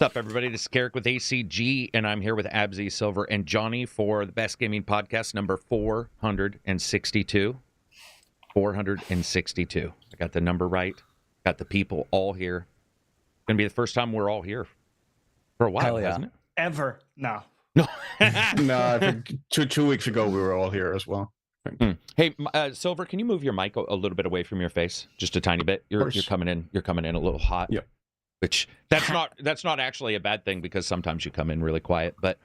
What's up, everybody? This is Carrick with ACG, and I'm here with Abzy, Silver, and Johnny for the Best Gaming Podcast number 462. 462. I got the number right. Got the people all here. It's going to be the first time we're all here for a while, hasn't it? Ever. No. No. No, I think two weeks ago we were all here as well. Hey, Silver, can you move your mic a little bit away from your face, just a tiny bit? You're coming in. You're coming in a little hot. Yep. Which that's not actually a bad thing, because sometimes you come in really quiet. But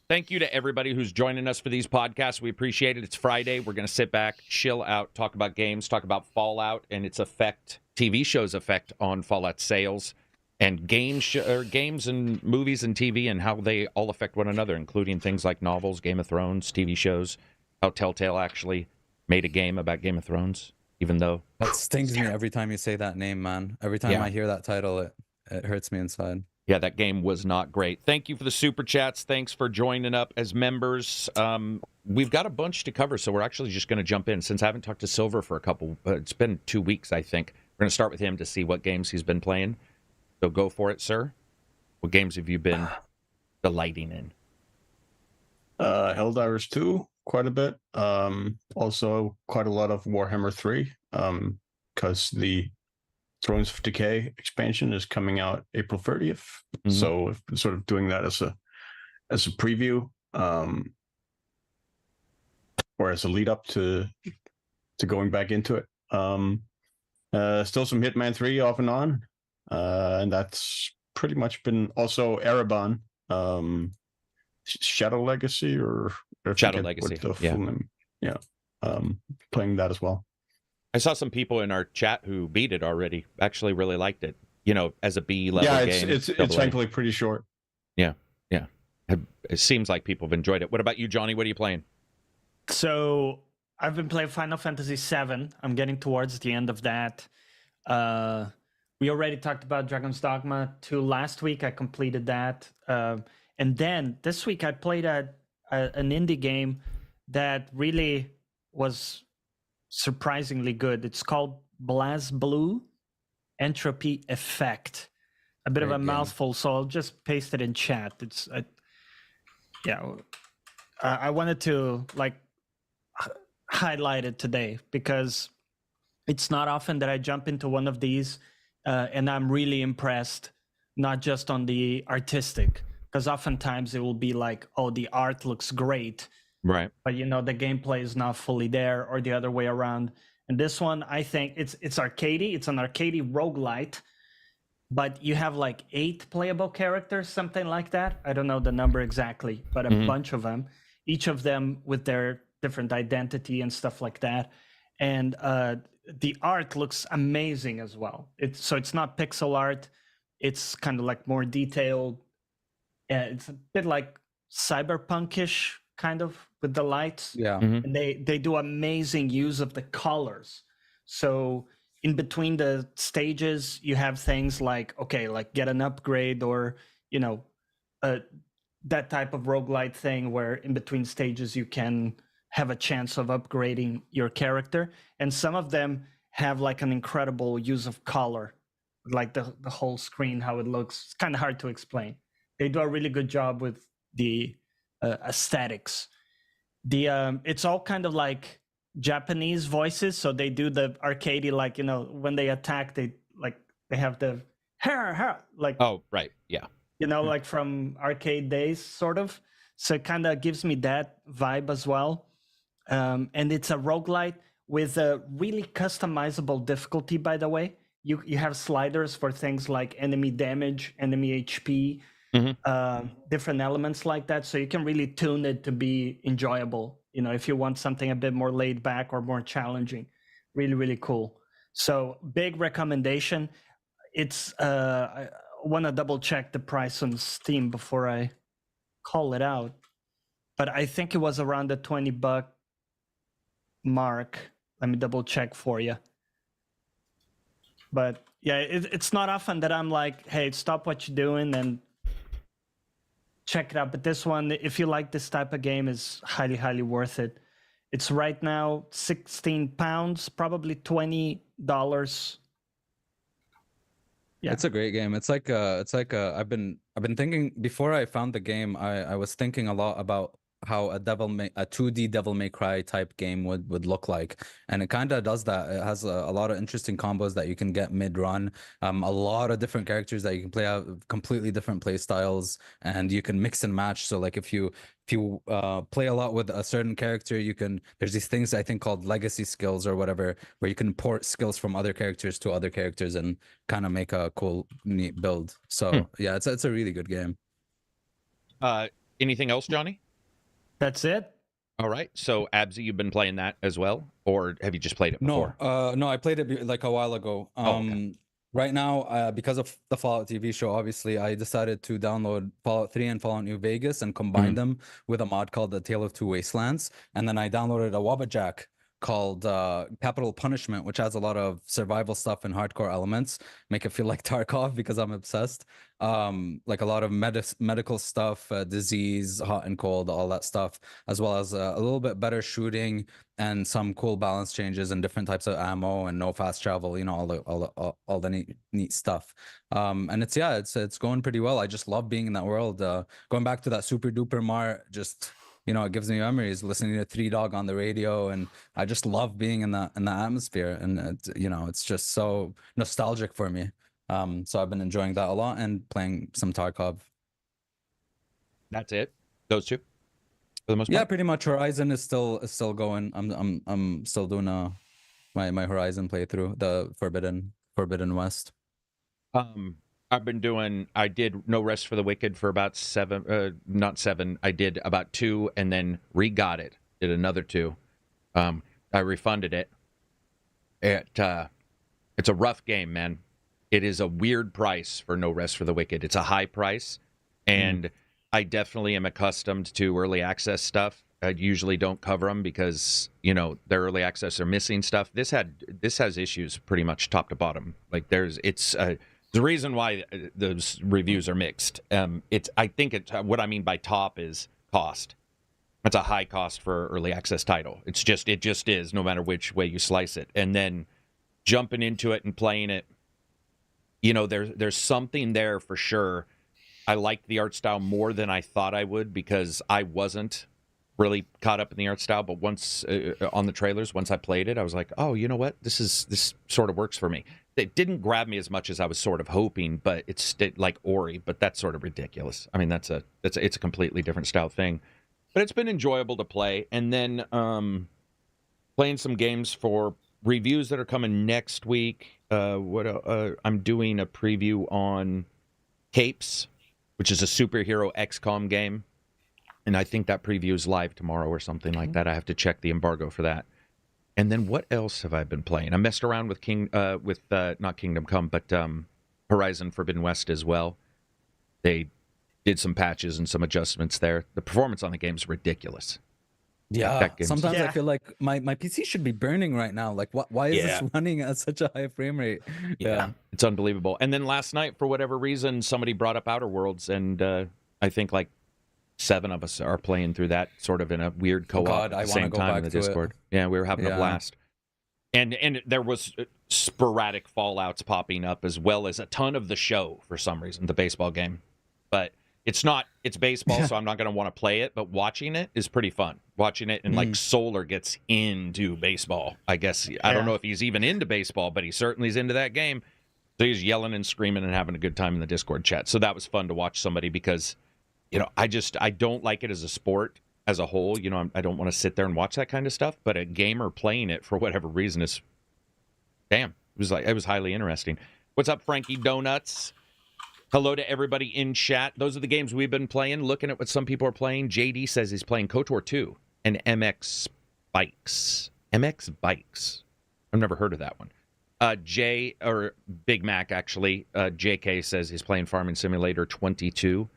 thank you to everybody who's joining us for these podcasts. We appreciate it. It's Friday. We're going to sit back, chill out, talk about games, talk about Fallout and its effect, TV shows' effect on Fallout sales, and games and movies and TV and how they all affect one another, including things like novels, Game of Thrones, TV shows, how Telltale actually made a game about Game of Thrones, even though... That stings me every time you say that name, man. Every time I hear that title, it hurts me inside. Yeah, that game was not great. Thank you for the super chats. Thanks for joining up as members. We've got a bunch to cover, so we're actually just going to jump in. Since I haven't talked to Silver for it's been 2 weeks, I think. We're going to start with him to see what games he's been playing. So go for it, sir. What games have you been delighting in? Helldivers 2, quite a bit. Also, quite a lot of Warhammer 3, because the Thrones of Decay expansion is coming out April 30th. Mm-hmm. So sort of doing that as a preview, or as a lead up to going back into it. Still some Hitman 3 off and on. And that's pretty much been also Ereban, Shadow Legacy or Shadow Legacy. Full name. Yeah. Playing that as well. I saw some people in our chat who beat it already. Actually, really liked it. You know, as a B level game. Yeah, it's thankfully pretty short. Yeah. It seems like people have enjoyed it. What about you, Johnny? What are you playing? So I've been playing Final Fantasy VII. I'm getting towards the end of that. We already talked about Dragon's Dogma 2 last week. I completed that. And then this week I played an indie game that really was surprisingly good. It's called BlazBlue Entropy Effect. A bit of a mouthful, so I'll just paste it in chat. I wanted to highlight it today because it's not often that I jump into one of these and I'm really impressed, not just on the artistic, because oftentimes it will be like, oh, the art looks great, right? But the gameplay is not fully there, or the other way around. And this one, I think it's arcadey. It's an arcadey roguelite, but you have like 8 playable characters, something like that. I don't know the number exactly, but a bunch of them, each of them with their different identity and stuff like that. And the art looks amazing as well. It's not pixel art. It's kind of like more detailed. It's a bit like cyberpunkish kind of with the lights. Yeah. And they do amazing use of the colors. So in between the stages, you have things like get an upgrade, or that type of roguelite thing where in between stages you can have a chance of upgrading your character. And some of them have like an incredible use of color, like the whole screen, how it looks. It's kind of hard to explain. They do a really good job with the aesthetics. It's all kind of like Japanese voices, so they do the arcadey, like when they attack, they have the like, oh right, yeah, like from arcade days sort of. So it kind of gives me that vibe as well. And it's a roguelite with a really customizable difficulty, by the way. You have sliders for things like enemy damage, enemy HP, different elements like that. So you can really tune it to be enjoyable, if you want something a bit more laid back or more challenging. Really, really cool. So big recommendation. It's I want to double check the price on Steam before I call it out, but I think it was around the $20 mark. Let me double check for you. But yeah, it's not often that I'm like, hey, stop what you're doing and check it out. But this one, if you like this type of game, is highly, highly worth it. It's right now £16, probably $20 Yeah. It's a great game. I've been thinking before I found the game, I was thinking a lot about how a 2D Devil May Cry type game would look like, and it kind of does that. It has a lot of interesting combos that you can get mid run, a lot of different characters that you can play out, completely different play styles, and you can mix and match. So like if you play a lot with a certain character, there's these things I think called legacy skills or whatever, where you can port skills from other characters to other characters and kind of make a cool, neat build. So yeah, it's a really good game. Anything else, Johnny? That's it. All right. So, Absy, you've been playing that as well, or have you just played it before? No, I played it like a while ago. Okay. Right now, because of the Fallout TV show, obviously, I decided to download Fallout 3 and Fallout New Vegas and combine them with a mod called The Tale of Two Wastelands. And then I downloaded a Wabbajack called Capital Punishment, which has a lot of survival stuff and hardcore elements, make it feel like Tarkov because I'm obsessed. Like a lot of medical stuff, disease, hot and cold, all that stuff, as well as a little bit better shooting and some cool balance changes and different types of ammo and no fast travel, all the neat stuff. And it's going pretty well. I just love being in that world. Going back to that Super Duper Mart, just it gives me memories listening to Three Dog on the radio, and I just love being in that atmosphere, and it's just so nostalgic for me. So I've been enjoying that a lot and playing some Tarkov. That's it. Those two, for the most part. Yeah, pretty much. Horizon is still going. I'm still doing my Horizon playthrough, the Forbidden West. I did No Rest for the Wicked for about 7, I did about 2 and then re-got it, did another 2. I refunded it. It's a rough game, man. It is a weird price for No Rest for the Wicked. It's a high price, and I definitely am accustomed to early access stuff. I usually don't cover them because, their early access are missing stuff. This has issues pretty much top to bottom. Like the reason why those reviews are mixed. I think what I mean by top is cost. It's a high cost for early access title. It just is, no matter which way you slice it. And then jumping into it and playing it, there's something there for sure. I liked the art style more than I thought I would because I wasn't really caught up in the art style. But once on the trailers, once I played it, I was like, oh, you know what? This sort of works for me. It didn't grab me as much as I was sort of hoping, but it's like Ori, but that's sort of ridiculous. I mean, it's a completely different style thing, but it's been enjoyable to play. And then playing some games for reviews that are coming next week. I'm doing a preview on Capes, which is a superhero XCOM game, and I think that preview is live tomorrow or something like that. I have to check the embargo for that. And then what else have I been playing? I messed around with not Kingdom Come, but Horizon Forbidden West as well. They did some patches and some adjustments there. The performance on the game is ridiculous. Yeah, sometimes I feel like my PC should be burning right now. Like, why is this running at such a high frame rate? Yeah, it's unbelievable. And then last night, for whatever reason, somebody brought up Outer Worlds, and I think like 7 of us are playing through that sort of in a weird co-op at the same time in the Discord. Yeah, we were having a blast. And there was sporadic fallouts popping up, as well as a ton of the show for some reason, the baseball game. But it's baseball, so I'm not going to want to play it, but watching it is pretty fun. Watching it, and like Solar gets into baseball. I guess I don't know if he's even into baseball, but he certainly is into that game. So he's yelling and screaming and having a good time in the Discord chat. So that was fun to watch somebody because I don't like it as a sport as a whole. I don't want to sit there and watch that kind of stuff, but a gamer playing it for whatever reason is, it was highly interesting. What's up, Frankie Donuts? Hello to everybody in chat. Those are the games we've been playing, looking at what some people are playing. JD says he's playing KOTOR 2 and MX Bikes. MX Bikes. I've never heard of that one. Big Mac, actually. JK says he's playing Farming Simulator 22.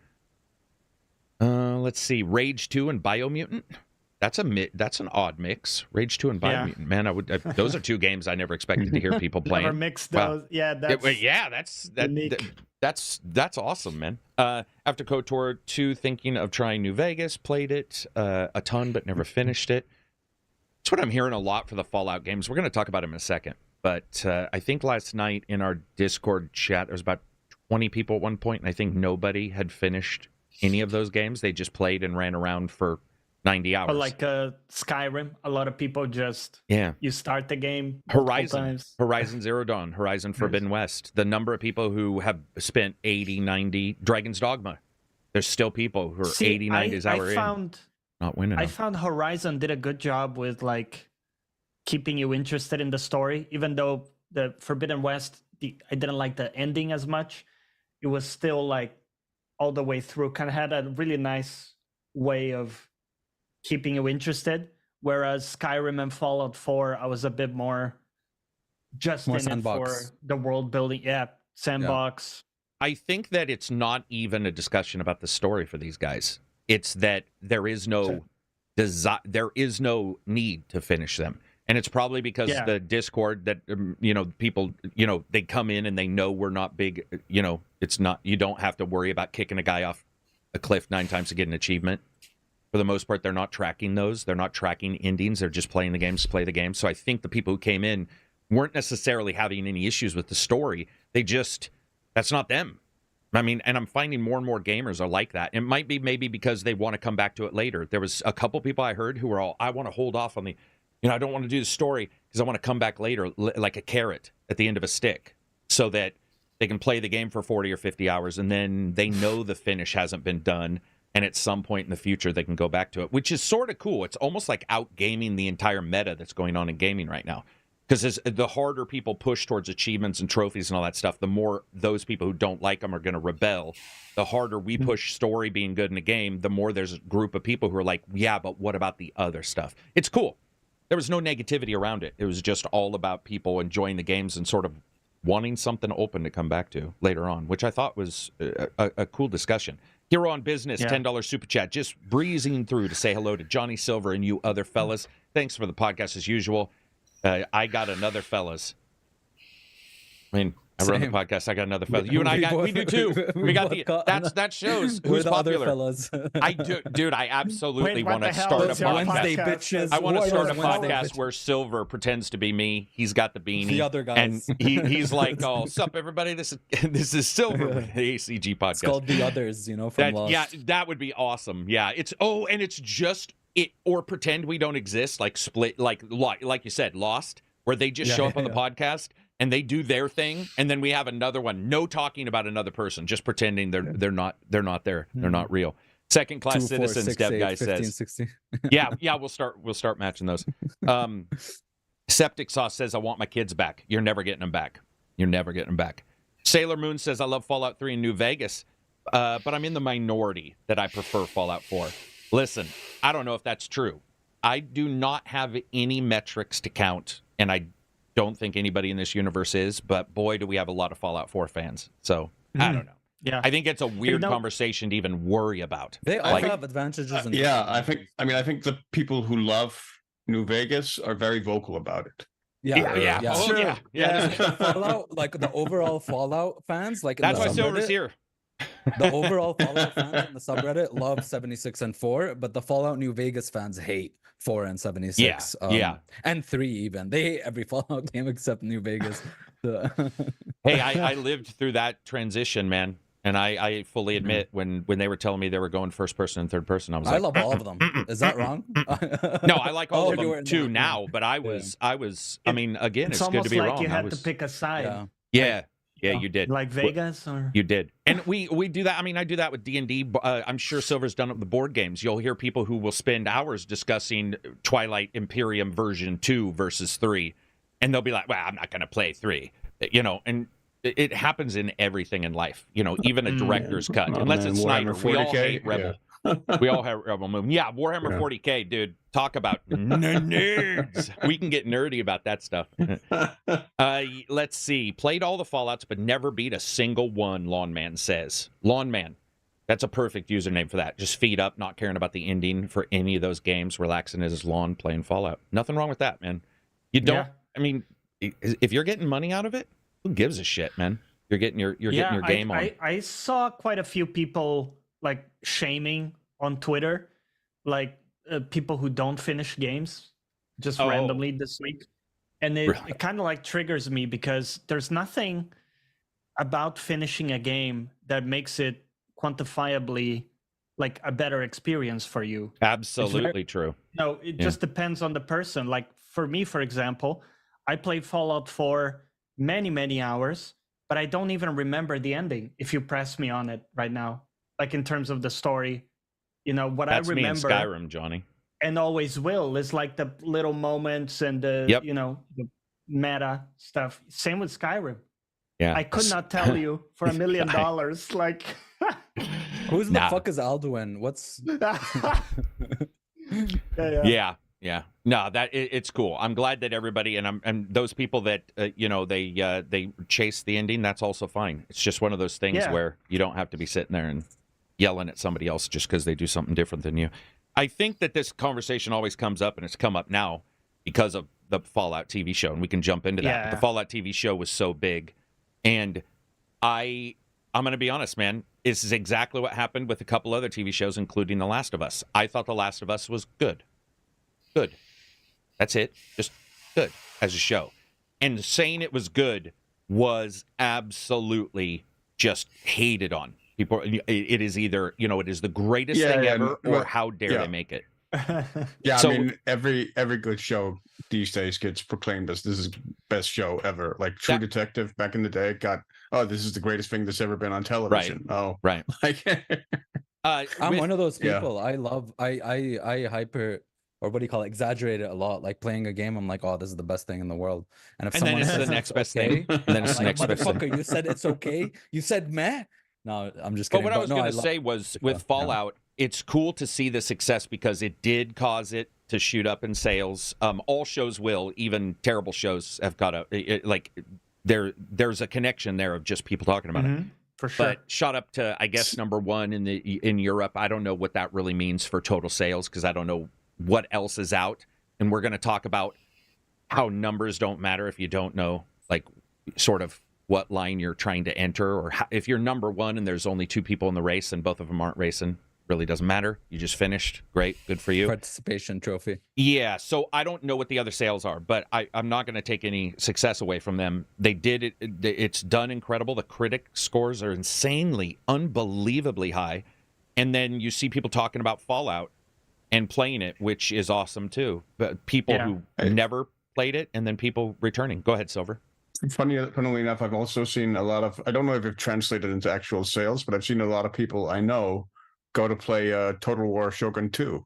Let's see, Rage 2 and Biomutant. That's an odd mix. Rage 2 and Biomutant. Man, those are 2 games I never expected to hear people playing. Never mixed those. Wow. That's awesome, man. After KOTOR 2, thinking of trying New Vegas. Played it a ton, but never finished it. That's what I'm hearing a lot for the Fallout games. We're going to talk about them in a second. but I think last night in our Discord chat, there was about 20 people at one point, and I think nobody had finished any of those games. They just played and ran around for 90 hours. But like Skyrim, a lot of people just you start the game. Horizon Zero Dawn, Horizon Forbidden West. The number of people who have spent 80, 90, Dragon's Dogma. There's still people who are 80, 90 hours in, not winning. I found Horizon did a good job with like keeping you interested in the story, even though the Forbidden West, I didn't like the ending as much. It was still like all the way through, kind of had a really nice way of keeping you interested, whereas Skyrim and Fallout 4, I was a bit more just more in sandbox. it for the world building. Sandbox. I think that it's not even a discussion about the story for these guys. It's that there is no there is no need to finish them. And it's probably because the Discord that, people, they come in and they know we're not big, it's not, you don't have to worry about kicking a guy off a cliff 9 times to get an achievement. For the most part, they're not tracking those. They're not tracking endings. They're just playing the games to play the game. So I think the people who came in weren't necessarily having any issues with the story. That's not them. I mean, and I'm finding more and more gamers are like that. It might be maybe because they want to come back to it later. There was a couple people I heard who were all, I want to hold off on the, I don't want to do the story because I want to come back later like a carrot at the end of a stick so that they can play the game for 40 or 50 hours and then they know the finish hasn't been done. And at some point in the future, they can go back to it, which is sort of cool. It's almost like out-gaming the entire meta that's going on in gaming right now. Because the harder people push towards achievements and trophies and all that stuff, the more those people who don't like them are going to rebel. The harder we push story being good in a game, the more there's a group of people who are like, yeah, but what about the other stuff? It's cool. There was no negativity around it. It was just all about people enjoying the games and sort of wanting something open to come back to later on, which I thought was a cool discussion. Hero on Business, $10 super chat, just breezing through to say hello to Johnny Silver and you other fellas. Thanks for the podcast as usual. I got another fellas. I mean, I run the podcast. I got another fella. You and I we do too. We got that shows who's popular. Fellas. I do, dude. I absolutely want to start a podcast. I want to start a podcast where Silver pretends to be me. He's got the beanie. The other guys. And he's like, "Oh, sup, everybody? This is Silver, the ACG podcast." It's called The Others. From Lost. Yeah, that would be awesome. Yeah, and it's just it, or pretend we don't exist, like split, like you said, Lost, where they just show up on the podcast. And they do their thing, and then we have another one. No talking about another person, just pretending they're not there. They're not real. Second class citizens, 6, Dev 8, guy 15, says. 16. yeah, we'll start matching those. Septic Sauce says, I want my kids back. You're never getting them back. You're never getting them back. Sailor Moon says, I love Fallout 3 in New Vegas, but I'm in the minority that I prefer Fallout 4. Listen, I don't know if that's true. I do not have any metrics to count, and I don't think anybody in this universe is, but boy, do we have a lot of Fallout 4 fans. So I don't know. Yeah, I think it's a weird conversation to even worry about. They all have advantages. And I think the people who love New Vegas are very vocal about it. Fallout, like the overall Fallout fans, like that's why Silver's here. The overall Fallout fans in the subreddit love 76 and 4, but the Fallout New Vegas fans hate 4 and 76. And 3 even. They hate every Fallout game except New Vegas. Hey, I lived through that transition, man. And I fully admit when they were telling me they were going first person and third person, I was like, I love all of them. Is that wrong? No, I like all of them too now, but I mean, again, it's good to be wrong. It's almost like you had to pick a side. Yeah, you did. Like Vegas, or you did, and we do that. I mean, I do that with D&D. I'm sure Silver's done it with the board games. You'll hear people who will spend hours discussing Twilight Imperium version 2 versus 3, and they'll be like, "Well, I'm not going to play 3," and it happens in everything in life. Even a director's cut, unless it's Snyder. We all hate Rebel. We all have Rebel Moon. Yeah, Warhammer 40K, dude. Talk about nerds. We can get nerdy about that stuff. Let's see. Played all the Fallouts, but never beat a single one, Lawn Man says. Lawn Man. That's a perfect username for that. Just feet up, not caring about the ending for any of those games, relaxing in his lawn, playing Fallout. Nothing wrong with that, man. You don't, I mean, if you're getting money out of it, who gives a shit, man? You're getting your game on. I saw quite a few people like shaming on Twitter, like people who don't finish games just randomly this week. And it Really? kind of like triggers me because there's nothing about finishing a game that makes it quantifiably like a better experience for you. Absolutely true. No, it Yeah. just depends on the person. Like for me, for example, I played Fallout for many hours, but I don't even remember the ending if you press me on it right now. Like in terms of the story, what That's I me in remember Skyrim, Johnny. and always will is like the little moments and the Yep. the meta stuff. Same with Skyrim. Yeah. I could not tell you for $1 million. Like, Who's Nah. the fuck is Alduin? What's yeah. Yeah. No, it's cool. I'm glad that everybody and those people that they chase the ending. That's also fine. It's just one of those things Yeah. where you don't have to be sitting there and yelling at somebody else just because they do something different than you. I think that this conversation always comes up, and it's come up now because of the Fallout TV show, and we can jump into that. Yeah. But the Fallout TV show was so big, and I'm going to be honest, man. This is exactly what happened with a couple other TV shows, including The Last of Us. I thought The Last of Us was good. Good. That's it. Just good as a show. And saying it was good was absolutely just hated on. People, it is either, it is the greatest thing ever, or how dare they make it? Yeah, So- I mean, every good show these days gets proclaimed as this is best show ever. Like True Detective back in the day got, this is the greatest thing that's ever been on television. Oh, Right. like I'm one of those Yeah. people. I hyper, or what do you call it, exaggerate it a lot. Like playing a game, I'm like, oh, this is the best thing in the world. And if And then someone it's says the next best okay, thing. And then it's the I'm next like, best thing. motherfucker, you said it's okay. You said meh. No, I'm just But kidding. what I was no, going to love- say was Yeah, with yeah. Fallout, it's cool to see the success because it did cause it to shoot up in sales. All shows will, even terrible shows have got there's a connection there of just people talking about it. Mhm, for sure. But shot up to, I guess, number one in Europe. I don't know what that really means for total sales because I don't know what else is out. And we're going to talk about how numbers don't matter if you don't know, like, sort of what line you're trying to enter, or how, if you're number one and there's only two people in the race and both of them aren't racing, really doesn't matter. You just finished. Great. Good for you. Participation trophy. Yeah, so I don't know what the other sales are, but I'm not going to take any success away from them. They did it. It's done incredible. The critic scores are insanely, unbelievably high. And then you see people talking about Fallout and playing it, which is awesome too. But people who never played it and then people returning. Go ahead, Silver. Funnily enough, I've also seen a lot of, I don't know if it's translated into actual sales, but I've seen a lot of people I know go to play Total War Shogun 2.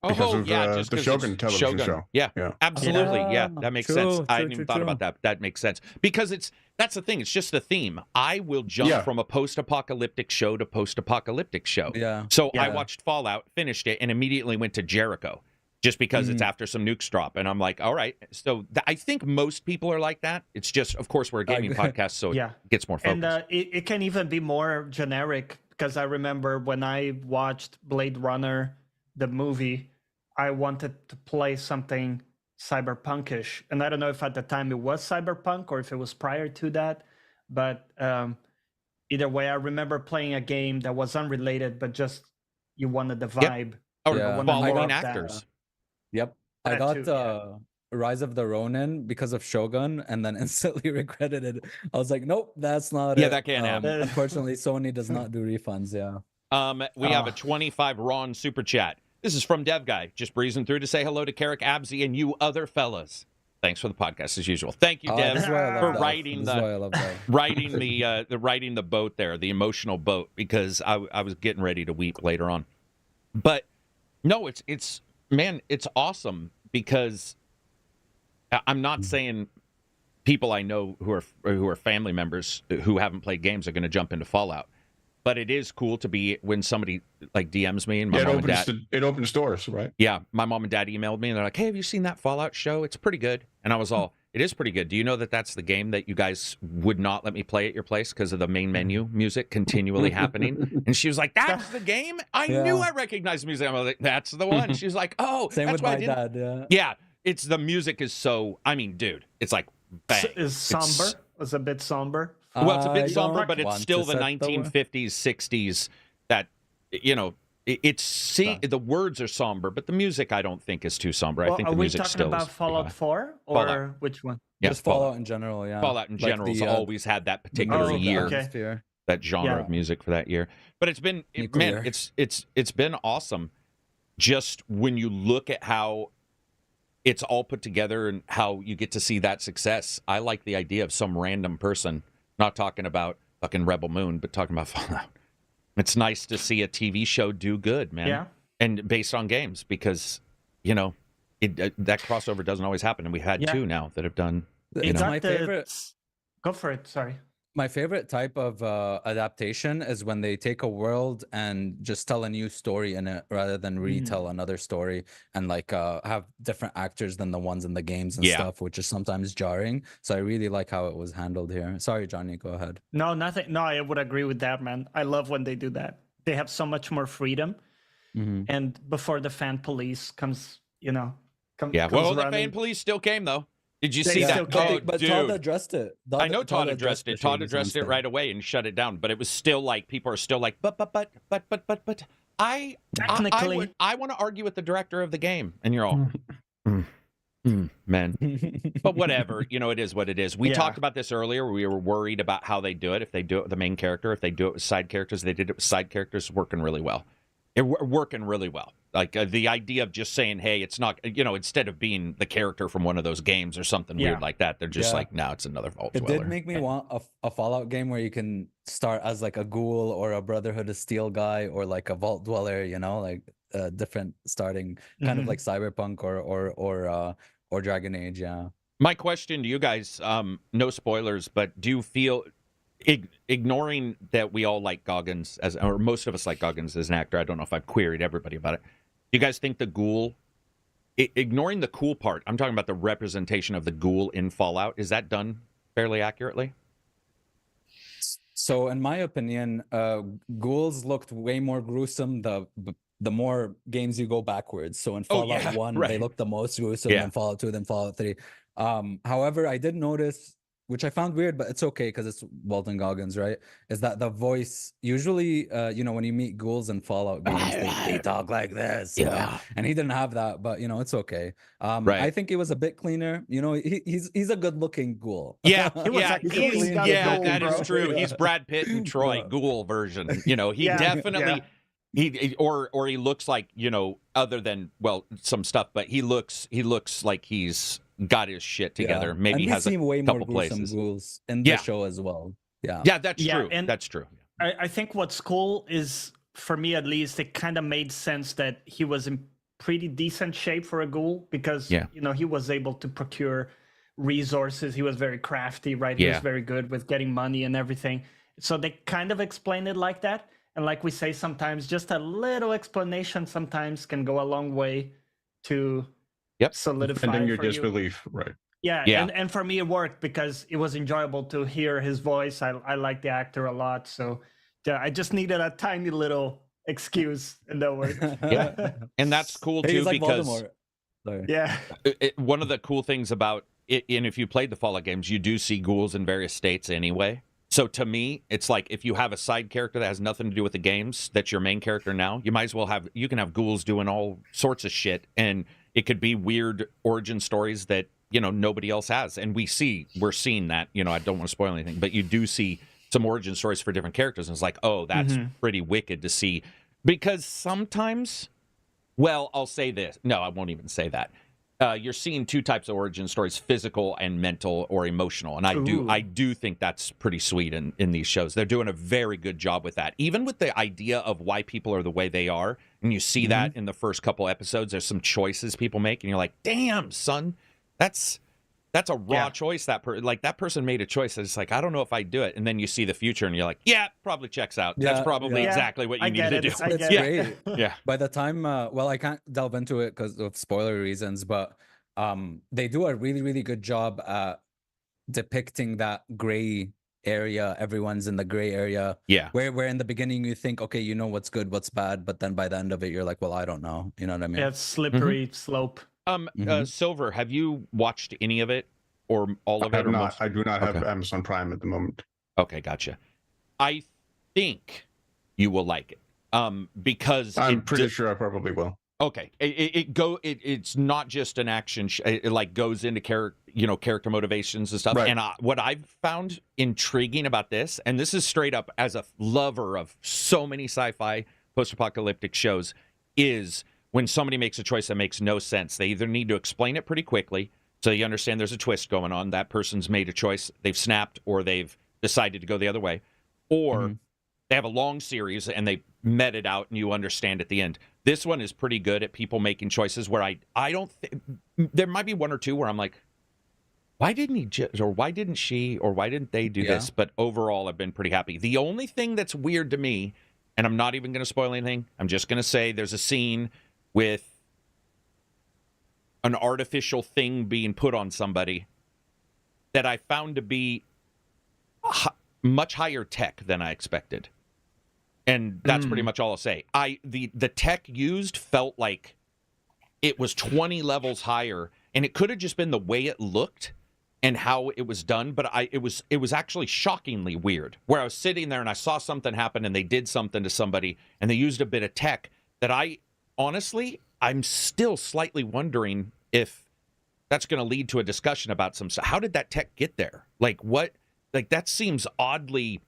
Because of just the 'cause Shogun it's television show. Yeah, Yeah. absolutely. Yeah, Yeah, that makes true, sense. I true, hadn't even true, thought true. about that. That makes sense because that's the thing. It's just the theme. I will jump from a post-apocalyptic show to post-apocalyptic show. Yeah. So I Yeah. watched Fallout, finished it, and immediately went to Jericho just because it's after some nukes drop. And I'm like, all right. So I think most people are like that. It's just, of course, we're a gaming podcast, so Yeah. it gets more focused. And it can even be more generic because I remember when I watched Blade Runner, the movie, I wanted to play something cyberpunkish. And I don't know if at the time it was cyberpunk or if it was prior to that. But either way, I remember playing a game that was unrelated, but just you wanted the vibe. Or Yeah. following I got that. actors. Yep. I That got too, yeah. Rise of the Ronin because of Shogun and then instantly regretted it. I was like, nope, that's not Yeah, it. that can't happen. Unfortunately, Sony does not do refunds. Yeah. We have a 25 Ron super chat. This is from Dev Guy, just breezing through to say hello to Carrick, Absy, and you other fellas. Thanks for the podcast as usual. Thank you, Dev, This is why I love for Dev. writing This is why I love Dev. riding the boat there, the emotional boat, because I was getting ready to weep later on. But no, it's awesome because I'm not saying people I know who are family members who haven't played games are going to jump into Fallout. But it is cool to be when somebody like DMs me and my mom and dad. It opens doors, right? Yeah, my mom and dad emailed me and they're like, "Hey, have you seen that Fallout show? It's pretty good." And I was all, "It is pretty good. Do you know that that's the game that you guys would not let me play at your place because of the main menu music continually happening?" And she was like, "That's the game? I knew I recognized the music." I was like, "That's the one." She was like, "Oh, Same that's with why I my didn't." dad. Yeah. Yeah, the music is so. I mean, dude, it's like bang. Is somber? Was a bit somber. Well, it's a I bit don't somber, but it's want still to the set the 1950s, 60s that, the words are somber, but the music I don't think is too somber. I think are the we music talking still about is Fallout 4 or Fallout. which one? Yeah, Just Fallout in general, yeah. Fallout in Like general has the, always had that the particular music, the year, okay. atmosphere. that genre Yeah. of music for that year. But it's been man, Nuclear. it's been awesome. Just when you look at how it's all put together and how you get to see that success, I like the idea of some random person, not talking about fucking Rebel Moon, but talking about Fallout. It's nice to see a TV show do good, man. Yeah. And based on games, because, you know, that crossover doesn't always happen. And we've had Yeah. 2 now that have done, It's you know. my favorite. Go for it. Sorry. My favorite type of adaptation is when they take a world and just tell a new story in it rather than retell another story, and like have different actors than the ones in the games and stuff, which is sometimes jarring. So I really like how it was handled here. Sorry, Johnny, go ahead. No, nothing. No, I would agree with that, man. I love when they do that. They have so much more freedom. And before the fan police comes, Well, comes the running. fan police still came, though. Did you They see still that? came. Oh, But dude. Todd addressed it. I know Todd addressed it. Todd the addressed it shades right away and shut it down. But it was still like, people are still like, but I Technically- I want to argue with the director of the game, and you're all, man. But whatever, it is what it is. We Yeah. talked about this earlier. We were worried about how they do it. If they do it with the main character, if they do it with side characters, they did it with side characters, working really well. Working really well. Like the idea of just saying, hey, it's not, instead of being the character from one of those games or something weird like that, they're just like, no, it's another Vault It Dweller. did make me want a Fallout game where you can start as like a ghoul or a Brotherhood of Steel guy or like a Vault Dweller, like different starting, kind of like Cyberpunk or Dragon Age. Yeah. My question to you guys, no spoilers, but do you feel, ignoring that we all like Goggins, or most of us like Goggins as an actor, I don't know if I've queried everybody about it. Do you guys think the ghoul, ignoring the cool part, I'm talking about the representation of the ghoul in Fallout, is that done fairly accurately? So in my opinion, ghouls looked way more gruesome the more games you go backwards. So in Fallout 1, they looked the most gruesome, then Fallout 2, then Fallout 3. However, I did notice, which I found weird, but it's okay because it's Walton Goggins, right? Is that the voice usually, when you meet ghouls in Fallout games, they talk like this. And he didn't have that, but it's okay. I think it was a bit cleaner. He's a good-looking ghoul. Yeah, that is true. He's Brad Pitt and Troy ghoul version. He definitely. Or he looks like, other than, some stuff, but he looks like he's got his shit together. Yeah. Maybe he has a way couple more places. Ghouls in the show as well. Yeah. Yeah, that's true. And that's true. I think what's cool is, for me at least, it kind of made sense that he was in pretty decent shape for a ghoul because, he was able to procure resources. He was very crafty, right? He was very good with getting money and everything. So they kind of explained it like that. And like we say, sometimes just a little explanation sometimes can go a long way to solidify. And then your for you. disbelief, right? Yeah. And for me, it worked because it was enjoyable to hear his voice. I like the actor a lot. So I just needed a tiny little excuse, and that worked. And that's cool too, He's like because Voldemort. Sorry. Yeah. One of the cool things about it, and if you played the Fallout games, you do see ghouls in various states anyway. So to me, it's like if you have a side character that has nothing to do with the games, that's your main character now, you might as well you can have ghouls doing all sorts of shit, and it could be weird origin stories that, nobody else has. And we're seeing that, I don't want to spoil anything, but you do see some origin stories for different characters, and it's like, oh, that's pretty wicked to see. Because sometimes, I'll say this. No, I won't even say that. You're seeing 2 types of origin stories: physical and mental or emotional. And I do think that's pretty sweet in these shows. They're doing a very good job with that. Even with the idea of why people are the way they are. And you see that in the first couple episodes. There's some choices people make, and you're like, damn, son, that's a raw choice. That person made a choice. It's like, I don't know if I do it. And then you see the future and you're like, yeah, probably checks out. That's probably exactly what you need to do. It's great. Yeah. By the time, I can't delve into it because of spoiler reasons, but they do a really, really good job at depicting that gray area. Everyone's in the gray area. Yeah. Where in the beginning you think, okay, you know what's good, what's bad, but then by the end of it, you're like, well, I don't know. You know what I mean? Yeah, it's slippery slope. Silver, have you watched any of it or all of it? I have not. I do not have Okay. Amazon Prime at the moment. Okay, gotcha. I think you will like it. because I'm pretty sure I probably will. Okay, it's not just an action. It like goes into character motivations and stuff. Right. And what I've found intriguing about this, and this is straight up as a lover of so many sci-fi post-apocalyptic shows, is when somebody makes a choice that makes no sense. They either need to explain it pretty quickly so you understand there's a twist going on. That person's made a choice, they've snapped, or they've decided to go the other way, or they have a long series and they met it out and you understand at the end. This one is pretty good at people making choices where I don't there might be one or two where I'm like, why didn't he just, or why didn't she, or why didn't they do this? But overall, I've been pretty happy. The only thing that's weird to me, and I'm not even going to spoil anything, I'm just going to say there's a scene with an artificial thing being put on somebody that I found to be much higher tech than I expected. And that's pretty much all I'll say. The tech used felt like it was 20 levels higher, and it could have just been the way it looked and how it was done, but it was actually shockingly weird. Where I was sitting there and I saw something happen and they did something to somebody and they used a bit of tech that I'm still slightly wondering if that's going to lead to a discussion about how did that tech get there? Like what? Like that seems oddly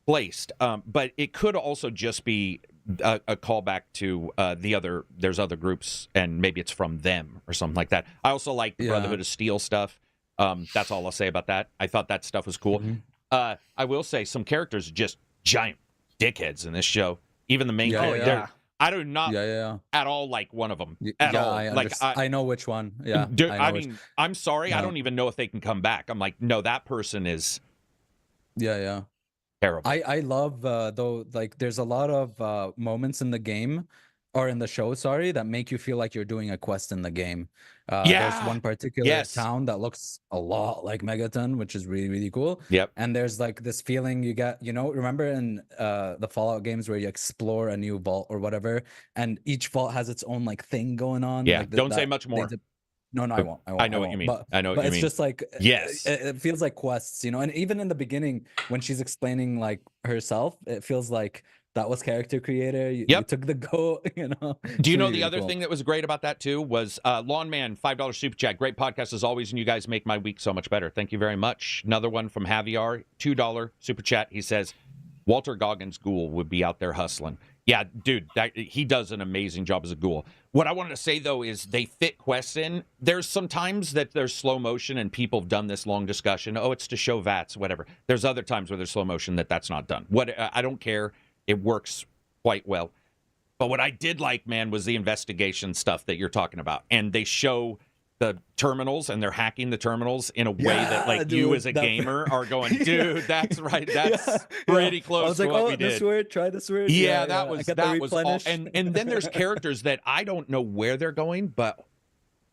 placed, but it could also just be a callback to there's other groups, and maybe it's from them or something like that. I also like the Brotherhood of Steel stuff. That's all I'll say about that. I thought that stuff was cool. I will say some characters are just giant dickheads in this show. Even the main character. I do not at all like one of them at all. I know which one. Yeah. I mean, I'm sorry. I don't even know if they can come back. I'm like, no, that person is terrible. I love though, like there's a lot of moments in the game or in the show, that make you feel like you're doing a quest in the game. There's one particular town that looks a lot like Megaton, which is really, really cool. Yep. And there's like this feeling you get, remember in the Fallout games where you explore a new vault or whatever, and each vault has its own like thing going on. Yeah. Like Don't say much more. No, I won't. I know what you mean. I know what you mean. But it's just like, yes, it feels like quests, and even in the beginning when she's explaining like herself, it feels like that was character creator. You took the goat, Do you know the other thing that was great about that too was Lawn Man, $5 super chat. Great podcast as always, and you guys make my week so much better. Thank you very much. Another one from Javier, $2 super chat. He says, Walter Goggins Ghoul would be out there hustling. Yeah, dude, he does an amazing job as a ghoul. What I wanted to say, though, is they fit quests in. There's some times that there's slow motion and people have done this long discussion. Oh, it's to show VATS, whatever. There's other times where there's slow motion that's not done. I don't care. It works quite well. But what I did like, man, was the investigation stuff that you're talking about. And they show the terminals, and they're hacking the terminals in a way that, like, you as a gamer are going, dude, that's right. That's pretty close to what we did. This word, try this word. That was all. And then there's characters that I don't know where they're going, but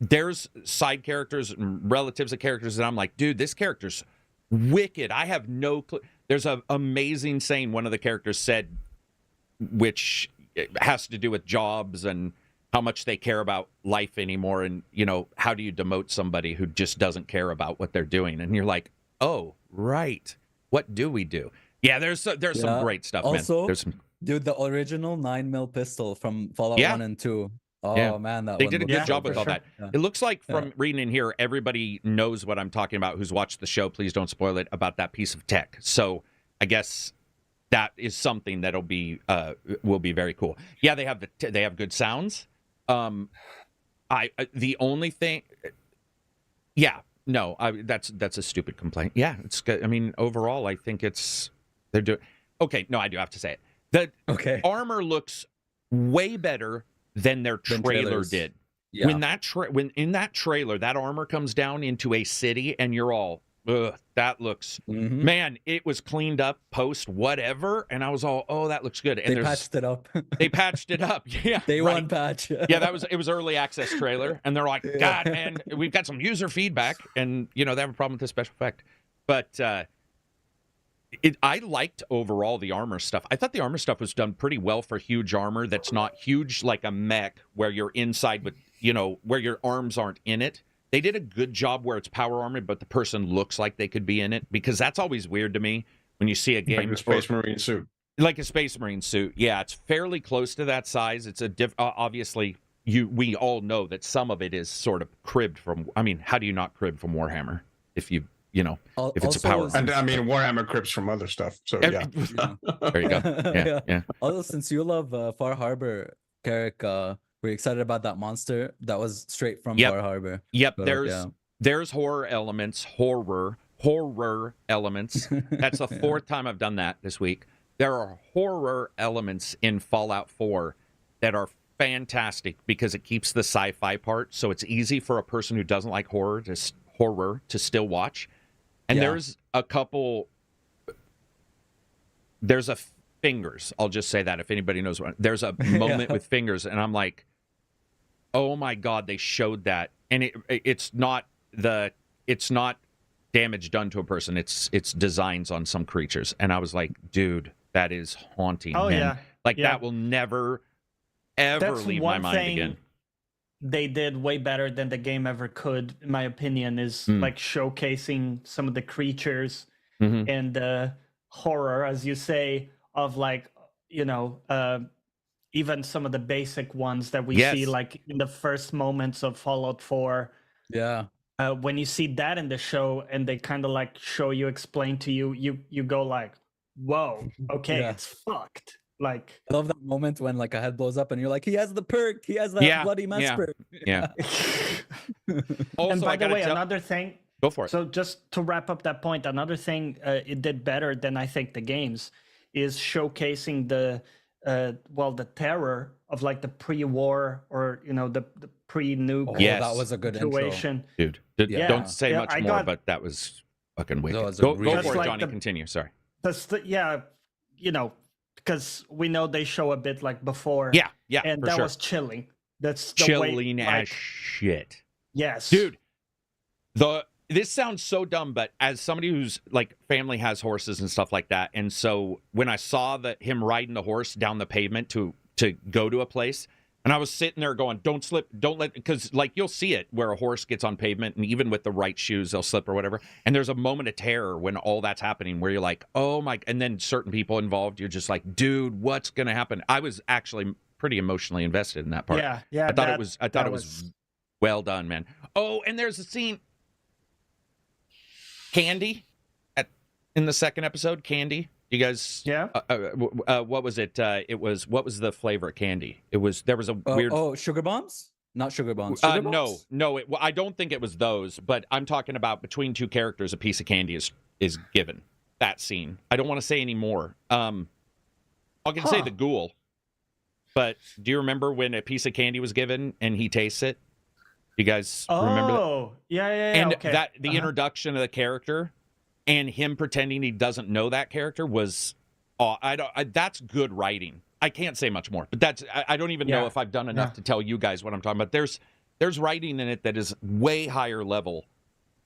there's side characters and relatives of characters that I'm like, dude, this character's wicked. I have no clue. There's an amazing saying one of the characters said, which has to do with jobs and how much they care about life anymore. And, how do you demote somebody who just doesn't care about what they're doing? And you're like, oh, right. What do we do? Yeah, there's some great stuff, also, man. There's some... Dude, the original 9mm pistol from Fallout 1 and 2. Oh, man, they did a good job with all that. Yeah. It looks like from reading in here, everybody knows what I'm talking about who's watched the show. Please don't spoil it, about that piece of tech. So I guess that is something that'll be will be very cool. Yeah, they have good sounds. The only thing, that's a stupid complaint. Yeah, it's good. I mean, overall, I think they're doing okay. No, I do have to say it. The armor looks way better than their trailer did. Yeah. When in that trailer, that armor comes down into a city, and you're all, ugh, that looks, man, it was cleaned up post whatever, and I was all, oh, that looks good. And they patched it up. They patched it up. Yeah, Day one patch. Yeah, it was early access trailer, and they're like, God, man, we've got some user feedback, and they have a problem with this special effect, but I liked overall the armor stuff. I thought the armor stuff was done pretty well for huge armor that's not huge like a mech where you're inside with, where your arms aren't in it. They did a good job where it's power armor, but the person looks like they could be in it, because that's always weird to me when you see a game. Like a Space Marine suit. Like a Space Marine suit. Yeah, it's fairly close to that size. It's a obviously we all know that some of it is sort of cribbed from. I mean, how do you not crib from Warhammer if if it's a power? And I mean, Warhammer cribs from other stuff. So yeah. There you go. Yeah. Also, since you love Far Harbor, Carrick, we're excited about that monster that was straight from Far Harbor. Yep. So, there's horror elements. Horror elements. That's the fourth time I've done that this week. There are horror elements in Fallout 4 that are fantastic because it keeps the sci-fi part, so it's easy for a person who doesn't like horror to still watch. And there's a couple. There's a fingers. I'll just say that if anybody knows what. There's a moment with fingers, and I'm like, oh my god, they showed that, and it's not damage done to a person. It's designs on some creatures, and I was like, dude, that is haunting. Oh, man. That will never ever leave my mind again. They did way better than the game ever could, in my opinion, is like showcasing some of the creatures and the horror, as you say, of like, even some of the basic ones that we see like in the first moments of Fallout 4. Yeah. When you see that in the show and they kind of like show you, explain to you, you go like, whoa, okay, it's fucked. Like, I love that moment when like a head blows up and you're like, he has the perk, he has that bloody mess perk. Yeah. Also, and by the way, another thing. Go for it. So just to wrap up that point, another thing it did better than I think the games is showcasing the terror of like the pre-war or the pre-nuke that was a good situation. Dude, don't say much more, but that was fucking wicked. Go for it, Johnny. Continue. Sorry. Because we know they show a bit like before. Yeah, and that was chilling. That's the chilling as shit. Yes, dude. This sounds so dumb, but as somebody who's like family has horses and stuff like that, and so when I saw him riding the horse down the pavement to go to a place, and I was sitting there going, "Don't slip, don't let," because like you'll see it where a horse gets on pavement, and even with the right shoes, they'll slip or whatever. And there's a moment of terror when all that's happening, where you're like, "Oh my!" And then certain people involved, you're just like, "Dude, what's gonna happen?" I was actually pretty emotionally invested in that part. Yeah. I thought it was well done, man. Oh, and there's a scene. Candy in the second episode. Candy, you guys. Yeah. What was it? What was the flavor of candy? There was a weird. Oh, sugar bombs? Not sugar bombs. Sugar bombs? No. I don't think it was those. But I'm talking about between two characters, a piece of candy is given. That scene. I don't want to say any more. I can say the ghoul. But do you remember when a piece of candy was given and he tastes it? You guys remember that? Oh, yeah. And okay. the introduction of the character and him pretending he doesn't know that character was, that's good writing. I can't say much more, but I don't even know if I've done enough to tell you guys what I'm talking about. There's writing in it that is way higher level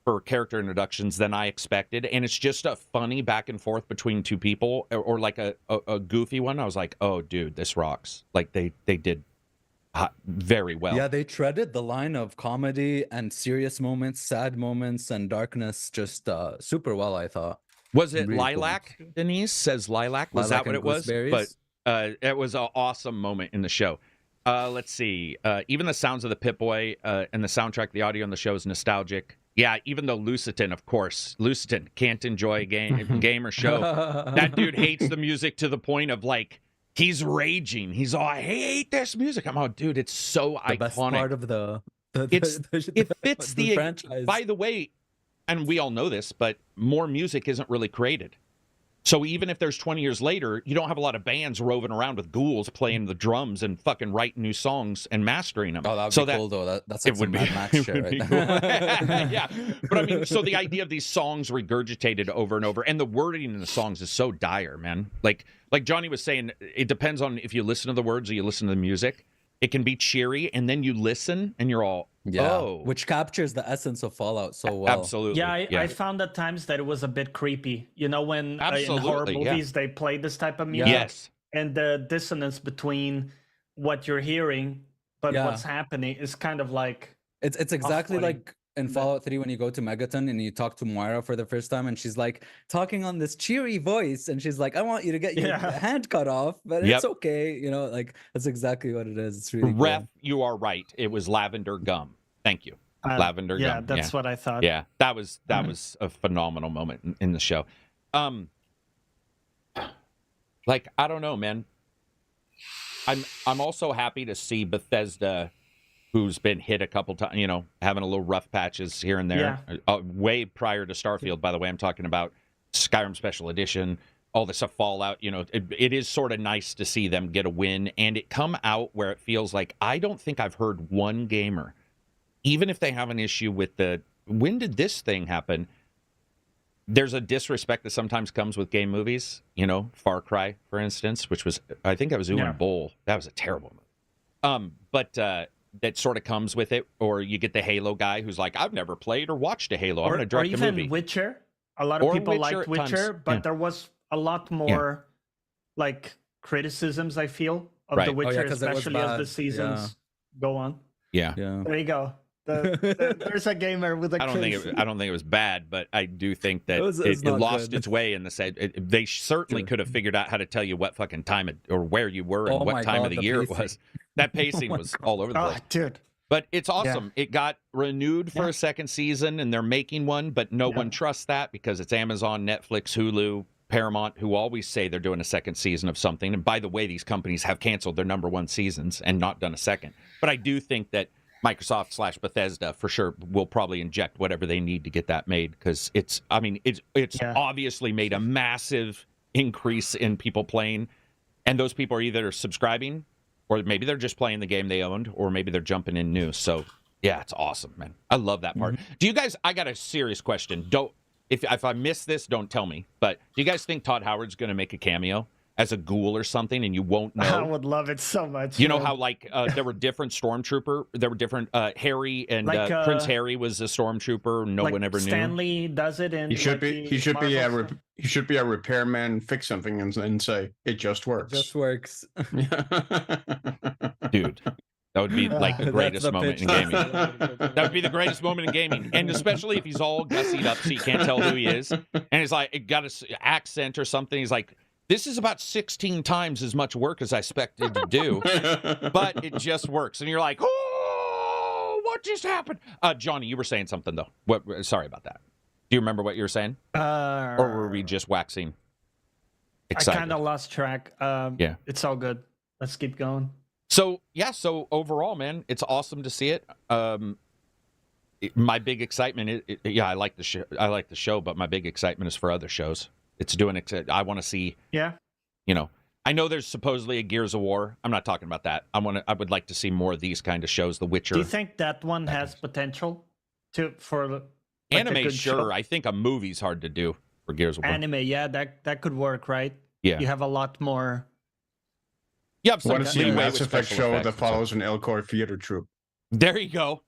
for character introductions than I expected, and it's just a funny back and forth between two people, or like a goofy one. I was like, oh, dude, this rocks. Like they did very well. Yeah, they treaded the line of comedy and serious moments, sad moments, and darkness just super well, I thought. Was it really Lilac? Cool. Denise says Lilac. Was that what it was? But it was an awesome moment in the show. Let's see. Even the sounds of the Pip-Boy and the soundtrack, the audio on the show is nostalgic. Yeah, even though Lucitan, of course, can't enjoy a game or show. That dude hates the music to the point of like, he's raging. He's all, I hate this music. I'm all, dude, it's so iconic. Best part of it fits the franchise. By the way, and we all know this, but more music isn't really created. So even if there's 20 years later, you don't have a lot of bands roving around with ghouls playing the drums and fucking writing new songs and mastering them. Oh, that would be cool, though. That's like some Mad Max shit right there. Yeah. But I mean, so the idea of these songs regurgitated over and over, and the wording in the songs is so dire, man. Like Johnny was saying, it depends on if you listen to the words or you listen to the music. It can be cheery, and then you listen, and you're all, oh. Which captures the essence of Fallout so well. Absolutely. Yeah, I found at times that it was a bit creepy. You know, when in horror movies they play this type of music. Yes. And the dissonance between what you're hearing but what's happening is kind of like it's exactly like in Fallout 3 when you go to Megaton and you talk to Moira for the first time, and she's like talking on this cheery voice, and she's like, "I want you to get your hand cut off, but it's okay." You know, like that's exactly what it is. It's really Ref, cool. you are right. It was lavender gum. Thank you. Lavender gum. Yeah, that's what I thought. Yeah, that was a phenomenal moment in the show. Like, I don't know, man. I'm also happy to see Bethesda, who's been hit a couple times, you know, having a little rough patches here and there. Way prior to Starfield, by the way. I'm talking about Skyrim Special Edition, all this stuff, Fallout. You know, it is sort of nice to see them get a win and it come out where it feels like I don't think I've heard one gamer, even if they have an issue with when did this thing happen? There's a disrespect that sometimes comes with game movies, you know, Far Cry, for instance, which was, I think that was Uwe Boll. That was a terrible movie. But that sort of comes with it. Or you get the Halo guy who's like, I've never played or watched a Halo. I'm going to direct a movie. Or even Witcher. A lot of people liked Witcher, but there was a lot more like criticisms, I feel, of The Witcher, especially as the seasons go on. Yeah. There you go. There's a gamer with a I don't think it was bad, but I do think that it lost its way in the set. They certainly could have figured out how to tell you what fucking time or where you were and what time of the year it was. That pacing was all over the place. Dude. But it's awesome. It got renewed for a second season, and they're making one, but no one trusts that because it's Amazon, Netflix, Hulu, Paramount, who always say they're doing a second season of something. And by the way, these companies have canceled their #1 seasons and not done a second. But I do think that Microsoft/Bethesda for sure will probably inject whatever they need to get that made, because it's obviously made a massive increase in people playing, and those people are either subscribing or maybe they're just playing the game they owned, or maybe they're jumping in new. So yeah, it's awesome, man. I love that part. Do you guys, I got a serious question. If I miss this, don't tell me, but do you guys think Todd Howard's going to make a cameo as a ghoul or something, and you won't know? I would love it so much. You know how there were different stormtrooper, there were different Harry and Prince Harry was a stormtrooper. No one ever knew. Stanley does it, and he should be a repairman, fix something and say it just works. It just works. Dude, that would be like the greatest moment in gaming. That would be the greatest moment in gaming, and especially if he's all gussied up so you can't tell who he is, and he's like, it got an accent or something. He's like, this is about 16 times as much work as I expected to do, but it just works. And you're like, oh, what just happened? Johnny, you were saying something, though. Sorry about that. Do you remember what you were saying? Or were we just waxing excited? I kind of lost track. Yeah. It's all good. Let's keep going. So overall, man, it's awesome to see it. My big excitement, I like the show. I like the show, but my big excitement is for other shows. It's doing. I want to see. Yeah. You know, I know there's supposedly a Gears of War. I'm not talking about that. I would like to see more of these kind of shows. The Witcher. Do you think that one has potential for anime? Sure. Show? I think a movie's hard to do for Gears of War. Anime, yeah, that could work, right? Yeah. You have a lot more. You have some want to see a Mass Effect show that follows an Elcor theater troupe. There you go.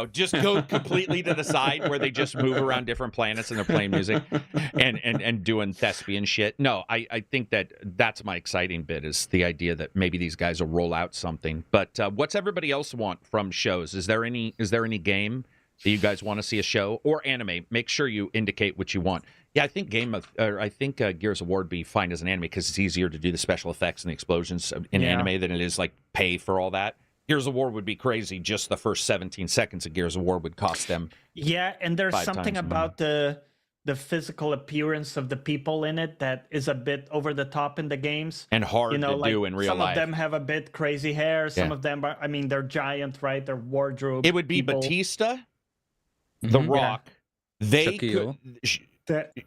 Just go completely to the side where they just move around different planets and they're playing music and doing thespian shit. No, I think that's my exciting bit, is the idea that maybe these guys will roll out something. But what's everybody else want from shows? Is there any game that you guys want to see a show or anime? Make sure you indicate what you want. Yeah, I think Gears of War would be fine as an anime because it's easier to do the special effects and the explosions in anime than it is like pay for all that. Gears of War would be crazy. Just the first 17 seconds of Gears of War would cost them. Yeah, and there's something about the physical appearance of the people in it that is a bit over the top in the games. And hard to do in real life. Some of them have a bit crazy hair. Some of them are, they're giant, right? They're wardrobe. It would be people. Batista, The Rock. They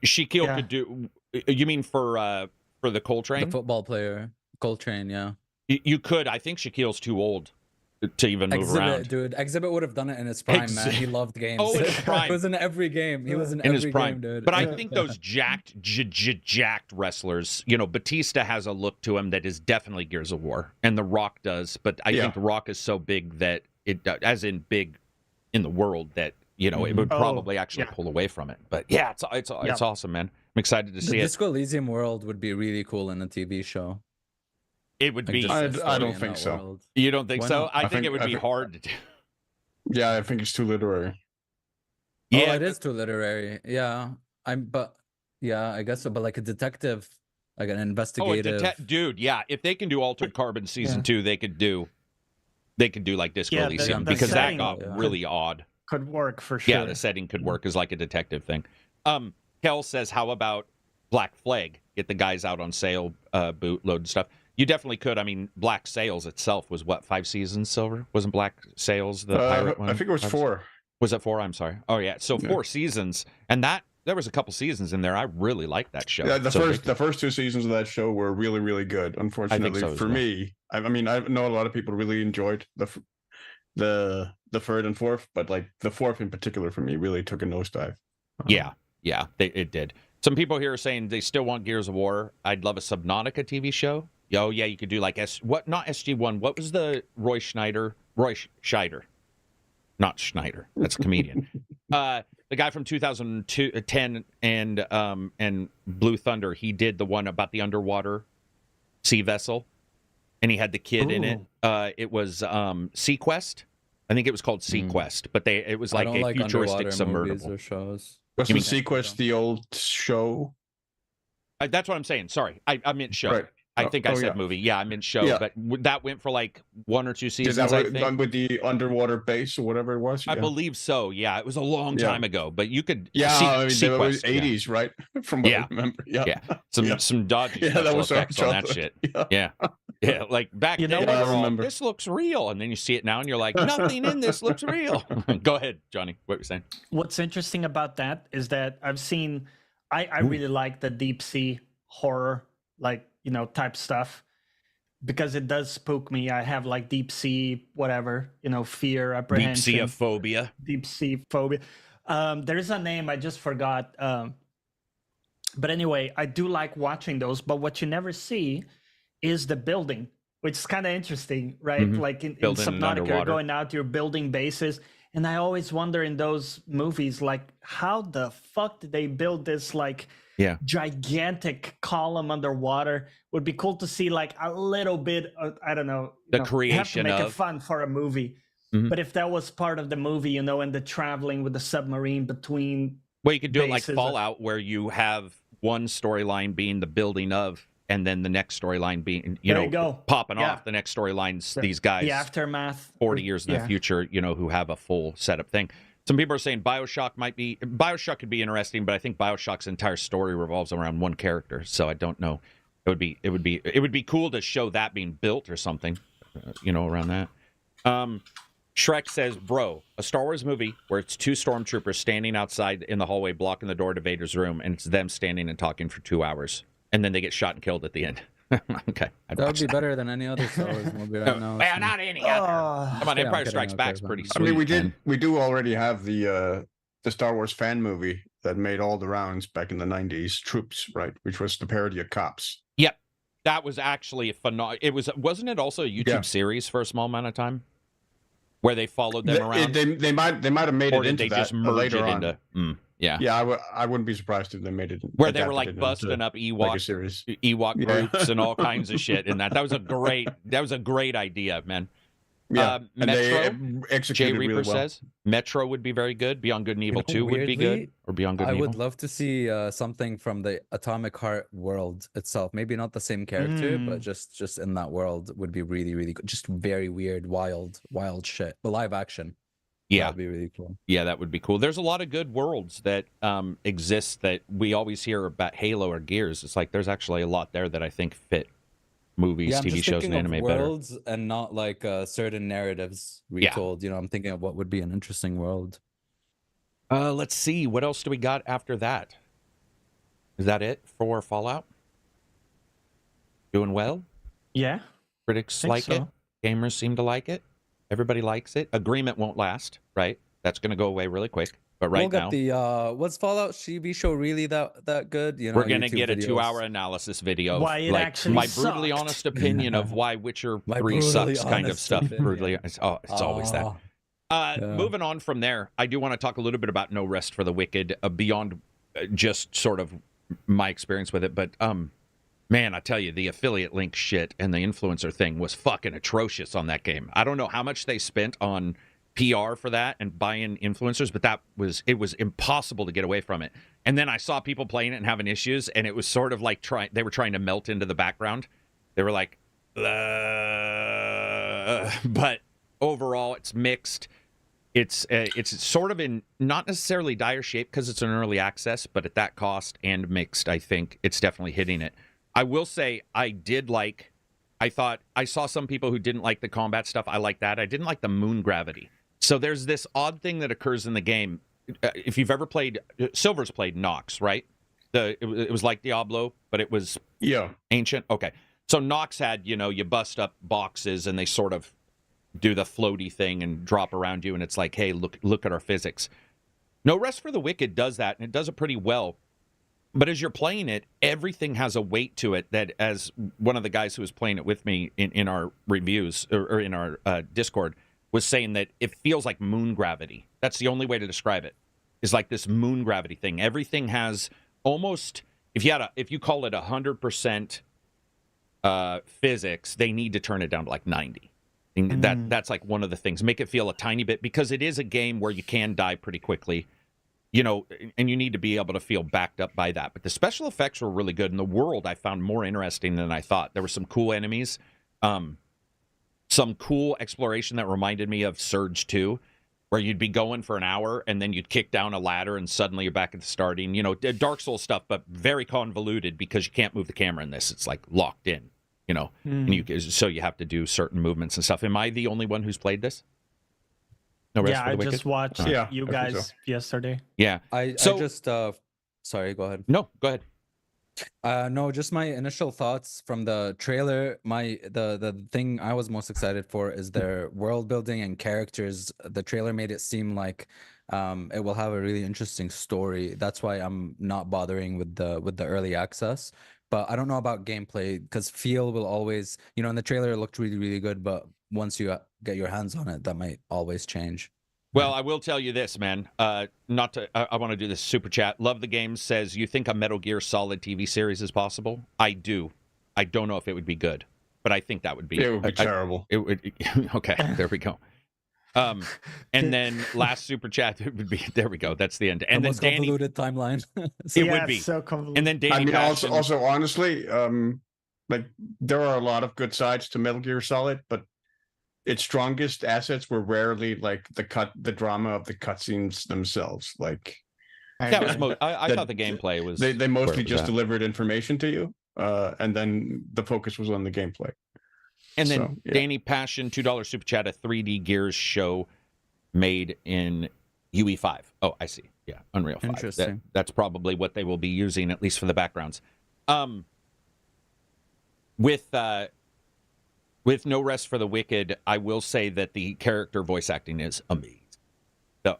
Shaquille could do. You mean for the Coltrane? The football player, Coltrane, yeah. You could. I think Shaquille's too old to even move around. Dude, Exhibit would have done it in his prime, man. He loved games. Oh, in his prime. He was in every game. He was in every game, dude. But I think those jacked wrestlers, Batista has a look to him that is definitely Gears of War, and The Rock does. But I think The Rock is so big that as in big in the world, that it would probably actually pull away from it. But yeah, it's awesome, man. I'm excited to see it. Disco Elysium world would be really cool in a TV show. It would be. I don't think so. World. You don't think so? I think it would be hard to do. Yeah, I think it's too literary. Yeah, Oh, it is too literary. Yeah. I guess so. But like a detective, like an investigative. dude. Yeah, if they can do Altered Carbon season 2, they could do like Disco Yeah, Elysium the because that setting got really odd. could work for sure. Yeah, the setting could work as like a detective thing. Kel says, how about Black Flag? Get the guys out on sale, bootload and stuff. You definitely could. I mean, Black Sails itself was what, 5 seasons, Silver? Wasn't Black Sails the pirate one? I think it was 4. Was it 4? I'm sorry. Oh yeah, so 4 seasons, and there was a couple seasons in there. I really liked that show. Yeah, the first 2 seasons of that show were really, really good. Unfortunately so for me, I mean, I know a lot of people really enjoyed the third and fourth, but like the fourth in particular for me really took a nosedive. Yeah, it did. Some people here are saying they still want Gears of War. I'd love a Subnautica TV show. Oh yeah, you could do like not SG1. What was the Roy Scheider? Not Schneider. That's a comedian. The guy from 2010 and Blue Thunder. He did the one about the underwater sea vessel, and he had the kid in it. It was Sequest. I think it was called Sequest, but it was like a futuristic submersible. Or shows. Wasn't Sequest the old show? That's what I'm saying. Sorry, I meant show. Right. I think I said movie. Yeah, I meant show. But that went for like 1 or 2 seasons. Is that done with the underwater base or whatever it was? I believe so. Yeah, it was a long time ago, but you could. Yeah, I mean, it was 80s, right? From what I remember. Yeah. Some dodgy special effects on that shit. Yeah. Like back then, what? I remember. This looks real, and then you see it now, and you're like, nothing in this looks real. Go ahead, Johnny. What were you saying? What's interesting about that is that I've seen. I really like the deep sea horror, like type stuff, because it does spook me. I have like deep sea, whatever, fear, apprehension. Deep sea phobia. There's a name I just forgot. But anyway, I do like watching those. But what you never see is the building, which is kind of interesting, right? Mm-hmm. Like in Subnautica, you're going out, you're building bases. And I always wonder in those movies, like, how the fuck did they build this, like, gigantic column underwater? Would be cool to see like a little bit of, I don't know, the creation have to make of it fun for a movie. But if that was part of the movie, and the traveling with the submarine between you could do it like bases Fallout, where you have one storyline being the building of, and then the next storyline being popping off. The next storyline's these guys, the aftermath, 40 years in the future, who have a full setup thing. Some people are saying Bioshock could be interesting, but I think Bioshock's entire story revolves around one character, so I don't know. It would be cool to show that being built or something, around that. Shrek says, bro, a Star Wars movie where it's 2 stormtroopers standing outside in the hallway blocking the door to Vader's room, and it's them standing and talking for 2 hours, and then they get shot and killed at the end. Okay, that would be better than any other Star Wars movie right now. Well, not any other. Come on, Empire Strikes Back's pretty sweet. I mean, we do already have the Star Wars fan movie that made all the rounds back in the 90s, Troops, right? Which was the parody of Cops. Yep, that was actually a phenomenal. Wasn't it also a YouTube series for a small amount of time, where they followed them around? They might have made it into they that just merged later it on. into. Yeah, I wouldn't be surprised if they made it where they were like busting up Ewok groups and all kinds of shit. And that was a great idea, man. Yeah, Metro. Jay Reaper really well. says Metro would be very good. Beyond Good and Evil 2 would be good, or Beyond Good and Evil. I would Evil. love to see something from the Atomic Heart world itself. Maybe not the same character, but just in that world would be really, really good. Just very weird, wild shit. But live action. Yeah, that'd be really cool. Yeah, that would be cool. There's a lot of good worlds that exist that we always hear about Halo or Gears. It's like there's actually a lot there that I think fit movies, TV shows, and anime worlds better. And not like certain narratives retold. I'm thinking of what would be an interesting world. Let's see. What else do we got after that? Is that it for Fallout? Doing well? Yeah. Critics like it. Gamers seem to like it. Everybody likes it. Agreement won't last, right? That's going to go away really quick. But right now, was Fallout TV show really that good? We're going to get a 2-hour analysis video. Why it actually my brutally honest opinion of why Witcher 3 sucks kind of stuff. Brutally, it's always that. Moving on from there, I do want to talk a little bit about No Rest for the Wicked beyond just sort of my experience with it. But man, I tell you, the affiliate link shit and the influencer thing was fucking atrocious on that game. I don't know how much they spent on PR for that and buy in influencers, but it was impossible to get away from it. And then I saw people playing it and having issues, and it was sort of like they were trying to melt into the background. They were like, but overall it's mixed. It's sort of in not necessarily dire shape because it's an early access, but at that cost and mixed, I think it's definitely hitting it. I will say I thought I saw some people who didn't like the combat stuff. I like that. I didn't like the moon gravity. So there's this odd thing that occurs in the game. If you've ever played, Silver's played Nox, right? It was like Diablo, but it was ancient. Okay. So Nox had, you bust up boxes and they sort of do the floaty thing and drop around you, and it's like, hey, look at our physics. No Rest for the Wicked does that, and it does it pretty well. But as you're playing it, everything has a weight to it that, as one of the guys who was playing it with me in our reviews or in our Discord was saying, that it feels like moon gravity. That's the only way to describe it. Is like this moon gravity thing. Everything has almost, if you call it 100% physics, they need to turn it down to like 90. And that's like one of the things. Make it feel a tiny bit, because it is a game where you can die pretty quickly, and you need to be able to feel backed up by that. But the special effects were really good, and the world I found more interesting than I thought. There were some cool enemies, some cool exploration that reminded me of Surge 2, where you'd be going for an hour and then you'd kick down a ladder and suddenly you're back at the starting. Dark Souls stuff, but very convoluted because you can't move the camera in this. It's like locked in. And so you have to do certain movements and stuff. Am I the only one who's played this? No Rest for the Wicked? Just watched you guys yesterday. Yeah. Sorry, go ahead. No, go ahead. No, just my initial thoughts from the trailer. The thing I was most excited for is their world building and characters. The trailer made it seem like it will have a really interesting story. That's why I'm not bothering with the early access. But I don't know about gameplay, because feel will always, in the trailer it looked really, really good, but once you get your hands on it, that might always change. Well, I will tell you this, man. I want to do this super chat. Love the Game says, you think a Metal Gear Solid TV series is possible? I do. I don't know if it would be good, but I think that would be. It would be terrible. It would. Okay, there we go. And then last super chat would be, there we go. That's the end. And the then most Danny, convoluted timeline. It would be. So convoluted. And then Danny. Also, honestly, like there are a lot of good sides to Metal Gear Solid, but its strongest assets were rarely like the drama of the cutscenes themselves. Like that was I thought the gameplay was. They mostly just delivered information to you, and then the focus was on the gameplay. And then Danny Passion, $2 super chat, a 3D Gears show made in UE5. Oh, I see. Yeah, Unreal 5. Interesting. That's probably what they will be using, at least for the backgrounds. With No Rest for the Wicked, I will say that the character voice acting is amazing.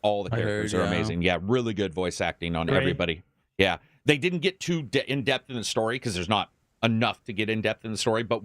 All the characters are amazing. Yeah, really good voice acting on everybody. Yeah, they didn't get too in depth in the story because there's not enough to get in depth in the story, but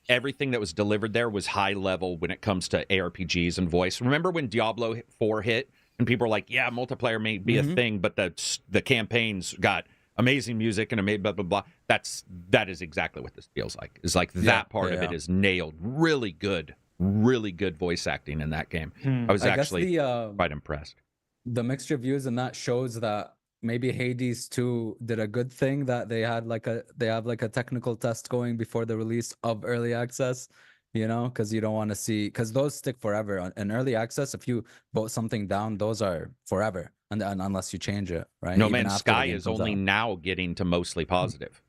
everything that was delivered there was high level when it comes to ARPGs and voice. Remember when Diablo 4 hit and people were like, yeah, multiplayer may be a thing, but the campaigns got amazing music and blah blah blah. That is exactly what this feels like. It's like that part of it is nailed. Really good voice acting in that game. I was actually quite impressed. The mixed reviews and that shows that maybe Hades 2 did a good thing, that they have like a technical test going before the release of early access, because you don't want to see, because those stick forever. In early access, if you vote something down, those are forever, and unless you change it, right? No Man's Sky is only now getting to mostly positive.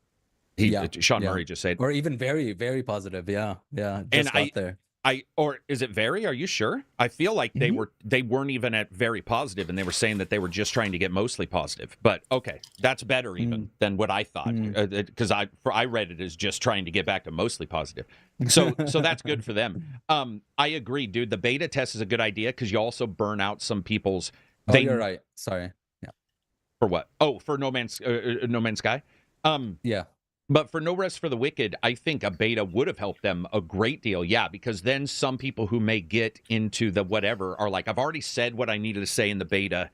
Sean Murray just said, or even very, very positive. Yeah, just got there. Or is it very? Are you sure? I feel like they weren't even at very positive, and they were saying that they were just trying to get mostly positive. But okay, that's better even than what I thought, because I read it as just trying to get back to mostly positive. So that's good for them. I agree, dude. The beta test is a good idea because you also burn out some people's. You're right. Sorry. Yeah. For what? Oh, for No Man's Sky. Yeah. But for No Rest for the Wicked, I think a beta would have helped them a great deal. Yeah, because then some people who may get into the whatever are like, I've already said what I needed to say in the beta.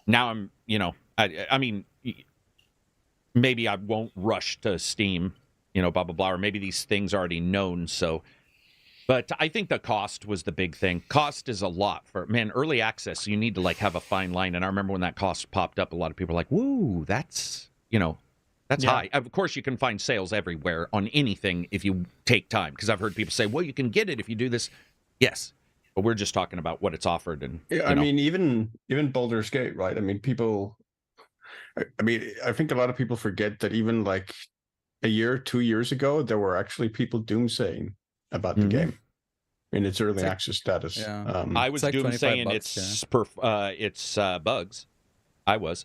Now I'm, I mean, maybe I won't rush to Steam, blah, blah, blah. Or maybe these things are already known. So, But I think the cost was the big thing. Cost is a lot for, man, early access. You need to like have a fine line. And I remember when that cost popped up, a lot of people were like, woo, that's, that's high. Of course, you can find sales everywhere on anything if you take time. Because I've heard people say, well, you can get it if you do this. Yes. But we're just talking about what it's offered. And I mean, even Baldur's Gate, right? I mean, I think a lot of people forget that even like a year, 2 years ago, there were actually people doomsaying about the game in its early access status. Yeah. I was like doomsaying $25, it's bugs. I was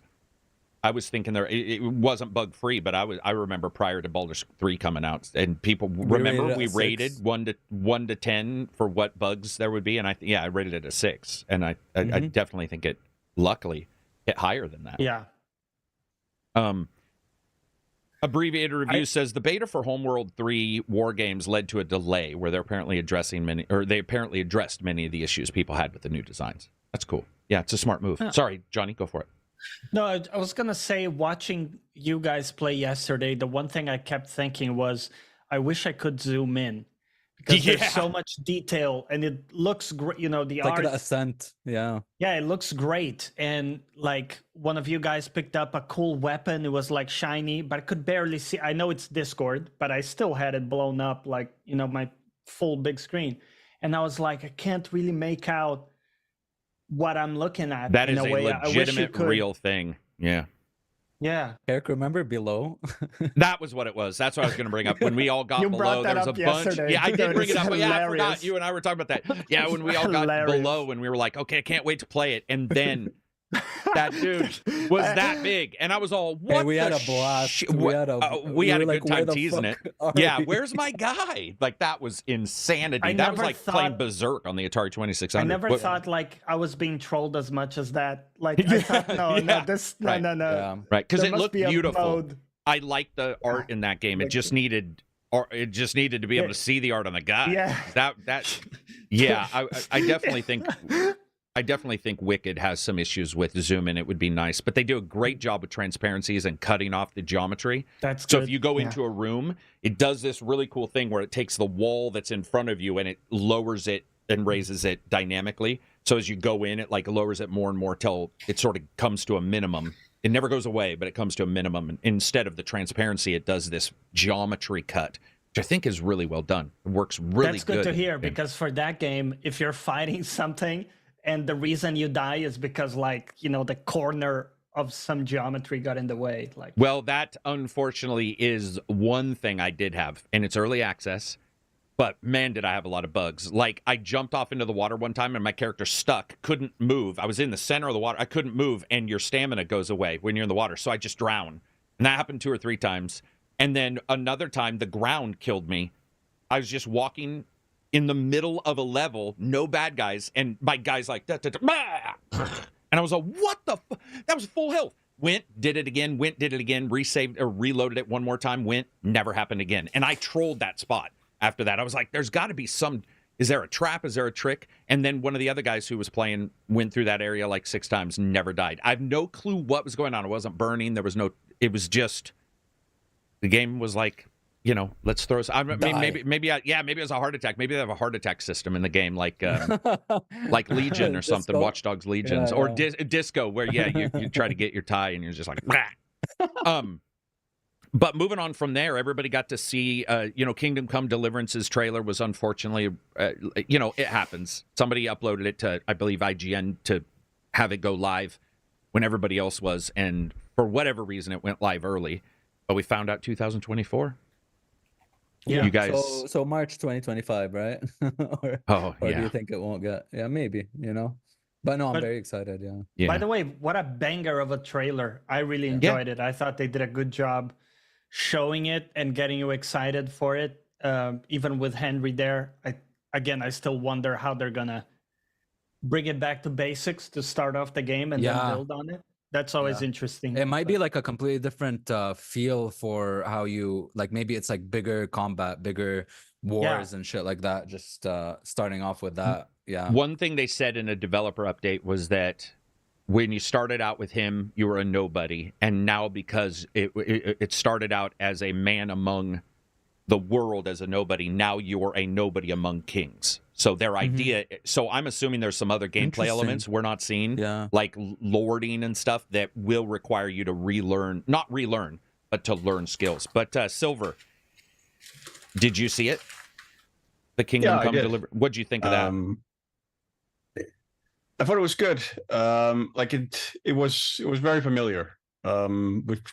thinking it wasn't bug free, but I remember prior to Baldur's 3 coming out, and people we rated 1 to 10 for what bugs there would be, and I rated it a 6, and I definitely think it luckily hit higher than that. Yeah. Abbreviated review says the beta for Homeworld 3 War Games led to a delay where they apparently addressed many of the issues people had with the new designs. That's cool. Yeah, it's a smart move. Sorry, Johnny, go for it. No, I was going to say, watching you guys play yesterday, the one thing I kept thinking was, I wish I could zoom in. Because there's so much detail, and it looks great. The like art. the Ascent, yeah. Yeah, it looks great. And like one of you guys picked up a cool weapon. It was like shiny, but I could barely see. I know it's Discord, but I still had it blown up like, my full big screen. And I was like, I can't really make out what I'm looking at. That is a legitimate, real thing. Yeah. Yeah. Eric, remember below? That was what it was. That's what I was going to bring up. When we all got below, there was a bunch. Yesterday. Yeah, I did bring it up. But I Hilarious. forgot. You and I were talking about that. Yeah, when we all got below, and we were like, okay, I can't wait to play it. And then that dude was that big, and I was all, what? Hey, we had a blast. We had a good time teasing it. Yeah, where's my guy? Like, that was insanity. That was like playing Berserk on the Atari 2600. I never thought like I was being trolled as much as that. Like, I thought, no, Yeah. Right, because it looked beautiful. I liked the art in that game. It just needed to be able to see the art on the guy. Yeah. I definitely think Wicked has some issues with zoom in. It would be nice, but they do a great job with transparencies and cutting off the geometry. That's so good. If you go into a room, it does this really cool thing where it takes the wall that's in front of you and it lowers it and raises it dynamically. So as you go in, it like lowers it more and more till it sort of comes to a minimum. It never goes away, but it comes to a minimum. And instead of the transparency, it does this geometry cut, which I think is really well done. It works really good. That's good to hear, because for that game, if you're fighting something and the reason you die is because, like, the corner of some geometry got in the way. Like, well, that unfortunately is one thing I did have, and it's early access. But man, did I have a lot of bugs. Like, I jumped off into the water one time, and my character stuck, couldn't move. I was in the center of the water. I couldn't move, and your stamina goes away when you're in the water. So I just drowned. And that happened 2 or 3 times. And then another time, the ground killed me. I was just walking in the middle of a level, no bad guys, and my guys like, and I was like, what the fuck? That was full health. Did it again, resaved or reloaded it one more time, never happened again. And I trolled that spot after that. I was like, there's got to be is there a trap? Is there a trick? And then one of the other guys who was playing went through that area like 6 times, never died. I have no clue what was going on. It wasn't burning. It was just, the game was like, let's throw. Maybe it was a heart attack. Maybe they have a heart attack system in the game, like Legion or something, Disco? Watch Dogs Legions, or Disco, where you try to get your tie and you're just like, But moving on from there, everybody got to see, Kingdom Come Deliverance's trailer was unfortunately, it happens. Somebody uploaded it to, I believe, IGN to have it go live when everybody else was, and for whatever reason, it went live early. But we found out 2024. Yeah. You guys. So March 2025, right? or do you think it won't get? Yeah, maybe. But no, I'm very excited. Yeah. By the way, what a banger of a trailer! I really enjoyed it. I thought they did a good job showing it and getting you excited for it. Even with Henry there, I still wonder how they're gonna bring it back to basics to start off the game and then build on it. That's always interesting. It might be like a completely different feel for how you, like, maybe it's like bigger combat, bigger wars and shit like that. Just starting off with that. Yeah. One thing they said in a developer update was that when you started out with him, you were a nobody. And now because it started out as a man among the world as a nobody. Now you're a nobody among kings. So their idea, so I'm assuming there's some other gameplay Interesting. elements we're not seeing, Yeah. like lording and stuff that will require you to not relearn, but to learn skills. But Silver, did you see it? The Kingdom I Come did. Deliver. What'd you think of that? I thought it was good. Like it was very familiar,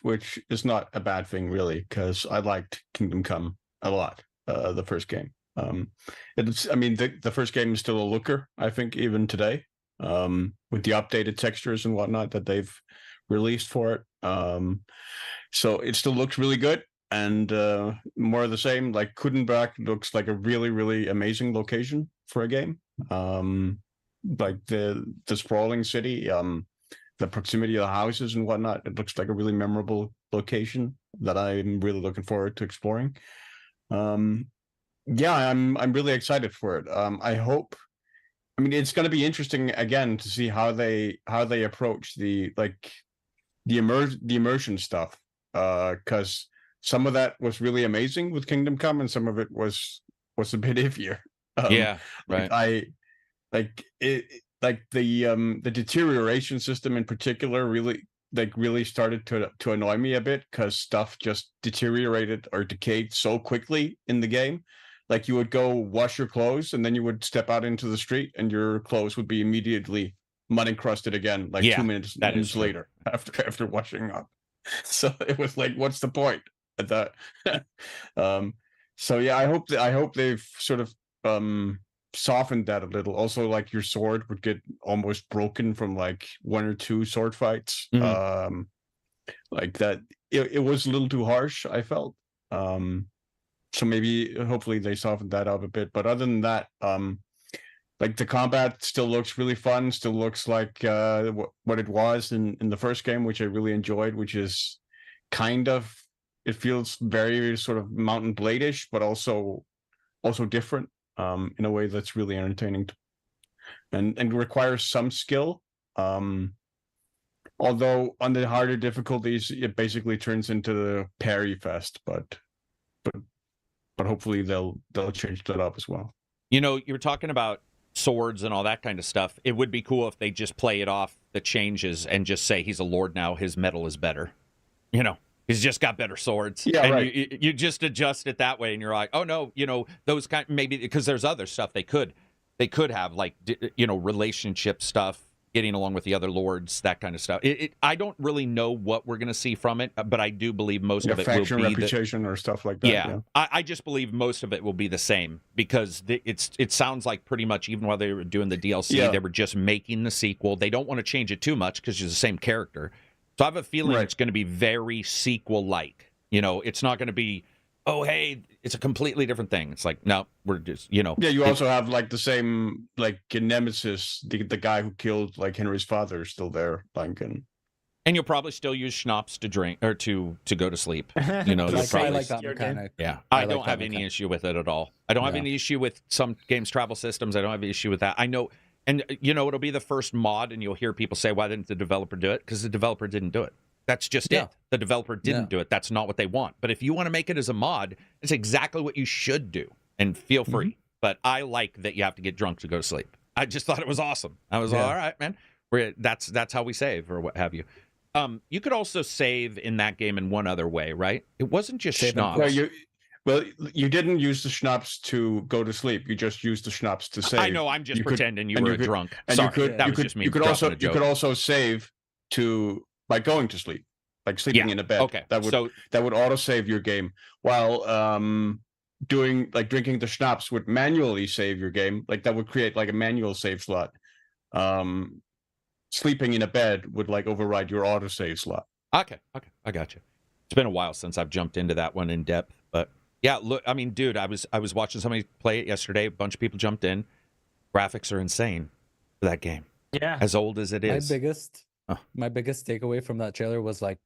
which is not a bad thing really, because I liked Kingdom Come a lot, the first game. The first game is still a looker, I think, even today, with the updated textures and whatnot that they've released for it. So it still looks really good, and more of the same. Like Kudenberg looks like a really, really amazing location for a game. Like the sprawling city, the proximity of the houses and whatnot. It looks like a really memorable location that I'm really looking forward to exploring. Yeah, I'm really excited for it. I hope. I mean, it's going to be interesting again to see how they approach the immersion stuff. Because some of that was really amazing with Kingdom Come, and some of it was a bit iffier. Yeah, right. The deterioration system in particular really started to annoy me a bit, because stuff just deteriorated or decayed so quickly in the game. Like you would go wash your clothes and then you would step out into the street and your clothes would be immediately mud encrusted again, like 2 minutes later after washing up. So it was like, what's the point at that? So yeah, I hope they've sort of softened that a little. Also, like your sword would get almost broken from like 1 or 2 sword fights. Like that, it was a little too harsh, I felt. So hopefully they softened that up a bit. But other than that, like the combat still looks really fun. Still looks like what it was in the first game, which I really enjoyed. Which is it feels very sort of Mountain Blade-ish, but also different. In a way that's really entertaining and requires some skill. Although on the harder difficulties, it basically turns into the parry fest, but hopefully they'll change that up as well. You were talking about swords and all that kind of stuff. It would be cool if they just play it off the changes and just say he's a lord now, his metal is better. He's just got better swords. Yeah, and right. You just adjust it that way, and you're like, oh no, those kind, maybe because there's other stuff they could have, like relationship stuff, getting along with the other lords, that kind of stuff. I don't really know what we're gonna see from it, but I do believe most of it faction will be reputation or stuff like that. Yeah. I just believe most of it will be the same, because it sounds like pretty much even while they were doing the DLC, they were just making the sequel. They don't want to change it too much because it's the same character. So I have a feeling it's going to be very sequel-like. It's not going to be, oh, hey, it's a completely different thing. It's like, no, we're just, Yeah, you also have like the same, like Nemesis, the guy who killed like Henry's father, still there, and you'll probably still use schnapps to drink or to go to sleep. I like that mechanic. Yeah, I don't have any issue with it at all. I don't have any issue with some games' travel systems. I don't have an issue with that. I know. And, it'll be the first mod, and you'll hear people say, why didn't the developer do it? Because the developer didn't do it. That's just it. The developer didn't do it. That's not what they want. But if you want to make it as a mod, it's exactly what you should do, and feel free. But I like that you have to get drunk to go to sleep. I just thought it was awesome. I was all right, man. That's how we save, or what have you. You could also save in that game in one other way, right? It wasn't just schnapps. Well, you didn't use the schnapps to go to sleep. You just used the schnapps to save. I know. I'm just pretending you were drunk. And Sorry, that was just me. You could also save by going to sleep, like sleeping in a bed. Okay. That would auto save your game. While drinking the schnapps would manually save your game. Like that would create like a manual save slot. Sleeping in a bed would like override your auto save slot. Okay, I got you. It's been a while since I've jumped into that one in depth, but. Yeah, look, I mean, dude, I was watching somebody play it yesterday. A bunch of people jumped in. Graphics are insane for that game. Yeah. As old as it is. My biggest takeaway from that trailer was like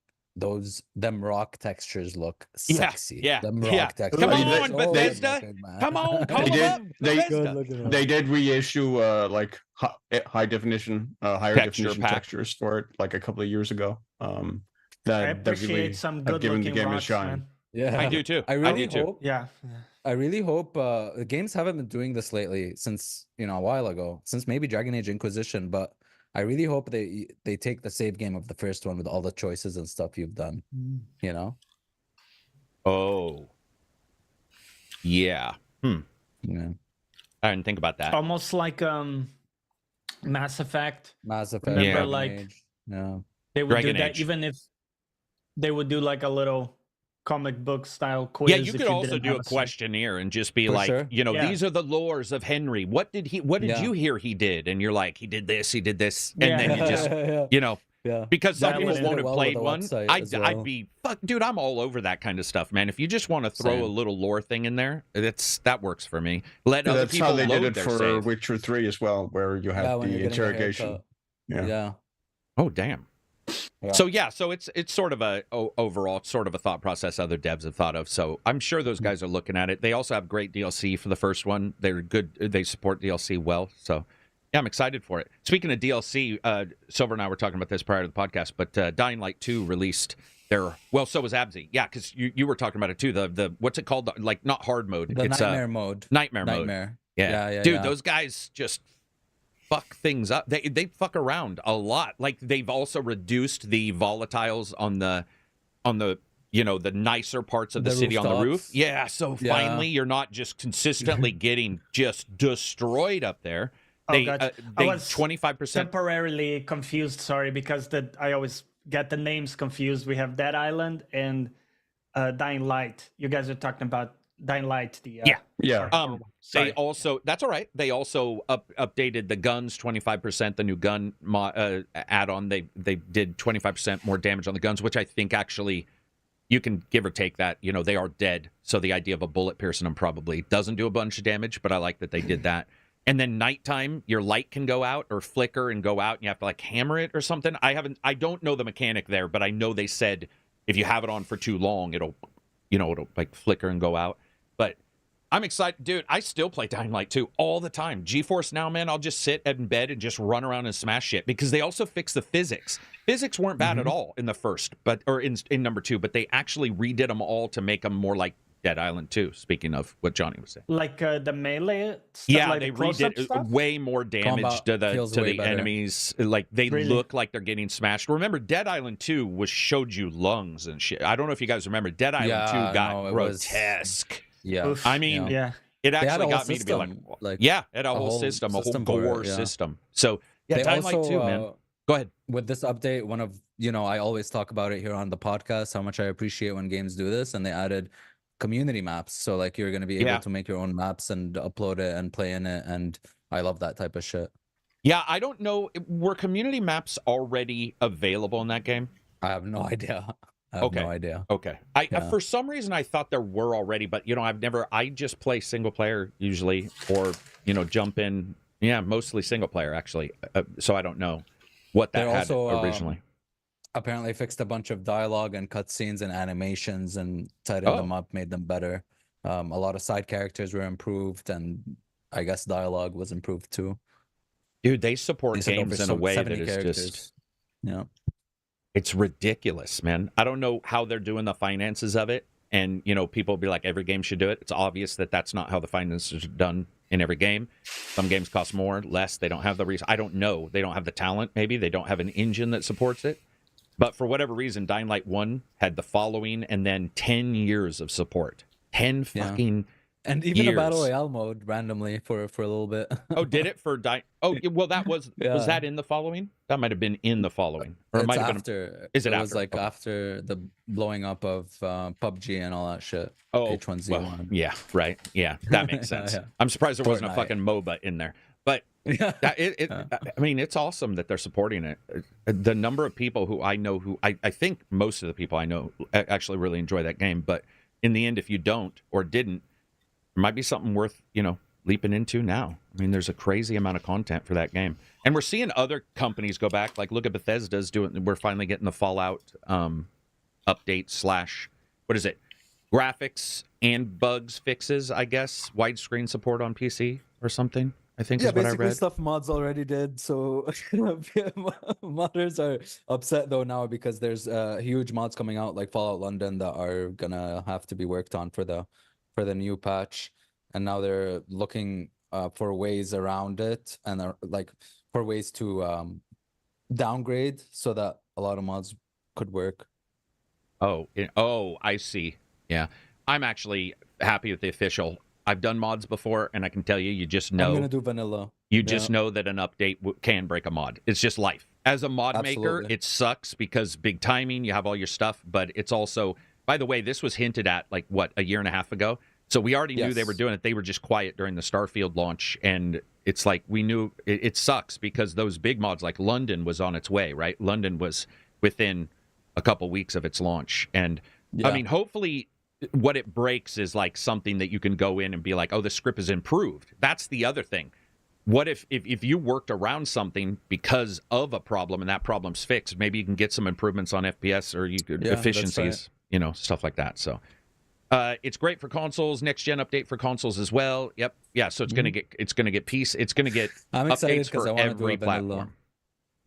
them rock textures look sexy. Yeah. Them rock textures. Come on, Bethesda. Come on, they did reissue like high definition, higher definition textures for it like a couple of years ago. I appreciate some good looking rocks, man. Yeah, I do too. I really do too. hope. Yeah. I really hope the games haven't been doing this lately since a while ago, since maybe Dragon Age Inquisition. But I really hope they take the save game of the first one with all the choices and stuff you've done. You know? Oh, yeah. Yeah. I didn't think about that. Almost like Mass Effect. Mass Effect. Remember, Dragon like, Age. Yeah. They would Dragon do that Age. even if they would do like a little comic book style quiz. Yeah, you if could also didn't do have a save. questionnaire and just be For like, sure. Yeah. these are the lores of Henry. What did Yeah. you hear he did? And you're like, he did this, and then you just, yeah. because some That people would won't fit have well played with the one. website I'd as well. be, fuck, dude, I'm all over that kind of stuff, man. If you just want to throw Same. a little lore thing in there, that works for me. Let other That's people how they load did it their for save. Witcher 3 as well, where you Yeah, have when you're the getting a interrogation. haircut. Yeah. Oh, damn. Yeah. So it's sort of overall sort of a thought process other devs have thought of. So I'm sure those guys are looking at it. They also have great DLC for the first one. They're good. They support DLC well. So yeah, I'm excited for it. Speaking of DLC, Silver and I were talking about this prior to the podcast, but Dying Light 2 released so was Abzy. Yeah, because you were talking about it too. The what's it called? Like not hard mode. The it's nightmare mode. Nightmare mode. Nightmare. Yeah. Yeah, Dude, yeah. those guys just fuck things up. They fuck around a lot. Like they've also reduced the volatiles on the the nicer parts of the city on the roof. rooftops. Yeah, so finally you're not just consistently getting just destroyed up there. Oh, gotcha. I They was 25%. temporarily confused, sorry, because I always get the names confused. We have Dead Island and Dying Light. You guys are talking about Dying Light, the Yeah. They also that's all right. They also updated the guns 25%. The new gun add-on. They did 25% more damage on the guns, which I think actually you can give or take that. They are dead, so the idea of a bullet piercing them probably doesn't do a bunch of damage. But I like that they did that. And then nighttime, your light can go out or flicker and go out, and you have to like hammer it or something. I don't know the mechanic there, but I know they said if you have it on for too long, it'll like flicker and go out. But I'm excited, dude. I still play Dying Light 2 all the time. GeForce Now, man, I'll just sit in bed and just run around and smash shit because they also fixed the physics. Physics weren't bad at all in the first, or in number 2, but they actually redid them all to make them more like Dead Island 2. Speaking of what Johnny was saying, like the melee stuff, yeah, like they the close-up redid stuff? way more damage Combat to the feels way better. enemies. Like they Really? look like they're getting smashed. Remember, Dead Island 2 showed you lungs and shit. I don't know if you guys remember. Dead Island 2 got no, it was- grotesque. Yeah. Oof. I mean, Yeah. it They had a actually whole got me to be like, system, like, yeah, it had a a whole whole system, a whole system for it, gore yeah. system. So yeah, They Dying Light 2, man. Go ahead. With this update, one of I always talk about it here on the podcast how much I appreciate when games do this, and they added community maps. So like you're going to be able Yeah. to make your own maps and upload it and play in it, and I love that type of shit. Yeah, I don't know. Were community maps already available in that game? I have no idea. I have Okay. no idea. Okay. Yeah. For some reason I thought there were already, but I just play single player usually, or jump in. Yeah, mostly single player actually. So I don't know what that They're had also, originally. Apparently fixed a bunch of dialogue and cutscenes and animations and tightened them up, made them better. A lot of side characters were improved, and I guess dialogue was improved too. Dude, they support They said games over in a way that 70 is characters. just Yeah. it's ridiculous, man. I don't know how they're doing the finances of it. And, people will be like, every game should do it. It's obvious that that's not how the finances are done in every game. Some games cost more, less. They don't have the reason. I don't know. They don't have the talent, maybe. They don't have an engine that supports it. But for whatever reason, Dying Light 1 had the following and then 10 years of support. 10 fucking And even a battle years. royale mode randomly for a little bit. Oh, did it for well, that was Yeah. that in the following? That might have been in the following. Or it It's might have been after. Is it was after? like Okay. after the blowing up of PUBG and all that shit. Oh, H1Z1. well, yeah, right. Yeah, that makes sense. Yeah. I'm surprised there wasn't a Fortnite. fucking MOBA in there. But Yeah. I mean, it's awesome that they're supporting it. The number of people who I know I think most of the people I know actually really enjoy that game. But in the end, if you don't or didn't, there might be something worth, leaping into now. I mean, there's a crazy amount of content for that game. And we're seeing other companies go back. Like, look at Bethesda's doing. We're finally getting the Fallout update / what is it? Graphics and bugs fixes, I guess. Widescreen support on PC or something. I think Yeah, is what I basically read. stuff mods already did. So modders are upset though now because there's huge mods coming out like Fallout London that are gonna have to be worked on for the new patch, and now they're looking for ways around it and like for ways to downgrade so that a lot of mods could work. Oh, I see. Yeah, I'm actually happy with the official. I've done mods before, and I can tell you, you just know. I'm gonna do vanilla. You just know that an update can break a mod. It's just life. As a mod maker, Absolutely. it sucks because big timing, you have all your stuff, but it's also, by the way, this was hinted at like, what, a year and a half ago? So we already knew they were doing it. They were just quiet during the Starfield launch, and it's like we knew it sucks because those big mods, like London was on its way, right? London was within a couple weeks of its launch. And I mean, hopefully what it breaks is like something that you can go in and be like, oh, the script is improved. That's the other thing. What if you worked around something because of a problem and that problem's fixed? Maybe you can get some improvements on FPS or you could efficiencies, you know, stuff like that. So it's great for consoles. Next gen update for consoles as well. Yep. Yeah. So it's gonna get It's gonna get I'm excited updates because for I want to do every a vanilla. platform.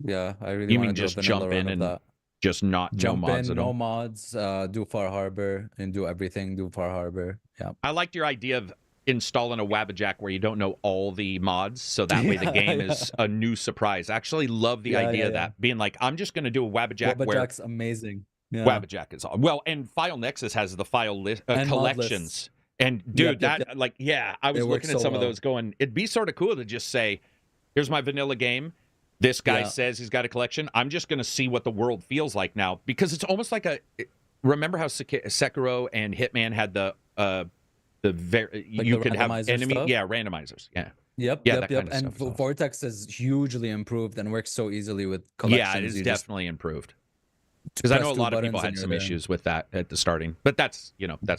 Yeah, I really want to do just a vanilla jump in run of and that. just not Jump no mods in, at all. no mods, do Far Harbor and do everything, do Far Harbor. Yeah. I liked your idea of installing a Wabajack where you don't know all the mods, so that way the game is a new surprise. I actually love the idea of that, being like, I'm just going to do a Wabajack Wabajack's amazing. Yeah. Wabajack is well, and File Nexus has the file list collections. And dude, like, yeah, I was looking at some of those going, it'd be sort of cool to just say, here's my vanilla game. This guy says he's got a collection. I'm just going to see what the world feels like now, because it's almost like remember how Sekiro and Hitman had you could have enemy stuff? randomizers. Yeah. Yep. That kind of And stuff is awesome. Vortex is hugely improved and works so easily with collections. Yeah, it is definitely improved. Because I know a lot of people had some issues with that at the starting, but that's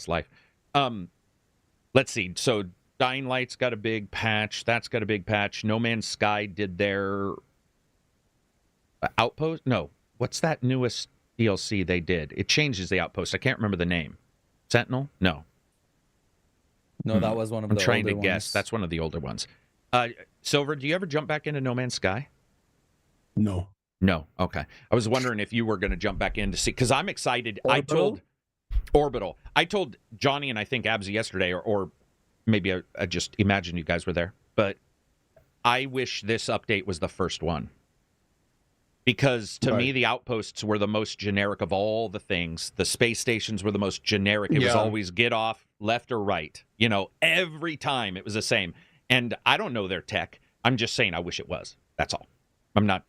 life. Let's see. So Dying Light's got a big patch. That's got a big patch. No Man's Sky did their Outpost. No, what's that newest DLC they did? It changes the Outpost. I can't remember the name. Sentinel? No. No, that was one of the older ones. I'm trying to guess. That's one of the older ones. Silver, do you ever jump back into No Man's Sky? No. No. Okay. I was wondering if you were going to jump back in to see, because I'm excited. Orbital? I told Johnny and I think Abs yesterday, or maybe I just imagined you guys were there, but I wish this update was the first one. Because to me, the outposts were the most generic of all the things. The space stations were the most generic. It was always get off, left or right. You know, every time it was the same. And I don't know their tech. I'm just saying I wish it was. That's all. I'm not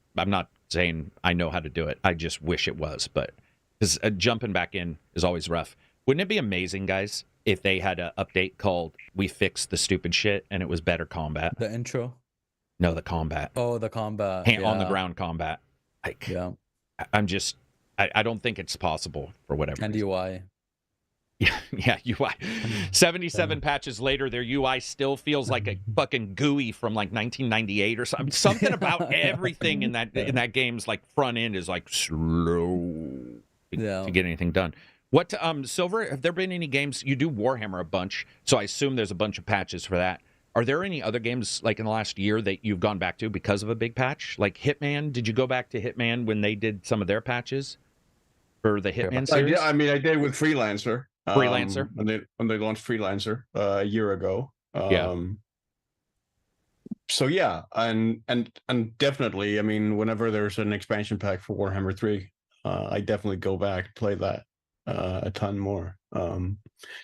saying I know how to do it. I just wish it was. But because jumping back in is always rough. Wouldn't it be amazing, guys, if they had an update called "We Fixed the Stupid Shit" and it was better combat? The intro? No, the combat. Oh, the combat. On the ground combat. Like, I don't think it's possible for whatever and reason. UI. Yeah, UI. 77 patches later, their UI still feels like a fucking GUI from like 1998 or something. Something about everything in that game's like front end is like slow to get anything done. What Silver, have there been any games? You do Warhammer a bunch, so I assume there's a bunch of patches for that. Are there any other games like in the last year that you've gone back to because of a big patch? Like Hitman, did you go back to Hitman when they did some of their patches for the Hitman series? I mean, I did with Freelancer. Freelancer? When they launched Freelancer a year ago. So yeah, and definitely, I mean, whenever there's an expansion pack for Warhammer 3, I definitely go back, play that a ton more.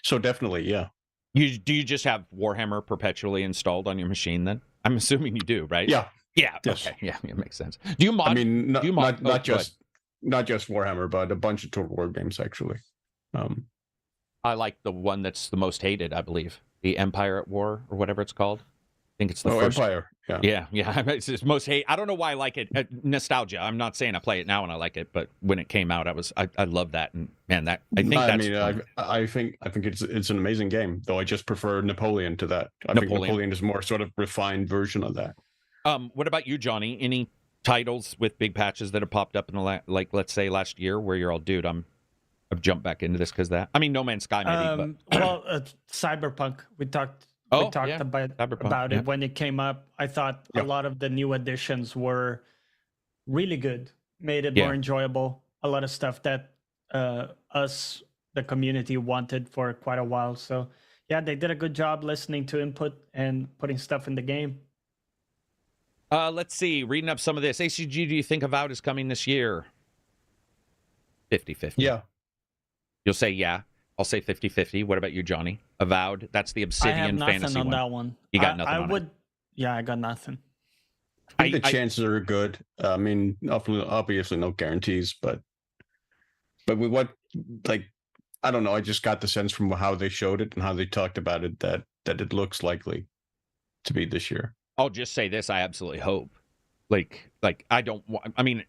So definitely, yeah. Do you just have Warhammer perpetually installed on your machine then? I'm assuming you do, right? Yeah. Yeah. Yes. Okay. Yeah, it makes sense. Do you mod? I mean, not just just Warhammer, but a bunch of Total War games actually. I like the one that's the most hated, I believe, the Empire at War or whatever it's called. I think it's the first. Empire. Yeah. It's most hate. I don't know why I like it. Nostalgia. I'm not saying I play it now and I like it, but when it came out, I love that. And man, I think it's an amazing game. Though I just prefer Napoleon to that. I think Napoleon is more sort of refined version of that. What about you, Johnny? Any titles with big patches that have popped up in the let's say last year, where you're all, dude, I've jumped back into this because that. I mean, No Man's Sky maybe. Well, Cyberpunk. We talked Oh, we talked yeah. about Cyberpunk, it when it came up. I thought a lot of the new additions were really good, made it more enjoyable. A lot of stuff that us, the community, wanted for quite a while. So yeah, they did a good job listening to input and putting stuff in the game. Let's see. Reading up some of this. ACG, do you think Avowed is coming this year? 50-50. Yeah. You'll say yeah. I'll say 50-50. What about you, Johnny? Avowed. That's the Obsidian I have nothing fantasy on one. that one. You got nothing I on would. it. Yeah, I got nothing. I think the chances are good. I mean, obviously no guarantees, but with what, like, I don't know. I just got the sense from how they showed it and how they talked about it that it looks likely to be this year. I'll just say this: I absolutely hope. Like I don't want. I mean,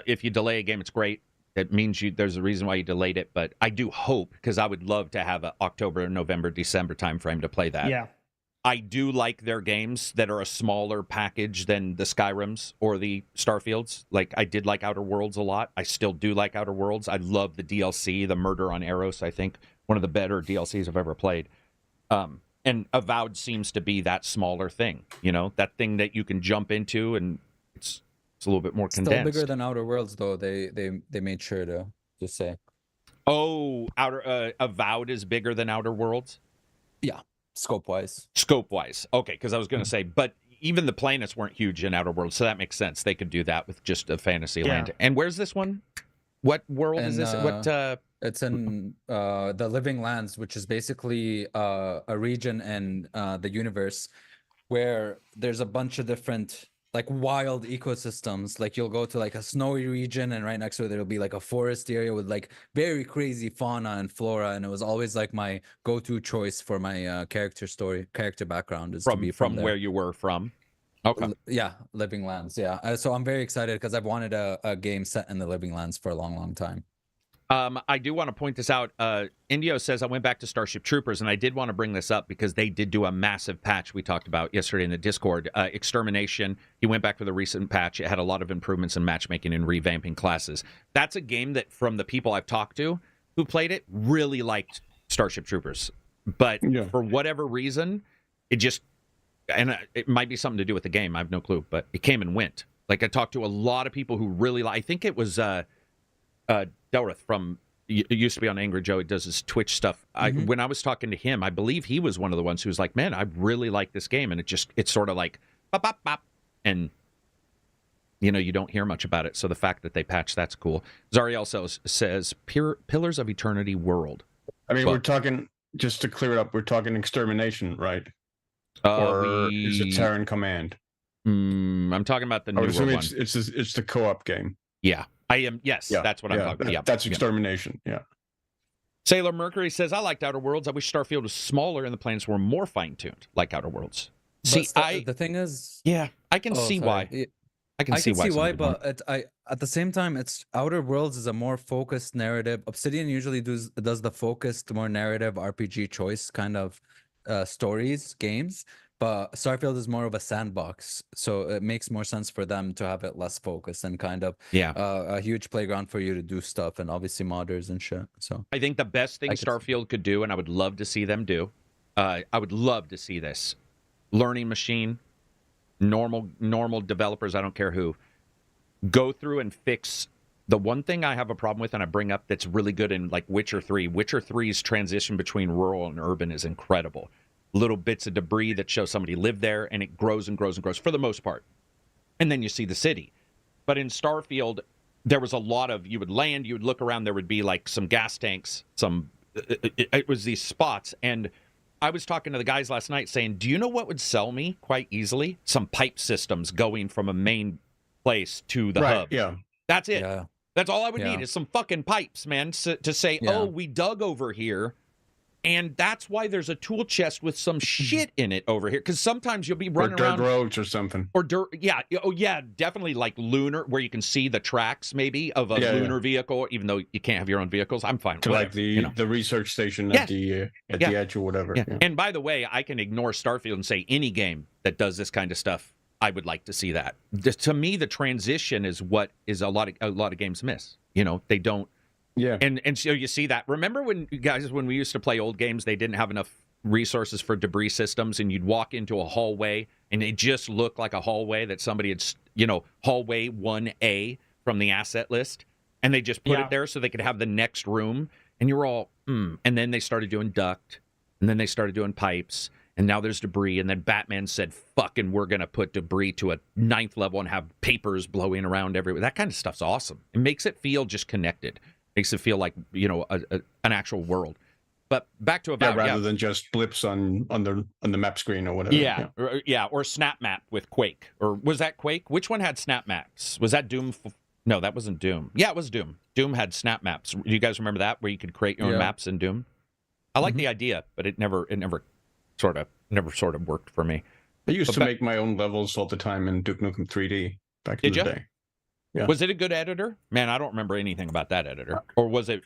if you delay a game, it's great. It means there's a reason why you delayed it. But I do hope, because I would love to have an October, November, December timeframe to play that. Yeah. I do like their games that are a smaller package than the Skyrims or the Starfields. Like, I did like Outer Worlds a lot. I still do like Outer Worlds. I love the DLC, the Murder on Eros, I think. One of the better DLCs I've ever played. And Avowed seems to be that smaller thing, you know, that thing that you can jump into, and it's a little bit more condensed. Still bigger than Outer Worlds, though. They made sure to just say. Oh, Avowed is bigger than Outer Worlds? Yeah. Scope-wise. Scope-wise. Okay, because I was going to say, but even the planets weren't huge in Outer Worlds, so that makes sense. They could do that with just a fantasy land. And where's this one? What world is this? It's in the Living Lands, which is basically a region in the universe where there's a bunch of different, like, wild ecosystems. Like, you'll go to like a snowy region, and right next to it there'll be like a forest area with like very crazy fauna and flora. And it was always like my go-to choice for my character background is to be from where you were from. Okay. Yeah, Living Lands. Yeah. So I'm very excited because I've wanted a game set in the Living Lands for a long, long time. I do want to point this out. Indio says, I went back to Starship Troopers, and I did want to bring this up because they did do a massive patch we talked about yesterday in the Discord. Extermination, he went back for the recent patch. It had a lot of improvements in matchmaking and revamping classes. That's a game that, from the people I've talked to who played it, really liked Starship Troopers. But for whatever reason, it just, and it might be something to do with the game, I have no clue, but it came and went. Like, I talked to a lot of people who really I think it was Delrith from, it used to be on Angry Joe. He does his Twitch stuff. When I was talking to him, I believe he was one of the ones who was like, man, I really like this game. And it's sort of like, bop, bop, bop. And, you know, you don't hear much about it. So the fact that they patched, that's cool. Zariel says, Pillars of Eternity World. I mean, we're talking, just to clear it up, we're talking Extermination, right? Or is it Terran Command? I'm talking about the newer one. It's the co-op game. Yeah. I am. Yes, that's what I'm talking about. That's Extermination. Yeah. Sailor Mercury says, I liked Outer Worlds. I wish Starfield was smaller and the planets were more fine-tuned, like Outer Worlds. See, the thing is... Yeah, I can see why. I can see why, but at the same time, it's Outer Worlds is a more focused narrative. Obsidian usually does the focused, more narrative RPG choice kind of games. But Starfield is more of a sandbox, so it makes more sense for them to have it less focused and kind of a huge playground for you to do stuff, and obviously modders and shit. So I think the best thing Starfield could do, and I would love to see them do, I would love to see this learning machine, normal developers, I don't care who, go through and fix the one thing I have a problem with, and I bring up that's really good in like Witcher 3. Witcher 3's transition between rural and urban is incredible. Little bits of debris that show somebody lived there, and it grows and grows and grows for the most part. And then you see the city. But in Starfield, there was a lot of, you would land, you would look around, there would be like some gas tanks, it was these spots. And I was talking to the guys last night saying, do you know what would sell me quite easily? Some pipe systems going from a main place to the hub. Yeah. That's it. Yeah. That's all I would need is some fucking pipes, man, to say, oh, we dug over here. And that's why there's a tool chest with some shit in it over here. Because sometimes you'll be running around. Or dirt roads or something. Or dirt, yeah. Oh, yeah, definitely like lunar, where you can see the tracks maybe of a lunar vehicle, even though you can't have your own vehicles. I'm fine with like the research station at the edge or whatever. Yeah. Yeah. And by the way, I can ignore Starfield and say any game that does this kind of stuff, I would like to see that. To me, the transition is what is a lot of games miss. You know, they don't. Yeah, and so you see that. Remember when we used to play old games, they didn't have enough resources for debris systems, and you'd walk into a hallway, and it just looked like a hallway that somebody had, hallway 1A from the asset list, and they just put it there so they could have the next room, and you were all, And then they started doing duct, and then they started doing pipes, and now there's debris, and then Batman said, fucking, we're going to put debris to a 9th level and have papers blowing around everywhere. That kind of stuff's awesome. It makes it feel just connected. Makes it feel like, an actual world. But back to about rather than just blips on the map screen or whatever. Or snap map with Quake. Or was that Quake? Which one had snap maps? Was that Doom? No, that wasn't Doom. Yeah, it was Doom. Doom had snap maps. Do you guys remember that, where you could create your own maps in Doom? I like the idea, but it never sort of worked for me. I used to make my own levels all the time in Duke Nukem 3D back in the day. Yeah. Was it a good editor? Man, I don't remember anything about that editor. Or was it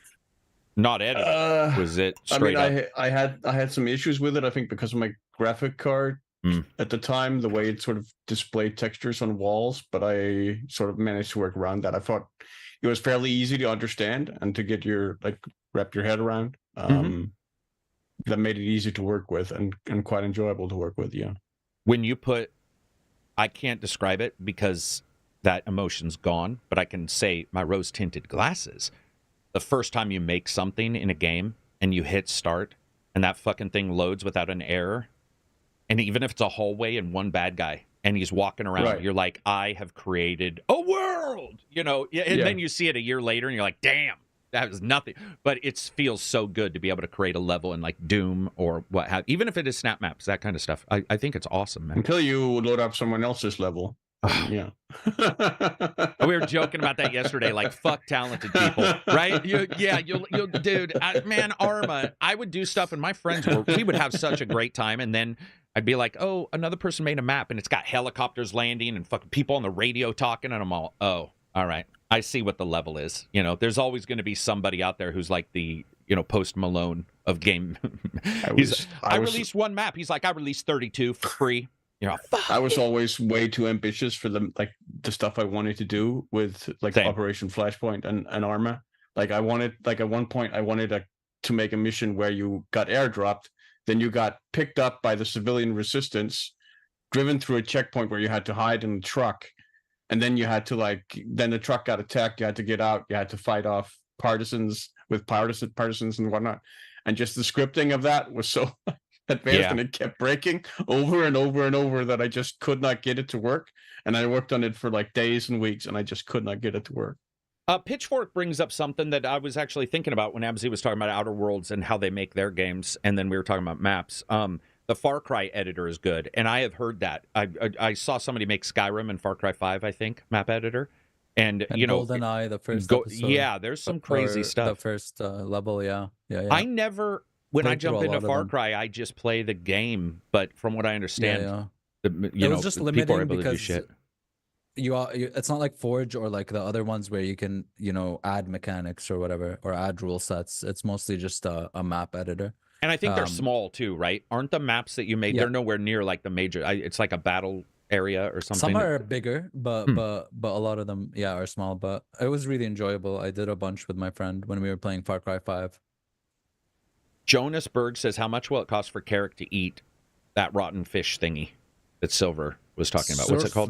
not edited? Was it straight up? I had some issues with it, I think, because of my graphic card at the time, the way it sort of displayed textures on walls, but I sort of managed to work around that. I thought it was fairly easy to understand and to get wrap your head around. That made it easy to work with and quite enjoyable to work with, yeah. When you I can't describe it because that emotion's gone, but I can say my rose-tinted glasses. The first time you make something in a game and you hit start and that fucking thing loads without an error, and even if it's a hallway and one bad guy and he's walking around, you're like, I have created a world, and then you see it a year later and you're like, damn, that was nothing. But it feels so good to be able to create a level in like Doom or even if it is snap maps, that kind of stuff. I think it's awesome, man. Until you load up someone else's level. Yeah. We were joking about that yesterday, like, fuck talented people, right? Dude, man, Arma, I would do stuff and my friends we would have such a great time, and then I'd be like, oh, another person made a map and it's got helicopters landing and fucking people on the radio talking, and I'm all, oh, all right, I see what the level is. There's always going to be somebody out there who's like the, Post Malone of game. I released one map. He's like, I released 32 for free. I was always way too ambitious for the stuff I wanted to do with Operation Flashpoint and Arma. Like I wanted, at one point I wanted to make a mission where you got airdropped, then you got picked up by the civilian resistance, driven through a checkpoint where you had to hide in a truck, and then you had to then the truck got attacked, you had to get out, you had to fight off partisans and whatnot. And just the scripting of that was so advanced, and it kept breaking over and over and over that I just could not get it to work. And I worked on it for days and weeks, and I just could not get it to work. Pitchfork brings up something that I was actually thinking about when Abzi was talking about Outer Worlds and how they make their games, and then we were talking about maps. The Far Cry editor is good, and I have heard that. I saw somebody make Skyrim and Far Cry 5, I think, map editor. And GoldenEye, the first episode. There's some crazy stuff. The first level, yeah. I never... When I jump into Far Cry, I just play the game. But from what I understand, it was just limiting people are able because to do shit. It's not like Forge or like the other ones where you can, add mechanics or whatever, or add rule sets. It's mostly just a map editor. And I think they're small too, right? Aren't the maps that you made? They're nowhere near like the major. It's like a battle area or something. Some are bigger, but a lot of them, are small. But it was really enjoyable. I did a bunch with my friend when we were playing Far Cry 5. Jonas Berg says, how much will it cost for Carrick to eat that rotten fish thingy that Silver was talking about? What's it called?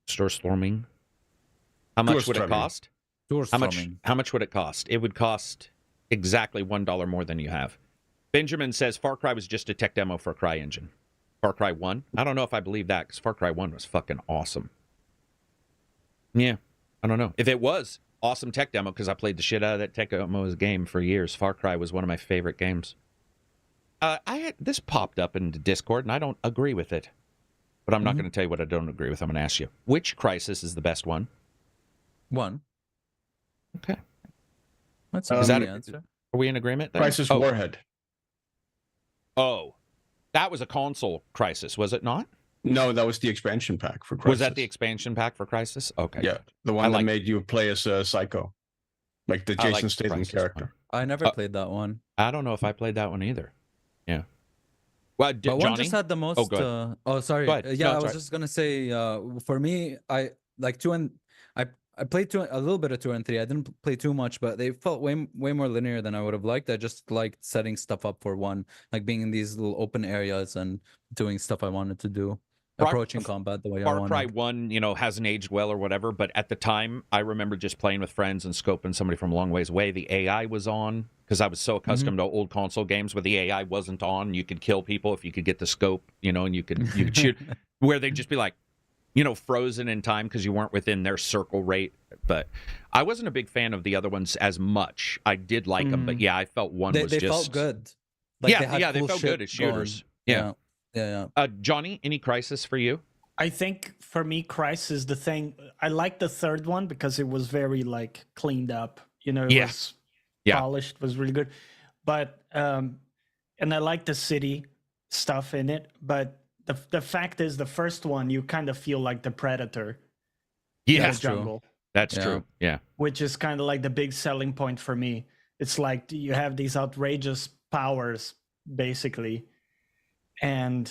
Storstorming. How much would it cost? How much would it cost? It would cost exactly $1 more than you have. Benjamin says Far Cry was just a tech demo for CryEngine. Far Cry 1? I don't know if I believe that, because Far Cry 1 was fucking awesome. Yeah, I don't know. If it was awesome tech demo, because I played the shit out of that tech demo game for years. Far Cry was one of my favorite games. This popped up in Discord, and I don't agree with it. But I'm not going to tell you what I don't agree with. I'm going to ask you, which Crisis is the best one? One. Okay. That's the answer. Are we in agreement there? Crisis Warhead. Oh, that was a console Crisis, was it not? No, that was the expansion pack for Crisis. Was that the expansion pack for Crisis? Okay. Yeah, the one that made you play as a Psycho, like the Jason Statham character. I never played that one. I don't know if I played that one either. Yeah. Well, but Johnny? one just had the most. Sorry. Go ahead. Yeah, I was just gonna say, for me, I like two, and I played a little bit of 2 and 3. I didn't play too much, but they felt way more linear than I would have liked. I just liked setting stuff up for 1, like being in these little open areas and doing stuff I wanted to do, approaching combat the way I Far wanted. Cry 1, hasn't aged well or whatever, but at the time, I remember just playing with friends and scoping somebody from a long ways away. The AI was on, because I was so accustomed to old console games where the AI wasn't on. You could kill people if you could get the scope, and you could shoot, where they'd just be like, frozen in time because you weren't within their circle rate. But I wasn't a big fan of the other ones as much. I did like them, but yeah, I felt one was they just... felt good. Like they felt good as shooters. Going. Yeah. Johnny, any Crysis for you? I think for me, Crysis, the thing, I liked the third one because it was very cleaned up. It was polished, was really good. But and I like the city stuff in it, but the fact is, the first one, you kind of feel like the Predator in the jungle. That's true. Yeah. Which is kind of like the big selling point for me. It's like you have these outrageous powers, basically, and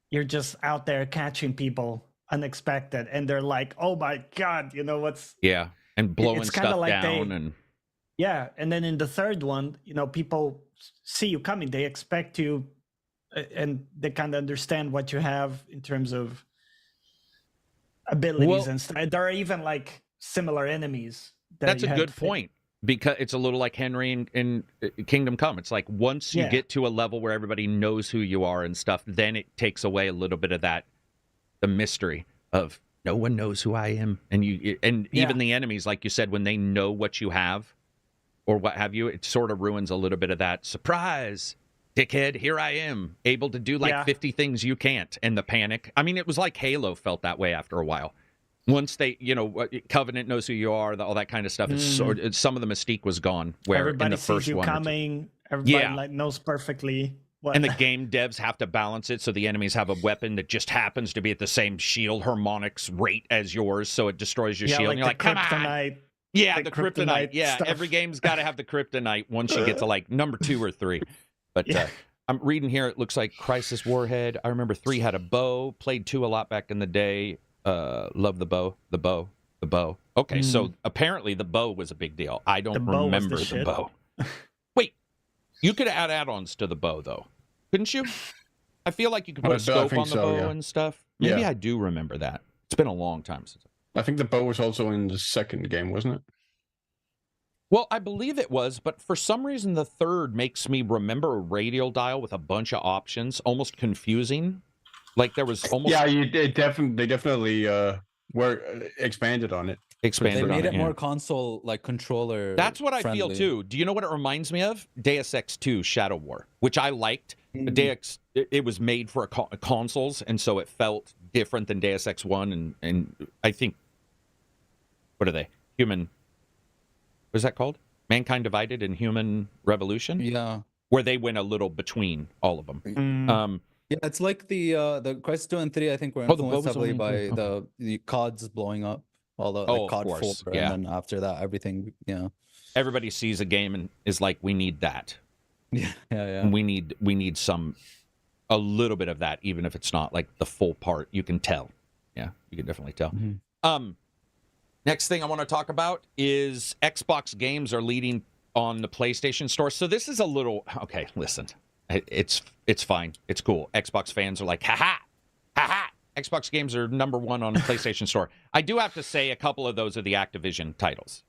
you're just out there catching people unexpected, and they're like, "Oh my God, what's?" Yeah, and blowing stuff like down, and yeah, and then in the third one, people see you coming, they expect you. And they kind of understand what you have in terms of abilities and stuff. There are even similar enemies. That's a good point, because it's a little like Henry in Kingdom Come. It's like once you get to a level where everybody knows who you are and stuff, then it takes away a little bit of the mystery of no one knows who I am, and even the enemies, like you said, when they know what you have or what have you, it sort of ruins a little bit of that surprise. Dickhead, here I am, able to do 50 things you can't, and the panic. I mean, it was like Halo felt that way after a while. Once they, Covenant knows who you are, all that kind of stuff. It's some of the mystique was gone. Where everybody in the first sees you one, coming, everybody knows perfectly. And the game devs have to balance it so the enemies have a weapon that just happens to be at the same shield harmonics rate as yours, so it destroys your shield. And you're like, come on. Yeah, the kryptonite. Yeah, stuff. Every game's got to have the kryptonite once you get to number 2 or 3. But I'm reading here, it looks like Crysis Warhead. I remember 3 had a bow, played 2 a lot back in the day. Love the bow. Okay, so apparently the bow was a big deal. I don't remember the bow. Wait, you could add add-ons to the bow, though. Couldn't you? I feel like you could put a scope on the bow and stuff. Maybe I do remember that. It's been a long time since. I think the bow was also in the second game, wasn't it? Well, I believe it was, but for some reason the third makes me remember a radial dial with a bunch of options, almost confusing. Like there was almost... Yeah, they definitely were expanded on it. They made it more console, controller. That's what friendly. I feel too. Do you know what it reminds me of? Deus Ex 2 Shadow War, which I liked. Deus, it was made for consoles, and so it felt different than Deus Ex 1, and I think... What are they? Human... What is that called? Mankind Divided and Human Revolution? Yeah. Where they went a little between all of them. Yeah, it's like the Crysis 2 and 3, I think, were influenced heavily by the CODs blowing up. All the COD 4, and then after that, everything, Everybody sees a game and is like, we need that. Yeah. And we need a little bit of that, even if it's not the full part. You can tell. Yeah, you can definitely tell. Next thing I want to talk about is Xbox games are leading on the PlayStation Store. So this is a little... Okay, listen. It's fine. It's cool. Xbox fans are like, ha-ha! Ha-ha! Xbox games are number 1 on the PlayStation Store. I do have to say a couple of those are the Activision titles.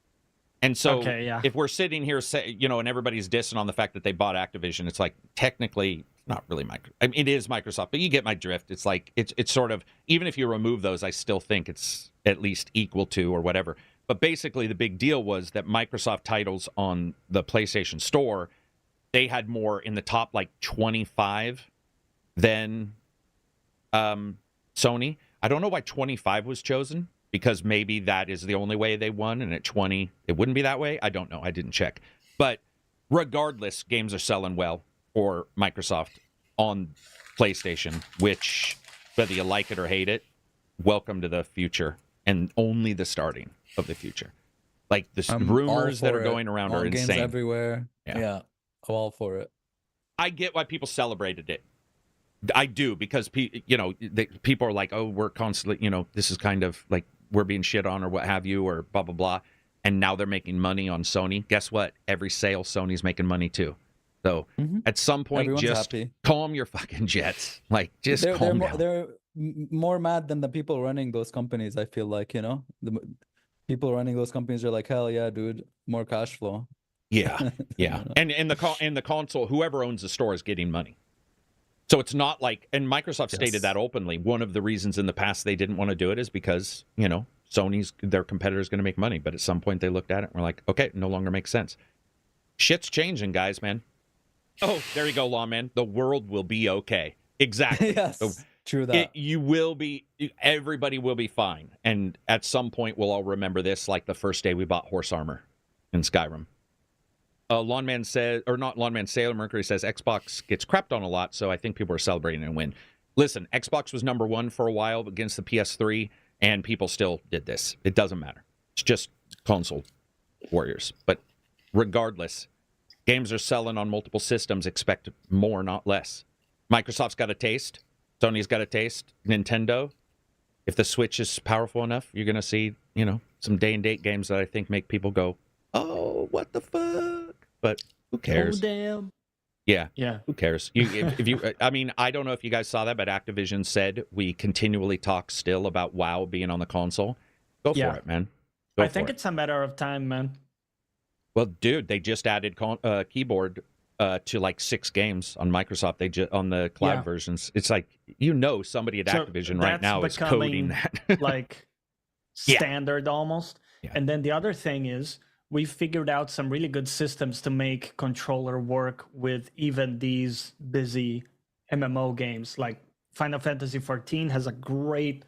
And so if we're sitting here, and everybody's dissing on the fact that they bought Activision, it's like, technically, not really it is Microsoft, but you get my drift. It's like, it's sort of, even if you remove those, I still think it's at least equal to or whatever. But basically, the big deal was that Microsoft titles on the PlayStation Store, they had more in the top 25 than Sony. I don't know why 25 was chosen, because maybe that is the only way they won, and at 20 it wouldn't be that way. I don't know. I didn't check. But regardless, games are selling well for Microsoft on PlayStation, which, whether you like it or hate it, welcome to the future, and only the starting of the future. The rumors that are going around are insane. Games everywhere. Yeah. I'm all for it. I get why people celebrated it. I do, because people are like, oh, we're constantly, this is kind of we're being shit on or what have you, or blah, blah, blah. And now they're making money on Sony. Guess what? Every sale, Sony's making money too. So at some point, Everyone's just happy. calm your fucking jets. Like, just calm down. They're more mad than the people running those companies, I feel like, you know? The people running those companies are like, hell yeah, dude, more cash flow. Yeah, yeah. And the console, whoever owns the store is getting money. So it's not like, and Microsoft stated that openly. One of the reasons in the past they didn't want to do it is because, you know, their competitor is going to make money. But at some point they looked at it and were like, okay, no longer makes sense. Shit's changing, guys, man. Oh, there you go, Lawman. The world will be okay. Exactly. Yes, so true that. Everybody will be fine. And at some point we'll all remember this, like the first day we bought horse armor in Skyrim. Lawnman says, or not Lawnman, Sailor Mercury says Xbox gets crapped on a lot, so I think people are celebrating a win. Listen, Xbox was number one for a while against the PS3, and people still did this. It doesn't matter. It's just console warriors. But regardless, games are selling on multiple systems. Expect more, not less. Microsoft's got a taste. Sony's got a taste. Nintendo. If the Switch is powerful enough, you're going to see, you know, some day-and-date games that I think make people go, oh, what the fuck? But who cares? Oh, damn. Yeah. Yeah. Who cares? If you, I mean, I don't know if you guys saw that, but Activision said we continually talk still about WoW being on the console. Go for it, man. I think it's a matter of time, man. Well, dude, they just added keyboard to like 6 games on Microsoft. On the cloud versions. It's like, you know, somebody at Activision right now is coding that. Like standard almost. Yeah. And then the other thing is, we figured out some really good systems to make controller work with even these busy MMO games. Like Final Fantasy XIV has a great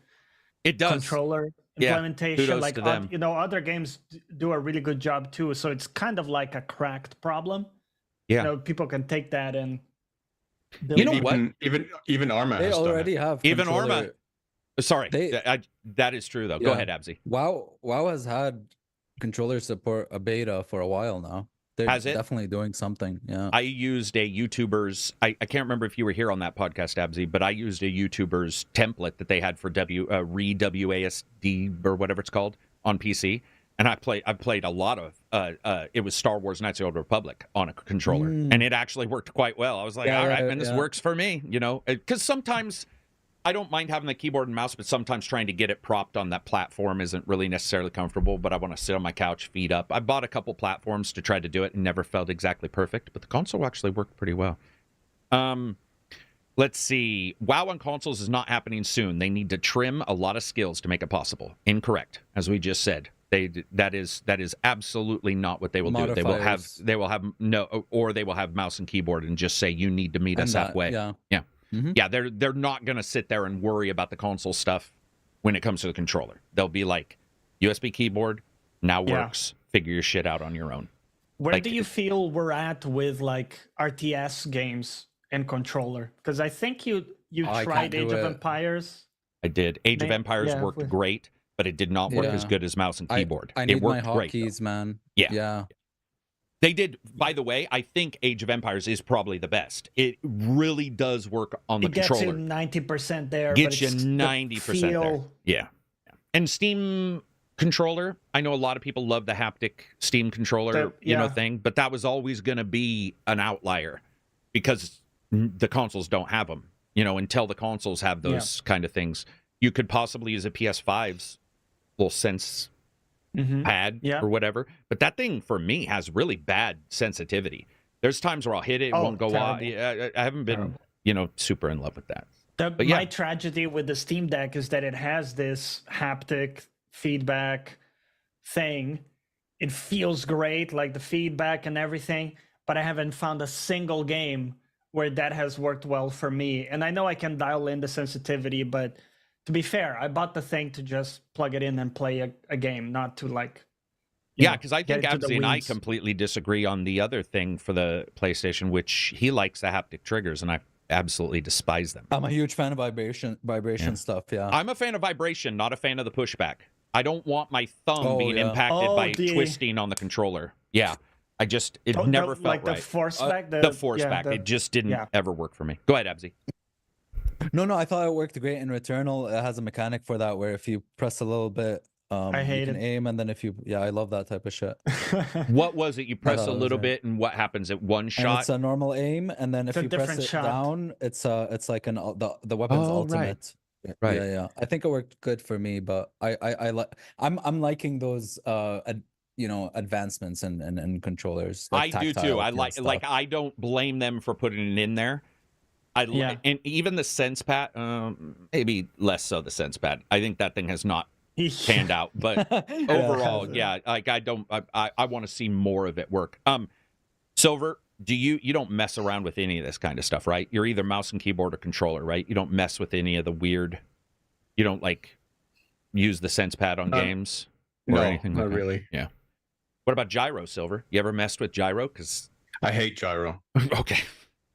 controller implementation. Kudos like to them. You know, other games do a really good job too. So it's kind of like a cracked problem. Yeah, you know, people can take that and build. You know what? Even Arma. They has already done it. have even controller. Arma. Sorry, that is true though. Go ahead, Abzi. WoW has had controller support a beta for a while now. They're definitely doing something. Yeah. I used a YouTuber's, I can't remember if you were here on that podcast, Abzi, but I used a YouTuber's template that they had for WASD or whatever it's called on PC. And I played a lot of it was Star Wars Knights of the Old Republic on a controller. And it actually worked quite well. I was like, all right, man, this works for me, you know, because sometimes I don't mind having the keyboard and mouse, but sometimes trying to get it propped on that platform isn't really necessarily comfortable, but I want to sit on my couch, feet up. I bought a couple platforms to try to do it and never felt exactly perfect, but the console actually worked pretty well. Let's see. WoW on consoles is not happening soon. They need to trim a lot of skills to make it possible. Incorrect, as we just said. That is absolutely not what they will do. They will have mouse and keyboard and just say, you need to meet us halfway. Yeah. Mm-hmm. Yeah, they're not going to sit there and worry about the console stuff when it comes to the controller. They'll be like, USB keyboard now works. Figure your shit out on your own. Where do you feel we're at with like RTS games and controller? Because I think you tried Age of Empires. I did. Age of Empires worked great, but it did not work as good as mouse and keyboard. I need it worked my great, hotkeys, man. Yeah. They did, by the way, I think Age of Empires is probably the best. It really does work on the controller. It gets you 90% there. Gets you 90% there. Yeah. And Steam controller, I know a lot of people love the haptic Steam controller thing, but that was always going to be an outlier because the consoles don't have them. You know, until the consoles have those kind of things. You could possibly use a PS5's little sense pad or whatever, but that thing for me has really bad sensitivity. There's times where I'll hit it, it won't go off. I haven't been super in love with that. My tragedy with the Steam Deck is that it has this haptic feedback thing. It feels great, like the feedback and everything, but I haven't found a single game where that has worked well for me. And I know I can dial in the sensitivity, but to be fair, I bought the thing to just plug it in and play a game, not to like... because I think Abzi and I completely disagree on the other thing for the PlayStation, which he likes the haptic triggers, and I absolutely despise them. I'm a huge fan of vibration stuff, I'm a fan of vibration, not a fan of the pushback. I don't want my thumb being impacted by twisting on the controller. Yeah. It never felt right. Like the force back? The force back. It just didn't ever work for me. Go ahead, Abzi. No, I thought it worked great in Returnal. It has a mechanic for that where if you press a little bit I hate you can it. aim, and then I love that type of shit. What was it? You press a was little it. bit, and what happens at one And shot? it's a normal aim, and then if a you press different it shot. down, it's like the weapon's Oh, right. ultimate. Right. Yeah. I think it worked good for me, but I'm liking those advancements and controllers. I Like do too. tactile I kind of like stuff. I don't blame them for putting it in there. Yeah. And even the sense pad, maybe less so the sense pad. I think that thing has not panned out, but overall, yeah, like I want to see more of it work. Silver, you don't mess around with any of this kind of stuff, right? You're either mouse and keyboard or controller, right? You don't mess with any of the weird. You don't like use the sense pad on games or No, anything like not that? really. Yeah. What about gyro, Silver? You ever messed with gyro? Because I hate gyro. okay.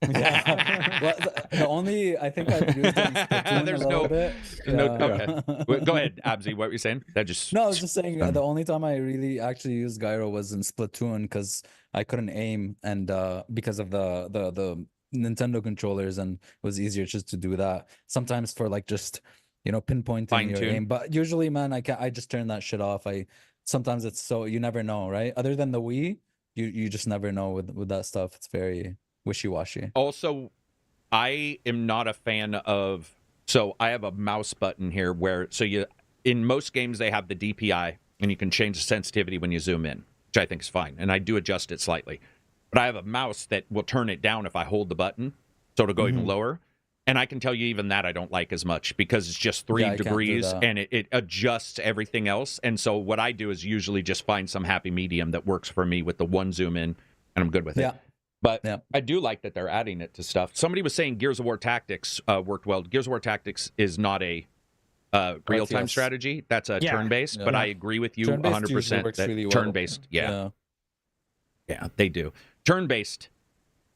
Yeah. Well, the only I think I've used it in Splatoon There's a little no- bit. okay. Go ahead, Abzi. What were you saying? That just No, I was just saying the only time I really actually used gyro was in Splatoon because I couldn't aim, and because of the Nintendo controllers, and it was easier just to do that. Sometimes for like just pinpointing your Fine-tune. aim, but usually, man, I just turn that shit off. Sometimes it's so you never know, right? Other than the Wii, you just never know with that stuff. It's very wishy-washy. Also, I am not a fan of. So I have a mouse button here where in most games they have the DPI and you can change the sensitivity when you zoom in, which I think is fine, and I do adjust it slightly. But I have a mouse that will turn it down if I hold the button, so it'll go even lower. And I can tell you even that I don't like as much because it's just 3 degrees and it adjusts everything else. And so what I do is usually just find some happy medium that works for me with the one zoom in, and I'm good with it. But I do like that they're adding it to stuff. Somebody was saying Gears of War Tactics worked well. Gears of War Tactics is not a real-time strategy. That's a turn-based, but I agree with you 100% that really turn-based, yeah, they do. Turn-based.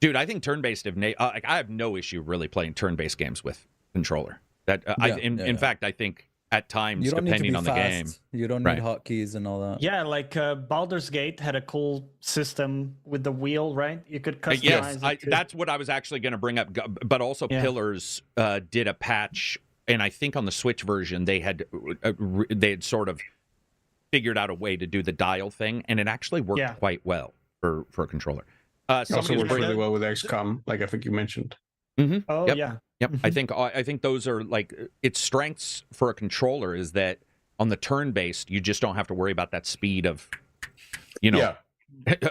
Dude, I think turn-based, I have no issue really playing turn-based games with controller. In fact, I think at times, depending on the game. You don't need hotkeys and all that. Yeah, like Baldur's Gate had a cool system with the wheel, right? You could customize yes, that's what I was actually going to bring up. But also Pillars did a patch, and I think on the Switch version, they had sort of figured out a way to do the dial thing, and it actually worked quite well for a controller. Also works really well with XCOM, like I think you mentioned. Mm-hmm. Oh, yep. yeah. Yep. I think those are like its strengths for a controller is that on the turn-based, you just don't have to worry about that speed of,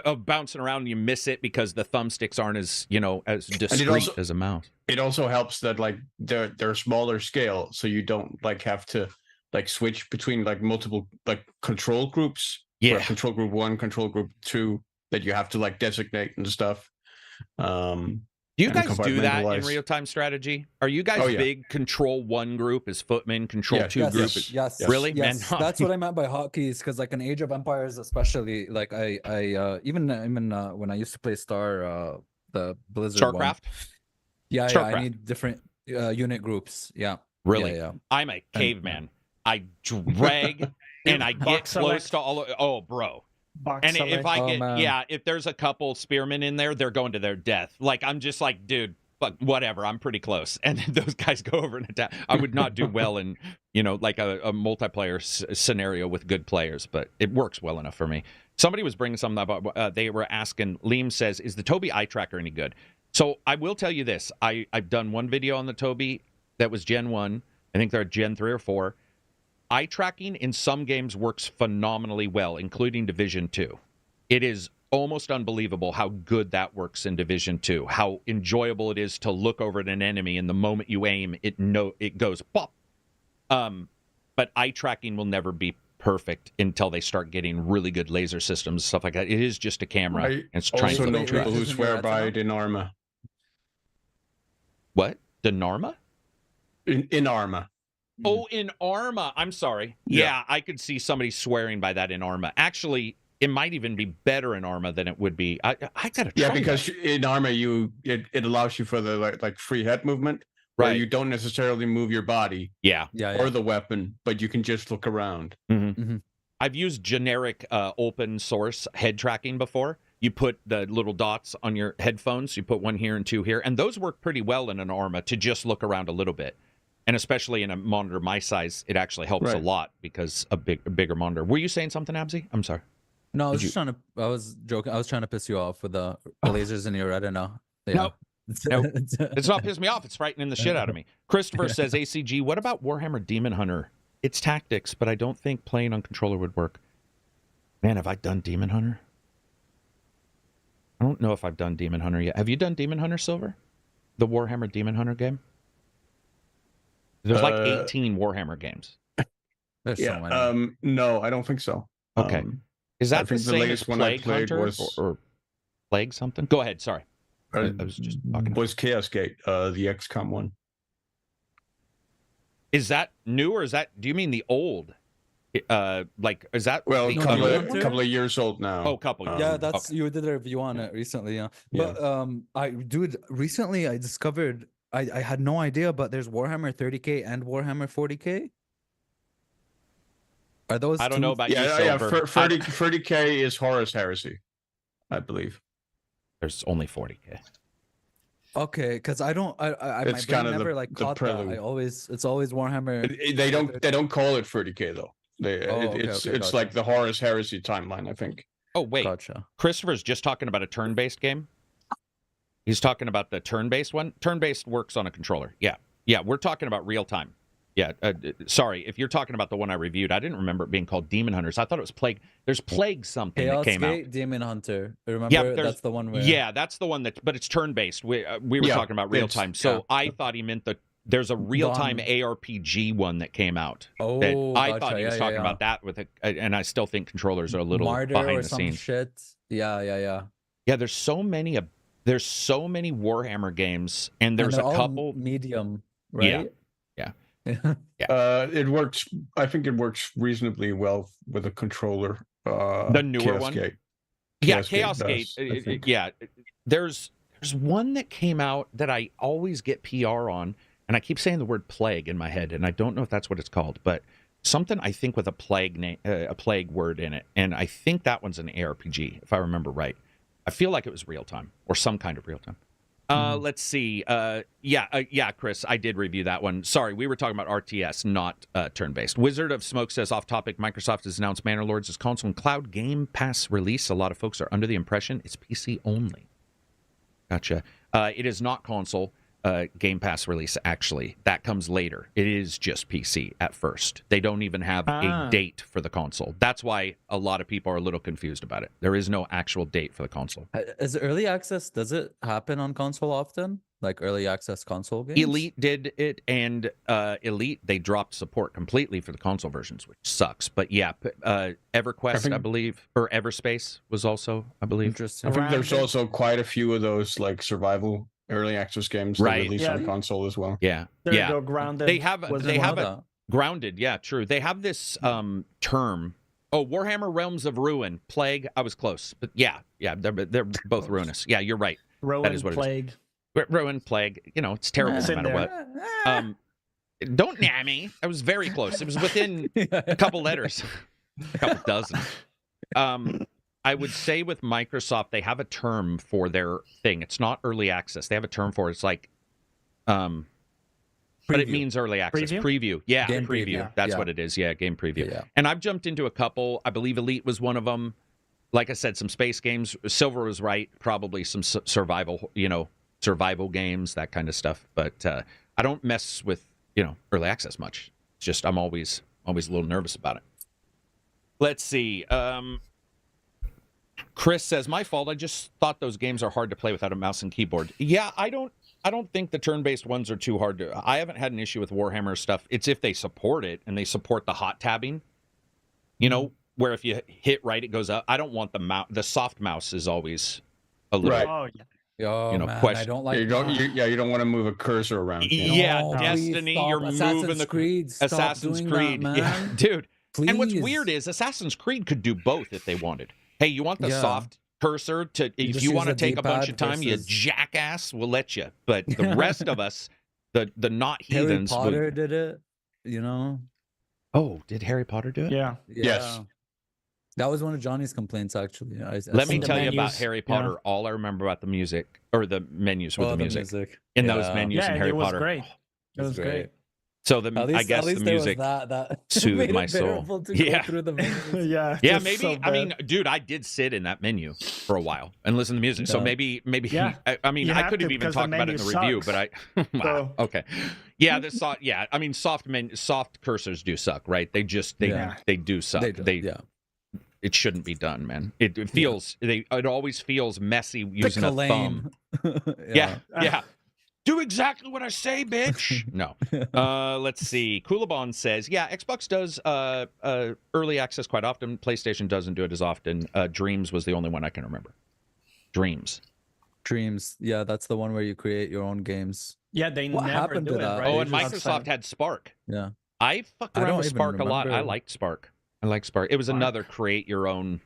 of bouncing around and you miss it because the thumbsticks aren't as, as discreet as a mouse. It also helps that like they're smaller scale, so you don't like have to like switch between like multiple like control groups. Yeah. Control group 1, control group 2 that you have to like designate and stuff. Do you guys do that in real-time strategy? Are you guys big control 1 group is footman, control 2 group? Yes. Really? Yes. Man, that's what I meant by hotkeys, because like in Age of Empires, especially, like I even when I used to play the Blizzard StarCraft? one. Yeah, StarCraft. I need different unit groups. Yeah. Really? Yeah. I'm a caveman. I drag and I get close to all of, oh, bro. And if I get, if there's a couple spearmen in there, they're going to their death. Like, I'm just like, dude, fuck, whatever, I'm pretty close. And those guys go over and attack. I would not do well in, like a multiplayer scenario with good players, but it works well enough for me. Somebody was bringing something up. They were asking, Liam says, is the Tobii eye tracker any good? So I will tell you this. I've done one video on the Tobii that was Gen 1. I think they're Gen 3 or 4. Eye tracking in some games works phenomenally well, including Division 2. It is almost unbelievable how good that works in Division 2, how enjoyable it is to look over at an enemy, and the moment you aim, it goes pop. But eye tracking will never be perfect until they start getting really good laser systems, stuff like that. It is just a camera. I and it's trying also to know people who swear by Dinarma. What? Dinarma? In Arma. Oh, in Arma. I'm sorry. Yeah, I could see somebody swearing by that in Arma. Actually, it might even be better in Arma than it would be. I gotta try. Yeah, because in Arma, it allows you for the like free head movement, where you don't necessarily move your body, or the weapon, but you can just look around. Mm-hmm. Mm-hmm. I've used generic open source head tracking before. You put the little dots on your headphones. You put one here and two here, and those work pretty well in an Arma to just look around a little bit. And especially in a monitor my size, it actually helps a Right. lot because a bigger monitor. Were you saying something, Abzy? I'm sorry. No, I was Did just trying to. I was joking. I was trying to piss you off with the lasers in your retina. Yeah. Nope. Nope. It's not pissing me off. It's frightening the shit out of me. Christopher says, ACG, what about Warhammer Demon Hunter? It's tactics, but I don't think playing on controller would work. Man, have I done Demon Hunter? I don't know if I've done Demon Hunter yet. Have you done Demon Hunter, Silver? The Warhammer Demon Hunter game? There's like 18 Warhammer games. There's so many. Yeah. No, I don't think so. Okay. Is that I the think the same as latest one I Plague played Hunter was- or Plague something? Go ahead. Sorry. I was just talking. Was Chaos Gate, the XCOM one. Is that new or is that? Do you mean the old? Like is that? Well, the a couple other of- one? couple of years old now. Oh, couple. Yeah, Um, that's you did a review on it recently, yeah. But recently I discovered I had no idea, but there's Warhammer 30K and Warhammer 40K. Are those I don't two- know about you, Yeah, Silver. 30K is Horus Heresy, I believe. There's only 40K. Okay, because I don't my It's brain kinda never the- like the caught that. prelude. It's always Warhammer. They don't call it 30K though. Okay, It's gotcha. like the Horus Heresy timeline, I think. Oh wait, Gotcha. Christopher's just talking about a turn-based game. He's talking about the turn-based one. Turn-based works on a controller. Yeah, we're talking about real time. Yeah, sorry if you're talking about the one I reviewed. I didn't remember it being called Demon Hunters. I thought it was Plague. There's Plague something Chaos that came Gate, out. Demon Hunter. Remember that's the one where Yeah, that's the one that. But it's turn-based. We were Yeah, talking about real it's- time. So yeah. I thought he meant there's a real-time Done. ARPG one that came out. Oh, That I gotcha. thought he was Yeah, talking yeah. about that with it, and I still think controllers are a little Martyr behind or the some scenes. shit. Yeah. Yeah, there's so many Warhammer games, and there's they're a all couple. medium, Yeah, right? yeah. It works. I think it works reasonably well with a controller. The newer Chaos one? Gate. Yeah, Chaos Chaos Gate Gate. does, I think. Yeah, there's one that came out that I always get PR on, and I keep saying the word plague in my head, and I don't know if that's what it's called, but something I think with a plague word in it, and I think that one's an ARPG if I remember right. I feel like it was real time or some kind of real time. Let's see. Yeah, Chris, I did review that one. Sorry, we were talking about RTS, not turn-based. Wizard of Smoke says, off topic, Microsoft has announced Manor Lords as console and cloud Game Pass release. A lot of folks are under the impression it's PC only. Gotcha. It is not console Game Pass release, actually. That comes later. It is just PC at first. They don't even have a date for the console. That's why a lot of people are a little confused about it. There is no actual date for the console. Is early access? Does it happen on console often? Like early access console games? Elite did it, and Elite, they dropped support completely for the console versions, which sucks. But yeah, EverQuest, I believe, or Everspace was also, I believe. Interesting. I think there's Random. also quite a few of those like survival early access games that Right. release Yeah. on console as well. Yeah, There you yeah. go, Grounded. They have was they one have of a Grounded. Yeah, true. They have this term. Oh, Warhammer Realms of Ruin, Plague. I was close, but yeah, they're both ruinous. Yeah, you're right. Ruin, that is what it is. Plague. Ruin, Plague. You know, it's terrible It's no in matter there. what. Don't nah me. I was very close. It was within a couple letters, a couple dozen. I would say with Microsoft, they have a term for their thing. It's not early access. They have a term for it. It's like, but it Preview. means early access. Preview. Yeah, Game preview. preview. That's Yeah. what it is. Yeah, game preview. Yeah. And I've jumped into a couple. I believe Elite was one of them. Like I said, some space games. Silver was right. Probably some survival games, that kind of stuff. But I don't mess with, early access much. It's just I'm always a little nervous about it. Let's see. Chris says, my fault. I just thought those games are hard to play without a mouse and keyboard. Yeah, I don't think the turn-based ones are too hard to. I haven't had an issue with Warhammer stuff. It's if they support it and they support the hot tabbing. Where if you hit right, it goes up. I don't want the soft mouse is always a little. Right. Oh, yeah. Oh, man, I question. don't like You don't want to move a cursor around. Yeah, No, please Destiny, stop. you're Assassin's moving the Creed, stop Assassin's doing Creed. that, Yeah, man. dude. Please. And what's weird is Assassin's Creed could do both if they wanted. Hey, you want the Yeah. soft cursor to if just you use want to the take a bunch D-pad of time, you versus- jackass, we'll let you. But the rest of us, the not Harry heathens, Potter did it, Oh, did Harry Potter do it? Yeah. Yes. That was one of Johnny's complaints, actually. Let me the tell you about menus, Harry yeah. Potter. All I remember about the music or the menus with the music in those Yeah, menus in Harry it was Potter. great. It was great. So At guess least the there was music that soothed made my it soul. bearable to Yeah. go through the menus. Yeah. Yeah, just maybe. so I mean, bad. dude, I did sit in that menu for a while and listen to music. So Yeah. maybe. Yeah, I mean, you I have could have to, even because the talked about it in the menu review, sucks. but I. Wow. So- Okay. Yeah, yeah. I mean, soft cursors do suck, right? They just they do suck. They do, yeah. It shouldn't be done, man. It feels it always feels messy using a thumb. Yeah. Do exactly what I say, bitch. No. Let's see. Coolabon says, yeah, Xbox does early access quite often. PlayStation doesn't do it as often. Dreams was the only one I can remember. Dreams. Yeah, that's the one where you create your own games. Yeah, they What never happened do to it, that? right? Oh, They and just- Microsoft had Spark. Yeah. I fucked I around don't with even Spark a lot. I remember. liked Spark. I like Spark. It was Spark. another create your own,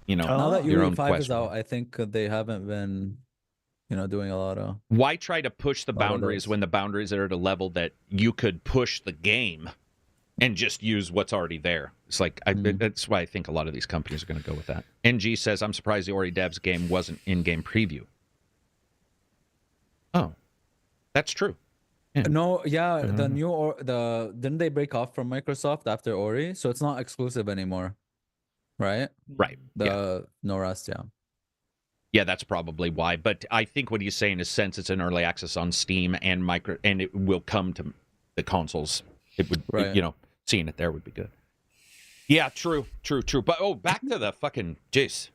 Oh. Now that your UE own 5 quest is out, I think they haven't been, doing a lot of. Why try to push the Lot of boundaries those. when the boundaries are at a level that you could push the game and just use what's already there? It's like that's why I think a lot of these companies are going to go with that. NG says, I'm surprised the Ori Devs game wasn't in-game preview. Oh, that's true. Yeah. No, yeah, the new didn't they break off from Microsoft after Ori? So it's not exclusive anymore, right? Right. No Rust, yeah. Yeah, that's probably why. But I think what he's saying is since it's in early access on Steam and it will come to the consoles, it would, seeing it there would be good. Yeah, true. But back to the fucking jeez.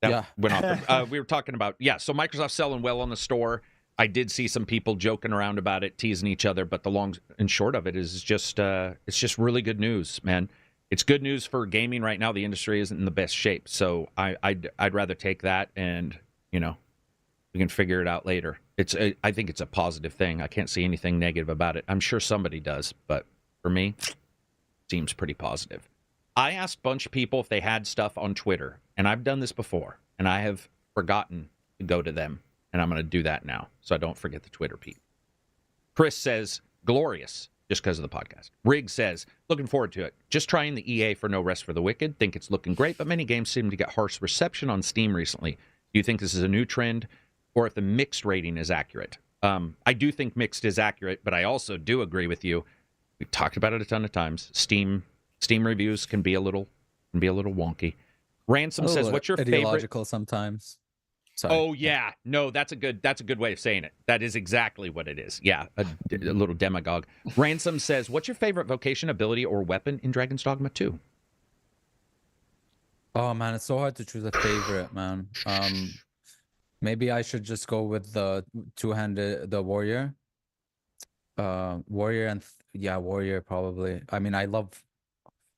That went off. We were talking about so Microsoft's selling well on the store. I did see some people joking around about it, teasing each other, but the long and short of it is just it's just really good news, man. It's good news for gaming right now. The industry isn't in the best shape, so I'd rather take that, and we can figure it out later. I think it's a positive thing. I can't see anything negative about it. I'm sure somebody does, but for me, seems pretty positive. I asked a bunch of people if they had stuff on Twitter, and I've done this before, and I have forgotten to go to them, and I'm going to do that now so I don't forget the Twitter peep. Chris says, glorious, just because of the podcast. Rig says, looking forward to it. Just trying the EA for No Rest for the Wicked. Think it's looking great, but many games seem to get harsh reception on Steam recently. Do you think this is a new trend, or if the mixed rating is accurate? I do think mixed is accurate, but I also do agree with you. We've talked about it a ton of times. Steam reviews can be a little wonky. Ransom says, "What's your ideological favorite?" Sometimes. Sorry. Oh yeah, no, that's a good way of saying it. That is exactly what it is. Yeah, a little demagogue. Ransom says, "What's your favorite vocation, ability, or weapon in Dragon's Dogma 2?" Oh man, it's so hard to choose a favorite, man. Maybe I should just go with the two-handed, the warrior. Warrior and warrior probably. I mean, I love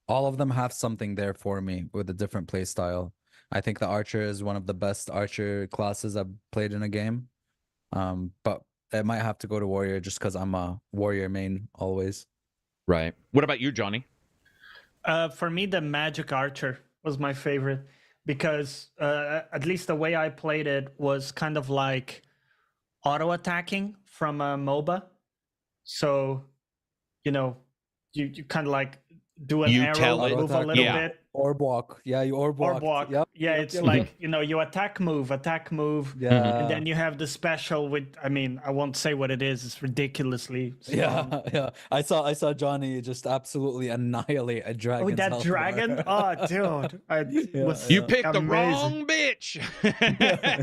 all of them. Have something there for me with a different play style. I think the archer is one of the best archer classes I've played in a game. But I might have to go to warrior just because I'm a warrior main always. Right. What about you, Johnny? For me, the magic archer was my favorite because at least the way I played it was kind of like auto attacking from a MOBA. So, you kind of like do an arrow, move a little bit. Orb walk. Yeah, you orb walk. Orb walk. Yep. Yeah, it's like, you attack, move. Yeah. And then you have the special with, I won't say what it is. It's ridiculously strong. Yeah. I saw Johnny just absolutely annihilate a dragon. With that dragon? Oh, dude. You picked the amazing. wrong bitch.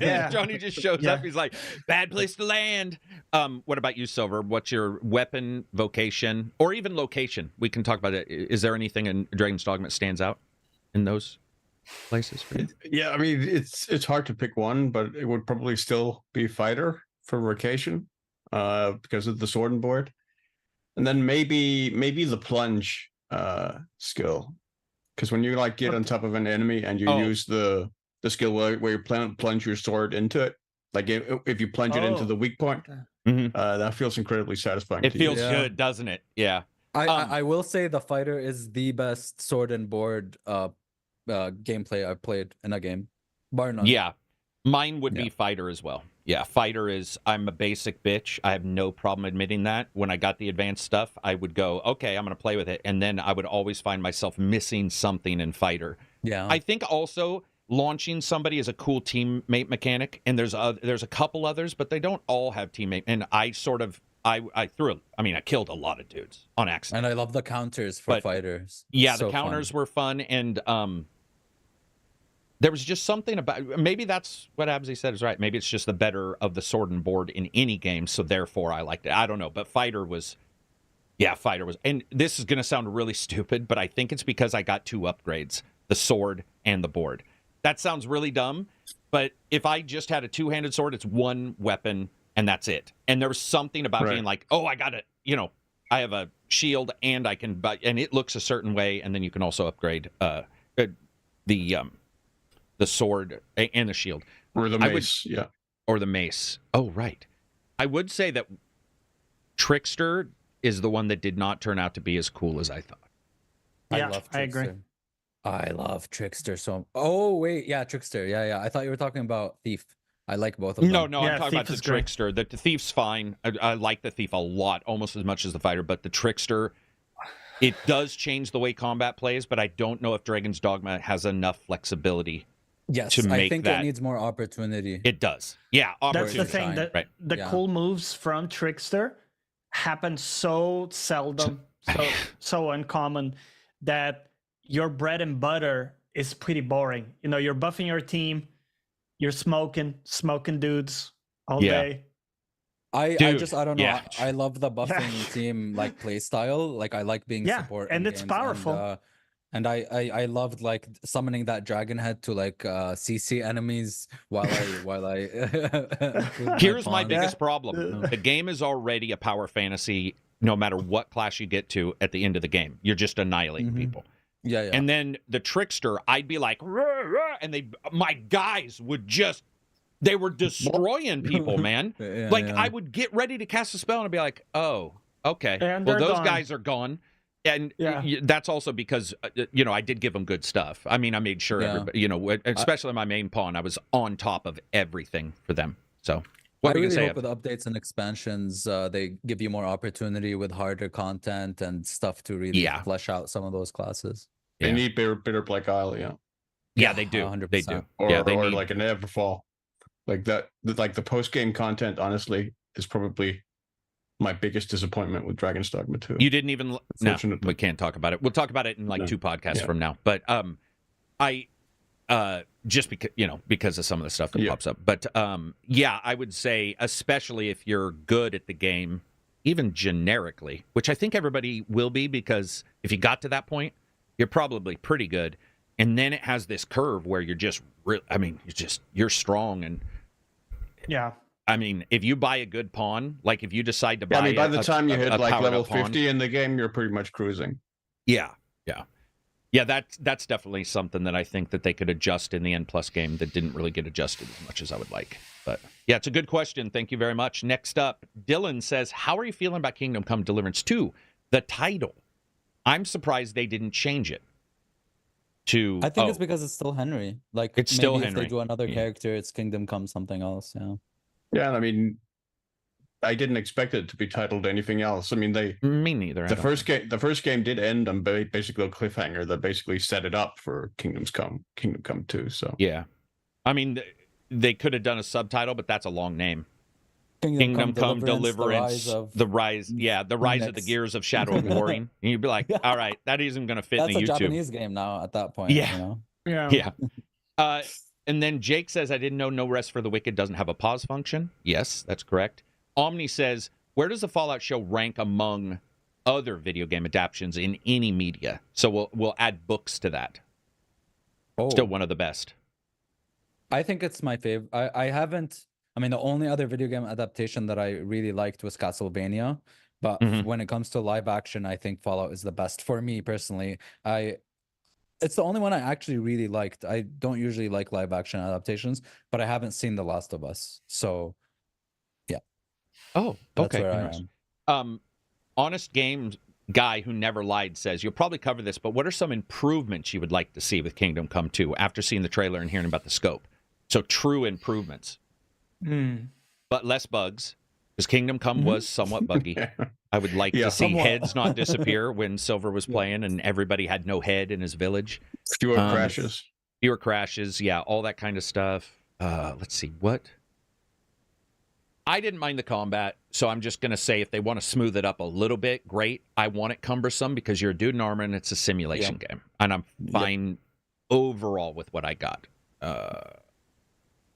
Yeah. Johnny just shows up. He's like, bad place to land. What about you, Silver? What's your weapon, vocation, or even location? We can talk about it. Is there anything in Dragon's Dogma that stands out in those places for you? Yeah, I mean, it's hard to pick one, but it would probably still be fighter for vocation, because of the sword and board, and then maybe the plunge skill, because when you get on top of an enemy and you use the skill where you plunge your sword into it, like if you plunge it into the weak point, that feels incredibly satisfying. It feels good, doesn't it? Yeah. I will say the fighter is the best sword and board gameplay I've played in a game, bar none. Yeah, mine would be fighter as well. Yeah, fighter is, I'm a basic bitch. I have no problem admitting that. When I got the advanced stuff, I would go, okay, I'm going to play with it. And then I would always find myself missing something in fighter. Yeah. I think also launching somebody is a cool teammate mechanic. And there's a couple others, but they don't all have teammate. And I I killed a lot of dudes on accident. And I love the counters for But, fighters. Yeah, So the counters fun. were fun, and there was just something about, maybe that's what Absy said is right. Maybe it's just the better of the sword and board in any game, so therefore I liked it. I don't know, but Fighter was, and this is going to sound really stupid, but I think it's because I got 2 upgrades, the sword and the board. That sounds really dumb, but if I just had a 2-handed sword, it's 1 weapon, and that's it. And there was something about being like, oh, I got it, I have a shield and I can, and it looks a certain way, and then you can also upgrade the sword and the shield. Or the mace, Or the mace. Oh, right. I would say that Trickster is the one that did not turn out to be as cool as I thought. Yeah, I love I agree. Trickster. I love Trickster so. Oh wait, yeah, Trickster. Yeah. I thought you were talking about Thief. I like both of them. No, Yeah, I'm talking about Thief the is great. Trickster. The Thief's fine. I like the Thief a lot, almost as much as the Fighter, but the Trickster, it does change the way combat plays, but I don't know if Dragon's Dogma has enough flexibility. Yes, to I make think that. it needs more opportunity. It does. Yeah, That's the opportunity. thing. shine. That Right. the Yeah. cool moves from Trickster happen so seldom, so uncommon that your bread and butter is pretty boring. You're buffing your team, you're smoking dudes all Yeah. day. I Dude, don't know. yeah. I love the buffing team like play style. Like I like being Yeah, support, and in it's games, powerful. And I loved like summoning that dragon head to like CC enemies while I with Here's my pawns. biggest problem. The game is already a power fantasy no matter what class you get to at the end of the game. You're just annihilating Mhm. people. Yeah. And then the Trickster, I'd be like, "Rah, rah," and my guys would just, they were destroying people, man. Yeah, Like, yeah. I would get ready to cast a spell and I'd be like, oh, okay. And Well, they're those gone. guys are gone. And Yeah. that's also because, I did give them good stuff. I mean, I made sure Yeah. everybody, especially my main pawn, I was on top of everything for them. So, I what are you really going hope to say? with updates and expansions, they give you more opportunity with harder content and stuff to really Yeah. flesh out some of those classes. They Yeah. need Bitter Black Isle, yeah. Yeah, they do. 100%. They do. Or, Yeah, they or need- like an Everfall. Like that, like the post-game content, honestly, is probably my biggest disappointment with Dragon's Dogma 2. You didn't even. No, Fortunately. we can't talk about it. We'll talk about it in like No. 2 podcasts Yeah. from now. But I just because of some of the stuff that Yeah. pops up. But I would say, especially if you're good at the game, even generically, which I think everybody will be, because if you got to that point, you're probably pretty good. And then it has this curve where you're just, you're strong. And Yeah. I mean, if you buy a good pawn, like if you decide to Yeah, buy, I mean, by the time you hit like powered level up pawn- 50 in the game, you're pretty much cruising. Yeah. That's definitely something that I think that they could adjust in the N+ game that didn't really get adjusted as much as I would like. But yeah, it's a good question. Thank you very much. Next up, Dylan says, "How are you feeling about Kingdom Come Deliverance 2? The title. I'm surprised they didn't change it to." I think it's because it's still Henry. Like It's still maybe if Henry. they do another Yeah. character, it's Kingdom Come something else. Yeah. Yeah, I mean, I didn't expect it to be titled anything else. I mean, Me neither. I the don't first game did end on basically a cliffhanger that basically set it up for Kingdom Come 2. So Yeah. I mean, they could have done a subtitle, but that's a long name. Kingdom Come Deliverance, the rise of the Next. Gears of Shadow of Warring. And you'd be like, all right, that isn't going to fit That's in a the YouTube. Japanese game now at that point. Yeah. You know? Yeah. Yeah. And then Jake says, I didn't know No Rest for the Wicked doesn't have a pause function. Yes, that's correct. Omni says, where does the Fallout show rank among other video game adaptions in any media? So we'll add books to that. Oh, Still one of the best. I think it's my favorite. I mean, the only other video game adaptation that I really liked was Castlevania. But Mhm. when it comes to live action, I think Fallout is the best for me personally. It's the only one I actually really liked. I don't usually like live action adaptations, but I haven't seen The Last of Us. So Oh, that's okay. where I Interesting. am. Honest Games guy who never lied says, you'll probably cover this, but what are some improvements you would like to see with Kingdom Come 2 after seeing the trailer and hearing about the scope? So true improvements, but less bugs, because Kingdom Come was somewhat buggy. yeah. I would like Yeah. to see Somewhat. heads not disappear when Silver was playing and everybody had no head in his village. Fewer Um, crashes. Fewer crashes, yeah, all that kind of stuff. Let's see, what? I didn't mind the combat, so I'm just going to say if they want to smooth it up a little bit, great. I want it cumbersome because you're a dude in armor and it's a simulation game. And I'm fine overall with what I got.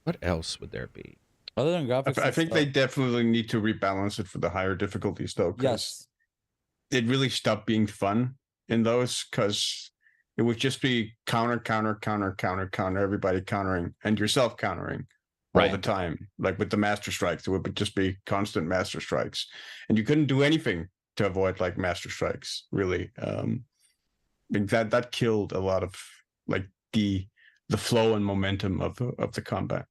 What else would there be? Other than graphics, I think they definitely need to rebalance it for the higher difficulties, though. Yes. It really stopped being fun in those because it would just be counter, everybody countering, and yourself countering all the time. Like with the master strikes, it would just be constant master strikes, and you couldn't do anything to avoid like master strikes. Really, that killed a lot of like the flow and momentum of the combat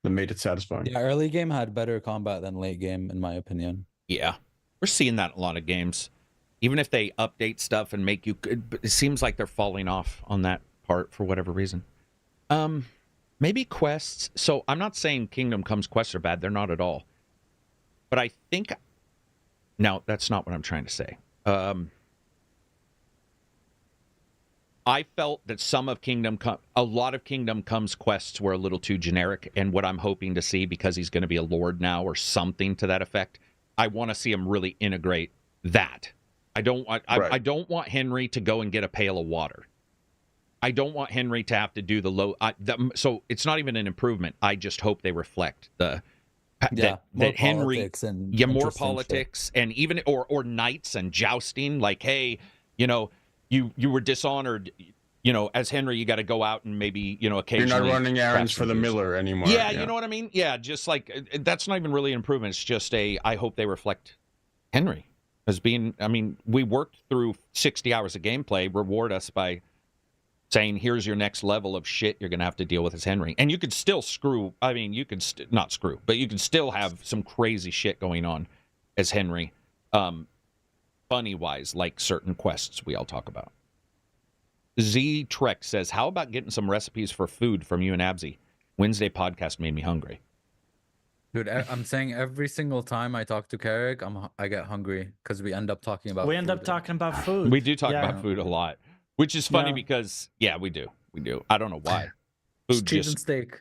that made it satisfying. Yeah, early game had better combat than late game, in my opinion. Yeah, we're seeing that in a lot of games. Even if they update stuff and make you, it seems like they're falling off on that part for whatever reason. Maybe quests. So I'm not saying Kingdom Come's quests are bad. They're not at all. But I think, no, that's not what I'm trying to say. I felt that a lot of Kingdom Come's quests were a little too generic. And what I'm hoping to see, because he's going to be a lord now or something to that effect, I want to see him really integrate that. I don't want Henry to go and get a pail of water. I don't want Henry to have to do so it's not even an improvement. I just hope they reflect that Henry, more politics and even or knights and jousting. Like, hey, you were dishonored. As Henry, you got to go out and maybe occasionally. You're not running errands for the miller anymore. Yeah, you know what I mean. Yeah, just like that's not even really an improvement. It's just I hope they reflect Henry as being. I mean, we worked through 60 hours of gameplay. Reward us by saying, here's your next level of shit you're going to have to deal with as Henry. And you could still not screw, but you can still have some crazy shit going on as Henry, funny-wise, like certain quests we all talk about. Z Trek says, how about getting some recipes for food from you and Abzy? Wednesday podcast made me hungry. Dude, I'm saying every single time I talk to Carrick, I get hungry because we end up talking about food. We do talk about food a lot. Which is funny because, we do. I don't know why. Food cheese and steak.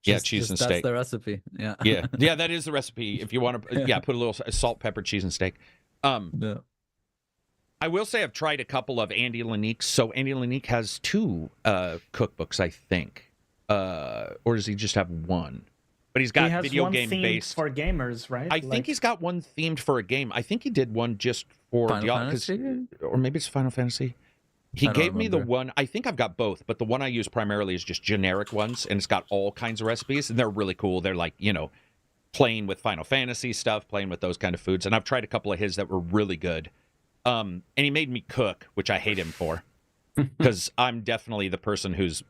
Cheese and steak. That's the recipe. Yeah. Yeah, that is the recipe. If you want to, put a little salt, pepper, cheese, and steak. I will say I've tried a couple of Andy Lanique's. So Andy Lanique has 2 cookbooks, I think. Or does he just have one? But he's got video game based for gamers, right? I think he's got one themed for a game. I think he did one just for or maybe it's Final Fantasy. He gave me the one, I think I've got both, but the one I use primarily is just generic ones, and it's got all kinds of recipes, and they're really cool. They're like, playing with Final Fantasy stuff, playing with those kind of foods, and I've tried a couple of his that were really good. And he made me cook, which I hate him for, because I'm definitely the person who's,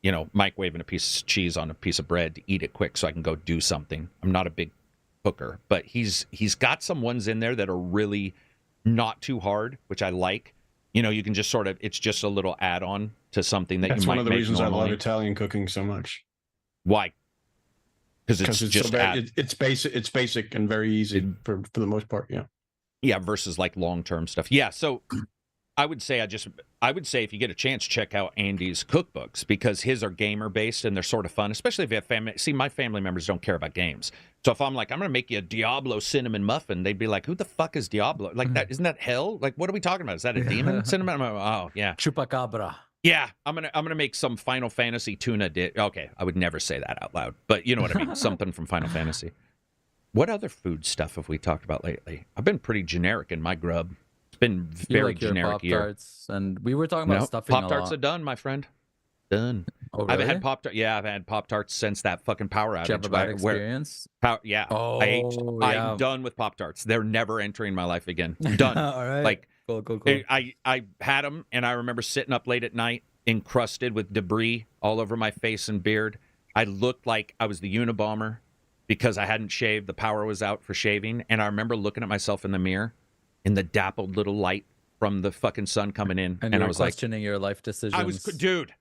microwaving a piece of cheese on a piece of bread to eat it quick so I can go do something. I'm not a big cooker, but he's got some ones in there that are really not too hard, which I like. You can just it's just a little add-on to something that That's you might make. That's one of the reasons normally. I love Italian cooking so much. Why? Because it's just it's basic. It's basic and very easy for the most part. Yeah. Yeah. Versus like long-term stuff. Yeah. So I would say if you get a chance, check out Andy's cookbooks because his are gamer based and they're sort of fun, especially if you have family. See, my family members don't care about games. So if I'm like, I'm going to make you a Diablo cinnamon muffin, they'd be like, who the fuck is Diablo? Like that, isn't that hell? Like, what are we talking about? Is that a demon? Cinnamon? Oh, yeah. Chupacabra. Yeah. I'm going to make some Final Fantasy tuna dish. Okay. I would never say that out loud, but you know what I mean? Something from Final Fantasy. What other food stuff have we talked about lately? I've been pretty generic in my grub. Been very generic year. Pop-Tarts, and we were talking about stuffing Pop-Tarts are done, my friend. Done. Oh, really? I haven't had Pop-Tart. Yeah, I've had Pop-Tarts since that fucking power outage. Did you have a bad experience? I'm done with Pop-Tarts. They're never entering my life again. Done. All right. Like, cool. I had them, and I remember sitting up late at night, encrusted with debris all over my face and beard. I looked like I was the Unabomber because I hadn't shaved. The power was out for shaving, and I remember looking at myself in the mirror in the dappled little light from the fucking sun coming in. And I was questioning your life decisions. Dude,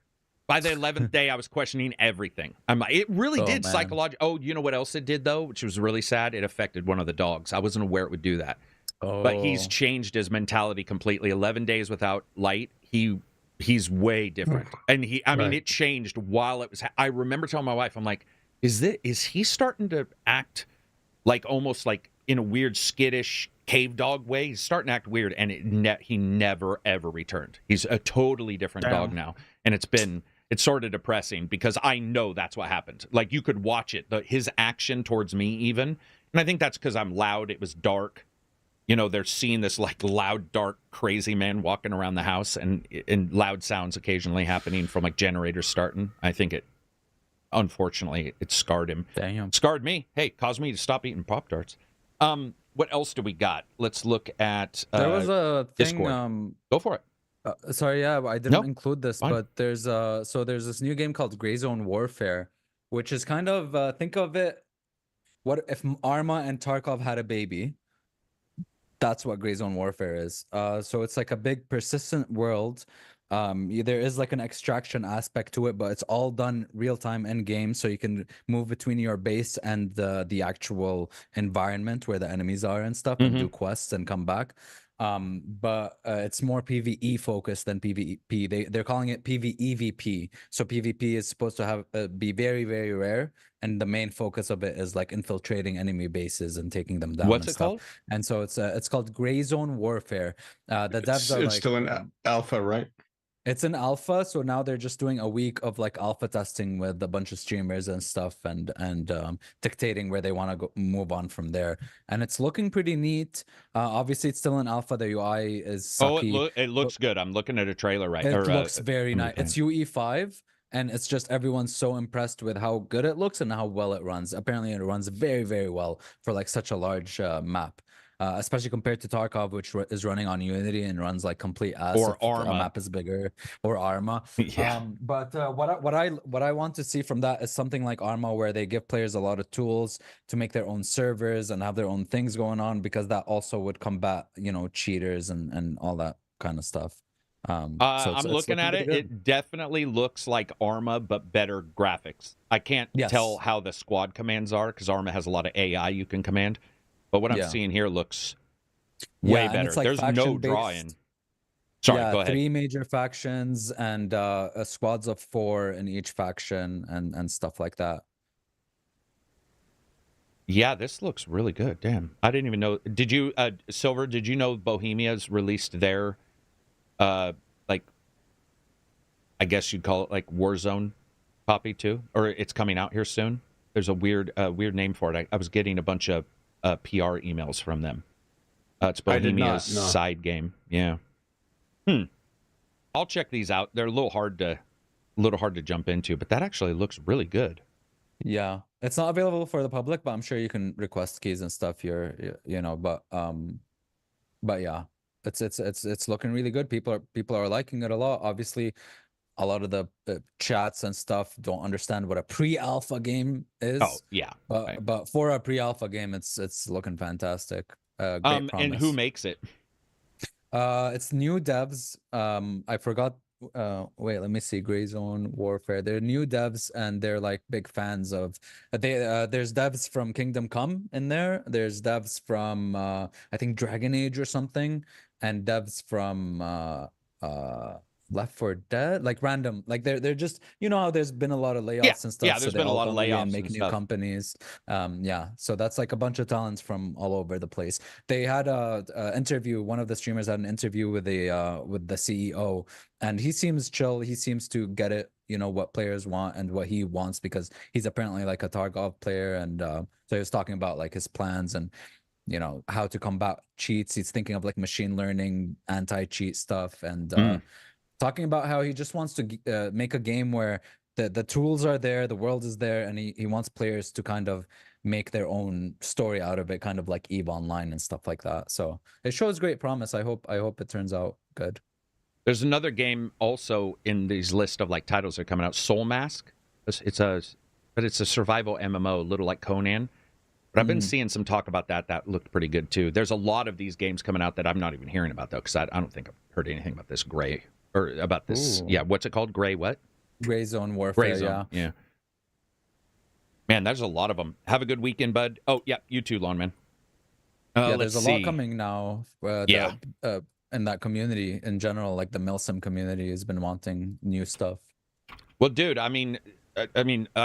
by the 11th day, I was questioning everything. I'm like, it really did psychologically. Oh, you know what else it did, though, which was really sad? It affected one of the dogs. I wasn't aware it would do that. Oh. But he's changed his mentality completely. 11 days without light, he's way different. And it changed while it was. I remember telling my wife, I'm like, is he starting to act like almost like in a weird skittish cave dog way. He's starting to act weird, and he never ever returned. He's a totally different dog now, and it's sort of depressing because I know that's what happened. Like you could watch it, his action towards me even, and I think that's because I'm loud. It was dark. You know, they're seeing this like loud, dark, crazy man walking around the house, and loud sounds occasionally happening from like generators starting. I think unfortunately, it scarred him. Damn. Scarred me. Hey, caused me to stop eating Pop-Tarts. What else do we got? Let's look at there was a thing. Discord. Go for it. Sorry, yeah, I didn't include this, fine. but there's this new game called Gray Zone Warfare, which is kind of think of it. What if Arma and Tarkov had a baby? That's what Gray Zone Warfare is. So it's like a big persistent world. There is like an extraction aspect to it, but it's all done real time in game, so you can move between your base and the actual environment where the enemies are and stuff, and do quests and come back. But it's more PvE focused than PvP. They're calling it PvEVP. So PvP is supposed to be very, very rare, and the main focus of it is like infiltrating enemy bases and taking them down. What's and it stuff. called? And so it's called Gray Zone Warfare. The devs are it's still in alpha, right? It's an alpha, so now they're just doing a week of like alpha testing with a bunch of streamers and stuff, and dictating where they want to move on from there. And it's looking pretty neat. Obviously, it's still an alpha. The UI is sucky. It looks good. I'm looking at a trailer right. It looks very nice. Okay. It's UE5, and it's just everyone's so impressed with how good it looks and how well it runs. Apparently, it runs very, very well for like such a large map. Especially compared to Tarkov, which is running on Unity and runs like complete ass. Or if Arma. the map is bigger, or Arma. Yeah. But what I want to see from that is something like Arma, where they give players a lot of tools to make their own servers and have their own things going on, because that also would combat, cheaters and all that kind of stuff. I'm looking at it. It definitely looks like Arma, but better graphics. I can't tell how the squad commands are, because Arma has a lot of AI you can command. But what I'm seeing here looks way better. Like there's no drawing. Sorry, go ahead. 3 major factions and squads of 4 in each faction and stuff like that. Yeah, this looks really good. Damn. I didn't even know. Did you, Silver, did you know Bohemia's released their, like, I guess you'd call it like Warzone copy too? Or it's coming out here soon? There's a weird name for it. I was getting a bunch of PR emails from them. It's Bohemia's side game. Yeah. I'll check these out. They're a little hard to jump into, but that actually looks really good. Yeah, it's not available for the public, but I'm sure you can request keys and stuff. But yeah, it's looking really good. People are liking it a lot. Obviously, a lot of the chats and stuff don't understand what a pre-alpha game is. Oh yeah, but for a pre-alpha game, it's looking fantastic. Great promise. And who makes it? It's new devs. I forgot. Wait, let me see. Gray Zone Warfare. They're new devs, and they're like big fans of. There's devs from Kingdom Come in there. There's devs from I think Dragon Age or something, and devs from Left 4 Dead, like random, like they're just, how there's been a lot of layoffs and stuff. Yeah, there's been a lot of layoffs and make new stuff. Companies. So that's like a bunch of talents from all over the place. They had a interview. One of the streamers had an interview with the CEO, and he seems chill. He seems to get it, what players want and what he wants, because he's apparently like a Tarkov player, and so he was talking about like his plans and how to combat cheats. He's thinking of like machine learning, anti-cheat stuff, and talking about how he just wants to make a game where the tools are there, the world is there, and he wants players to kind of make their own story out of it, kind of like EVE Online and stuff like that. So it shows great promise. I hope it turns out good. There's another game also in these list of like titles that are coming out. Soul Mask. It's a survival MMO, a little like Conan. But I've been seeing some talk about that. That looked pretty good too. There's a lot of these games coming out that I'm not even hearing about though, because I don't think I've heard anything about this Gray. Or about this, what's it called? Gray what? Gray Zone Warfare, Gray Zone, yeah. Man, there's a lot of them. Have a good weekend, bud. Oh, yeah, you too, Lawn Man. There's a lot coming now. In that community in general, like the Milsim community has been wanting new stuff. Well, dude, I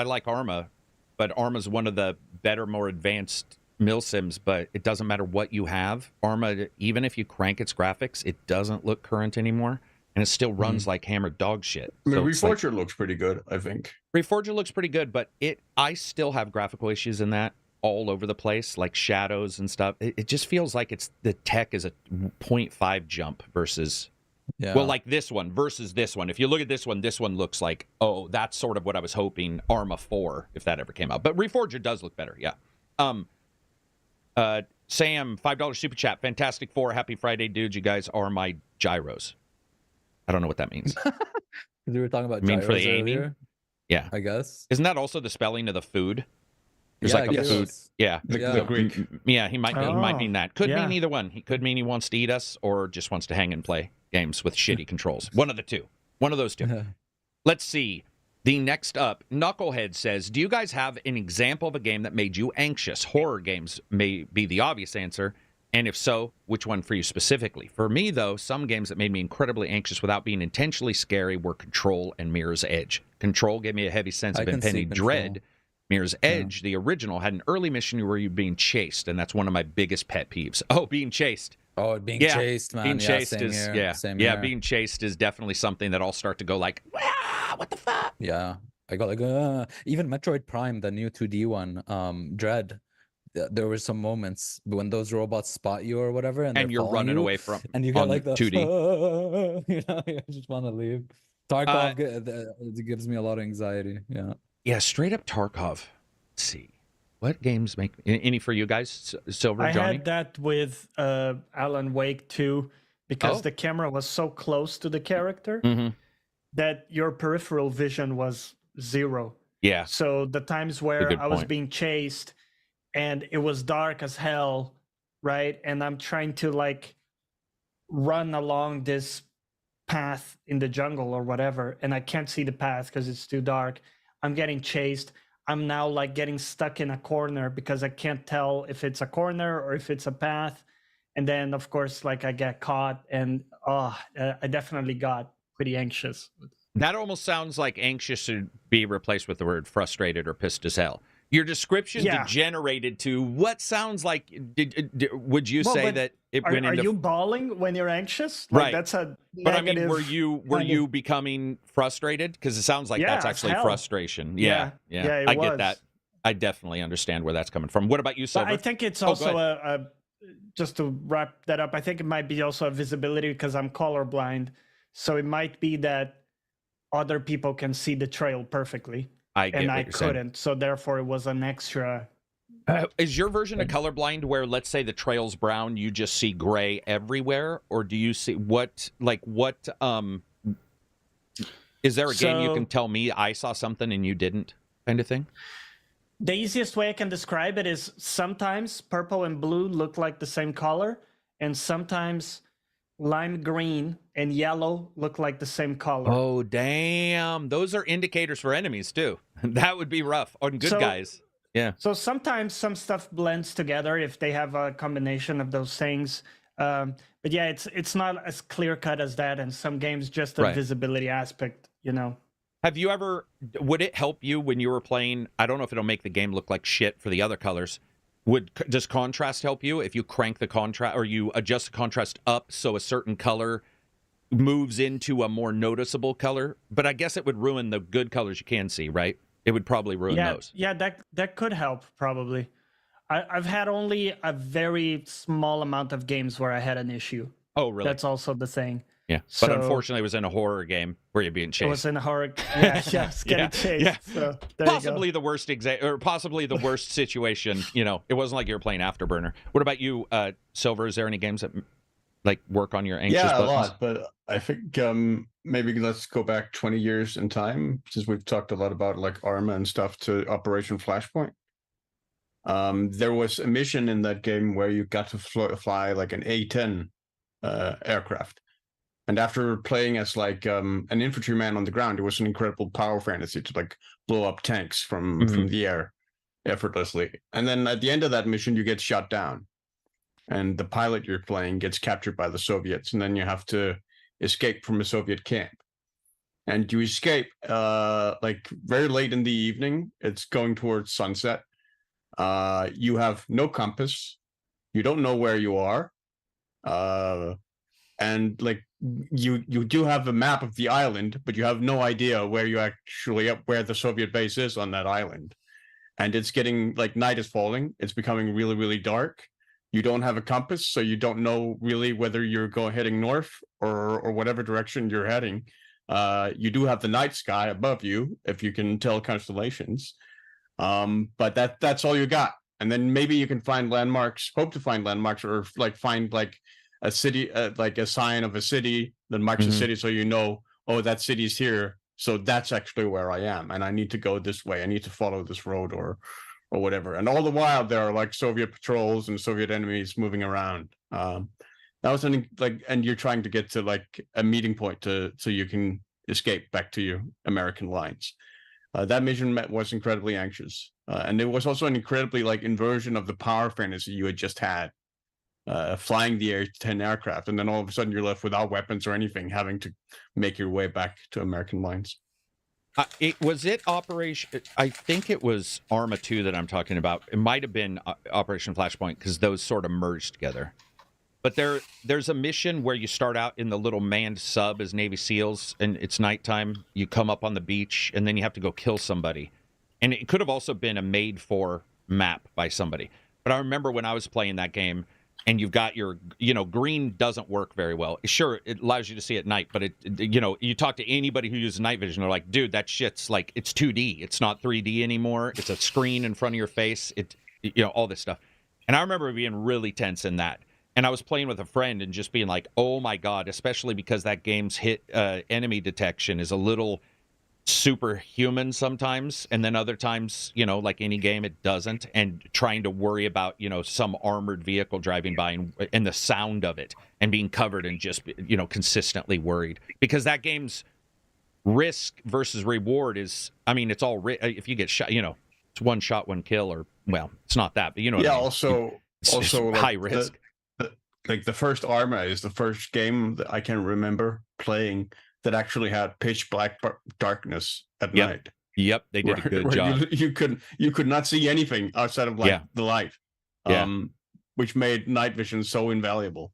like Arma, but Arma's one of the better, more advanced milsims, but it doesn't matter what you have. Arma, even if you crank its graphics, it doesn't look current anymore, and it still runs like hammered dog shit. I mean, So it's like- Reforger looks pretty good, I think. Reforger looks pretty good, but I still have graphical issues in that all over the place, like shadows and stuff. It just feels like the tech is a 0.5 jump versus, well, like this one versus this one. If you look at this one looks like, oh, that's sort of what I was hoping Arma 4, if that ever came out. But Reforger does look better, yeah. Sam, $5 super chat. Fantastic Four. Happy Friday, dudes. You guys are my gyros. I don't know what that means. We were talking about You mean for gyros the aiming? earlier, Yeah. I guess. Isn't that also the spelling of the food? There's Yeah, like a gyros. food. Yeah. The Greek. Yeah, he might Oh, mean that. Could yeah. mean either one. He could mean he wants to eat us or just wants to hang and play games with shitty controls. One of the two. One of those two. Let's see. The next up, Knucklehead says, do you guys have an example of a game that made you anxious? Horror games may be the obvious answer. And if so, which one for you specifically? For me, though, some games that made me incredibly anxious without being intentionally scary were Control and Mirror's Edge. Control gave me a heavy sense of I can see impending Control. dread. Mirror's Edge, the original, had an early mission where you're being chased, and that's one of my biggest pet peeves. Oh, being chased. Oh, being Yeah, chased, man. Being Yeah, chased same is here, same yeah. here. Being chased is definitely something that I'll start to go like, what the fuck? Yeah, I got like even Metroid Prime, the new 2D one, Dread. There were some moments when those robots spot you or whatever, and, And they're you're following running you, away from and you get on like the 2D. you know, I just want to leave. Tarkov it gives me a lot of anxiety. Yeah. Yeah, straight up Tarkov. Let's see. What games make any for you guys? Silver, I Johnny? had that with Alan Wake 2 because Oh. the camera was so close to the character Mm-hmm. that your peripheral vision was 0. Yeah. So the times where good I was point. being chased and it was dark as hell, right? And I'm trying to like run along this path in the jungle or whatever, and I can't see the path because it's too dark. I'm getting chased. I'm now like getting stuck in a corner because I can't tell if it's a corner or if it's a path. And then of course, like I get caught, and I definitely got pretty anxious. That almost sounds like anxious should be replaced with the word frustrated or pissed as hell. Your description Yeah. degenerated to what sounds like. Would you Well, say but that it Are went into? you bawling when you're anxious? Like, Right. That's a But I mean, negative were you kind of- becoming frustrated? Because it sounds like Yeah, that's as actually hell. frustration. Yeah, it I get was. that. I definitely understand where that's coming from. What about you, But Silver? I think it's go also a just to wrap that up, I think it might be also a visibility because I'm colorblind. So it might be that other people can see the trail perfectly I get and what I you're saying. couldn't. So therefore it was an extra. Is your version of colorblind where, let's say, the trail's brown, you just see gray everywhere, or do you see what? Is there a game you So- can tell me I saw something and you didn't, kind of thing? The easiest way I can describe it is sometimes purple and blue look like the same color, and sometimes lime green and yellow look like the same color. Oh, damn! Those are indicators for enemies too. That would be rough on good So- guys. Yeah. So sometimes some stuff blends together if they have a combination of those things. But yeah, it's not as clear cut as that, and some games just a Right. visibility aspect, you know. Have you ever? Would it help you when you were playing? I don't know if it'll make the game look like shit for the other colors. Does contrast help you if you crank the contrast or you adjust the contrast up so a certain color moves into a more noticeable color? But I guess it would ruin the good colors you can see, right? It would probably ruin those. Yeah, that could help probably. I've had only a very small amount of games where I had an issue. Oh, really? That's also the thing. Yeah. But So- unfortunately, it was in a horror game where you're being It was chased. in a horror. Yeah, I was getting Yeah, chased. yeah. So there Possibly the worst or possibly the worst situation. You know, it wasn't like you were playing Afterburner. What about you, Silver? Is there any games that like work on your anxious Yeah, buttons? a lot. But I think maybe let's go back 20 years in time, since we've talked a lot about like Arma and stuff, to Operation Flashpoint. There was a mission in that game where you got to fly like an A-10 aircraft. And after playing as like an infantryman on the ground, it was an incredible power fantasy to like blow up tanks from the air effortlessly. And then at the end of that mission, you get shot down. And the pilot you're playing gets captured by the Soviets, and then you have to escape from a Soviet camp. And you escape like very late in the evening. It's going towards sunset. You have no compass. You don't know where you are. And like you do have a map of the island, but you have no idea where you actually where the Soviet base is on that island. And it's getting like night is falling. It's becoming really, really dark. You don't have a compass, so you don't know really whether you're heading north or whatever direction you're heading. You do have the night sky above you if you can tell constellations, but that's all you got. And then maybe you can find landmarks, hope to find landmarks, or like find like a city, like a sign of a city that marks a city, so you know, oh, that city's here, so that's actually where I am, and I need to go this way. I need to follow this road or whatever. And all the while, there are like Soviet patrols and Soviet enemies moving around. That was something like, and you're trying to get to like a meeting point so you can escape back to your American lines. That mission was incredibly anxious, and it was also an incredibly like inversion of the power fantasy you had just had. Flying the Air-10 aircraft, and then all of a sudden you're left without weapons or anything, having to make your way back to American lines. Operation? I think it was Arma 2 that I'm talking about. It might have been Operation Flashpoint, because those sort of merged together. But there's a mission where you start out in the little manned sub as Navy SEALs, and it's nighttime. You come up on the beach, and then you have to go kill somebody. And it could have also been a made-for map by somebody. But I remember when I was playing that game, and you've got your, green doesn't work very well. Sure, it allows you to see at night, but you talk to anybody who uses night vision, they're like, dude, that shit's like, it's 2D. It's not 3D anymore. It's a screen in front of your face. All this stuff. And I remember being really tense in that. And I was playing with a friend and just being like, oh my God, especially because that game's enemy detection is a little superhuman sometimes, and then other times, like any game, it doesn't, and trying to worry about, some armored vehicle driving by and the sound of it and being covered and just, consistently worried, because that game's risk versus reward is, it's all, if you get shot, it's one shot, one kill, or, well, it's not that, but what I mean. Also like high risk. Like the first Arma is the first game that I can remember playing that actually had pitch black darkness at night. Yep, they did a good job. You could not see anything outside of the light, which made night vision so invaluable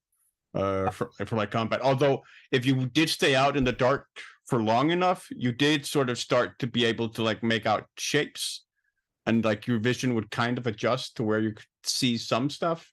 for like combat. Although if you did stay out in the dark for long enough, you did sort of start to be able to like make out shapes, and like your vision would kind of adjust to where you could see some stuff.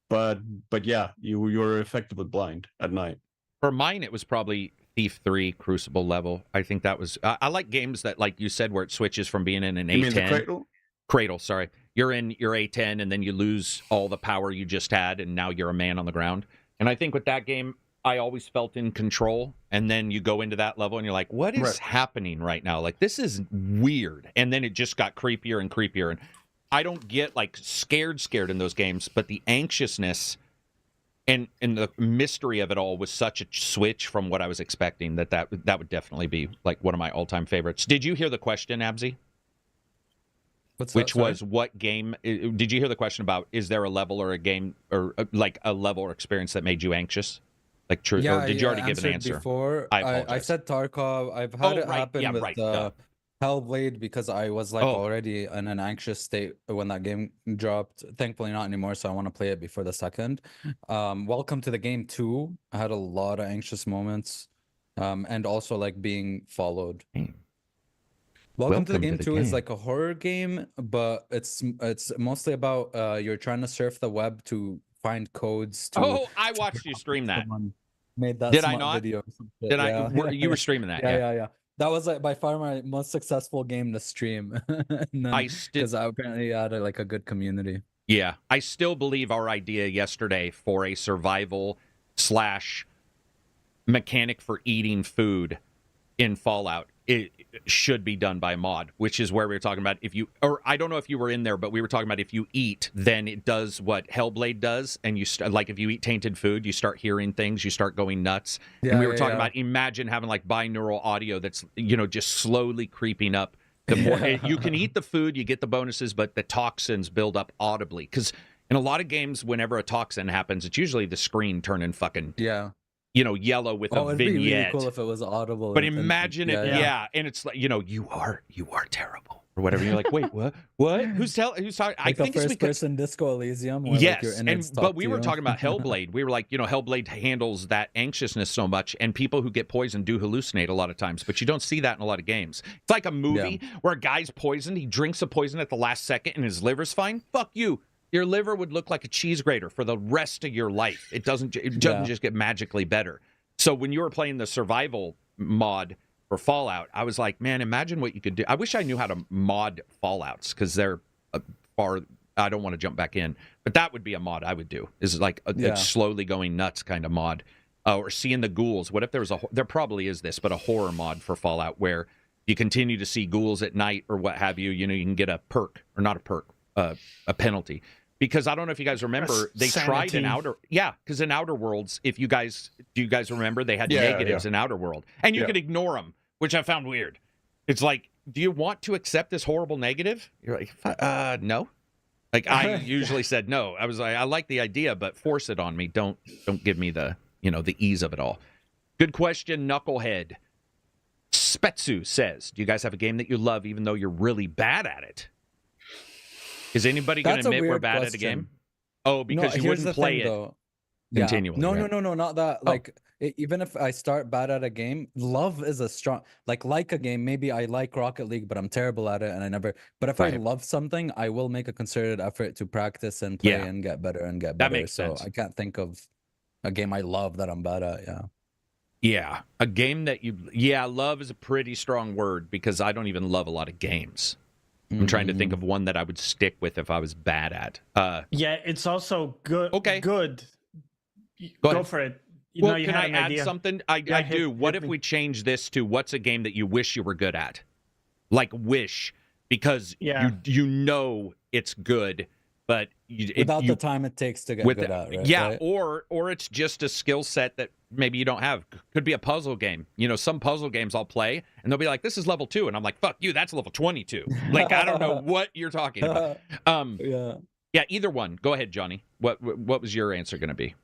But yeah, you were effectively blind at night. For mine, it was probably Thief 3 Crucible level. I think that was... I like games that, like you said, where it switches from being in an A10... You mean the Cradle? Cradle, sorry. You're in your A10, and then you lose all the power you just had, and now you're a man on the ground. And I think with that game, I always felt in control, and then you go into that level, and you're like, what is happening right now? Like, this is weird. And then it just got creepier and creepier. And I don't get, like, scared in those games, but the anxiousness... And the mystery of it all was such a switch from what I was expecting that would definitely be like one of my all-time favorites. Did you hear the question, Abzi? Which was what game? Did you hear the question about is there a level or a game or like a level or experience that made you anxious? Like true? Yeah, or did you already give an answer? Before I said Tarkov. I've had it happen with Hellblade, because I was like already in an anxious state when that game dropped. Thankfully not anymore, so I want to play it before the second. Welcome to the Game 2. I had a lot of anxious moments, and also like being followed. Welcome to the Game 2 is like a horror game, but it's mostly about you're trying to surf the web to find codes to... I watched you stream that. Made that Did I not? video. Did I? You were streaming that? Yeah. That was like by far my most successful game to stream. Because I apparently had a good community. Yeah, I still believe our idea yesterday for a survival / mechanic for eating food in Fallout, it should be done by mod, which is where we were talking about I don't know if you were in there, but we were talking about if you eat, then it does what Hellblade does, and like if you eat tainted food, you start hearing things, you start going nuts. And we were talking about imagine having like binaural audio that's just slowly creeping up. The more you can eat the food, you get the bonuses, but the toxins build up audibly. Because in a lot of games, whenever a toxin happens, it's usually the screen turning fucking yellow with a it'd vignette. Be really cool if it was audible. But imagine it, and it's like you are terrible, or whatever. You're like, wait, what? Who's talking? Like I think a it's because first-person Disco Elysium. Where, yes, like, your innards but talk we to were you. talking about Hellblade. We were like, Hellblade handles that anxiousness so much, and people who get poisoned do hallucinate a lot of times, but you don't see that in a lot of games. It's like a movie where a guy's poisoned, he drinks a poison at the last second, and his liver's fine. Fuck you. Your liver would look like a cheese grater for the rest of your life. It doesn't just get magically better. So when you were playing the survival mod for Fallout, I was like, man, imagine what you could do. I wish I knew how to mod Fallouts, because they're far. I don't want to jump back in, but that would be a mod I would do. Is like a slowly going nuts kind of mod, or seeing the ghouls. What if there was there probably is this, but a horror mod for Fallout where you continue to see ghouls at night or what have you. You can get a perk, or not a perk, a penalty. Because I don't know if you guys remember, they tried in because in Outer Worlds, do you guys remember they had negatives in Outer World, and you could ignore them, which I found weird. It's like, do you want to accept this horrible negative? You're like, no. Like, I usually said no. I was like, I like the idea, but force it on me. Don't give me the ease of it all. Good question, Knucklehead. Spetsu says, do you guys have a game that you love even though you're really bad at it? Is anybody going to admit we're bad at a game? Oh, because you wouldn't play it continually. No, not that. Like, even if I start bad at a game, love is a strong, like a game. Maybe I like Rocket League, but I'm terrible at it, and I never. But if I love something, I will make a concerted effort to practice and play and get better and get better. That makes sense. I can't think of a game I love that I'm bad at. Yeah, a game that love is a pretty strong word, because I don't even love a lot of games. I'm trying to think of one that I would stick with if I was bad at. It's also good. Okay. Good. Go for it. Can I add something? I do. What if we change this to, what's a game that you wish you were good at? Like wish, because you know it's good, but without the time it takes to get good at, right? Yeah, right? Or it's just a skill set that maybe you don't have. Could be a puzzle game. Some puzzle games I'll play, and they'll be like, this is level 2, and I'm like, fuck you, that's level 22. Like, I don't know what you're talking about. Yeah, either one. Go ahead, Johnny. What was your answer going to be?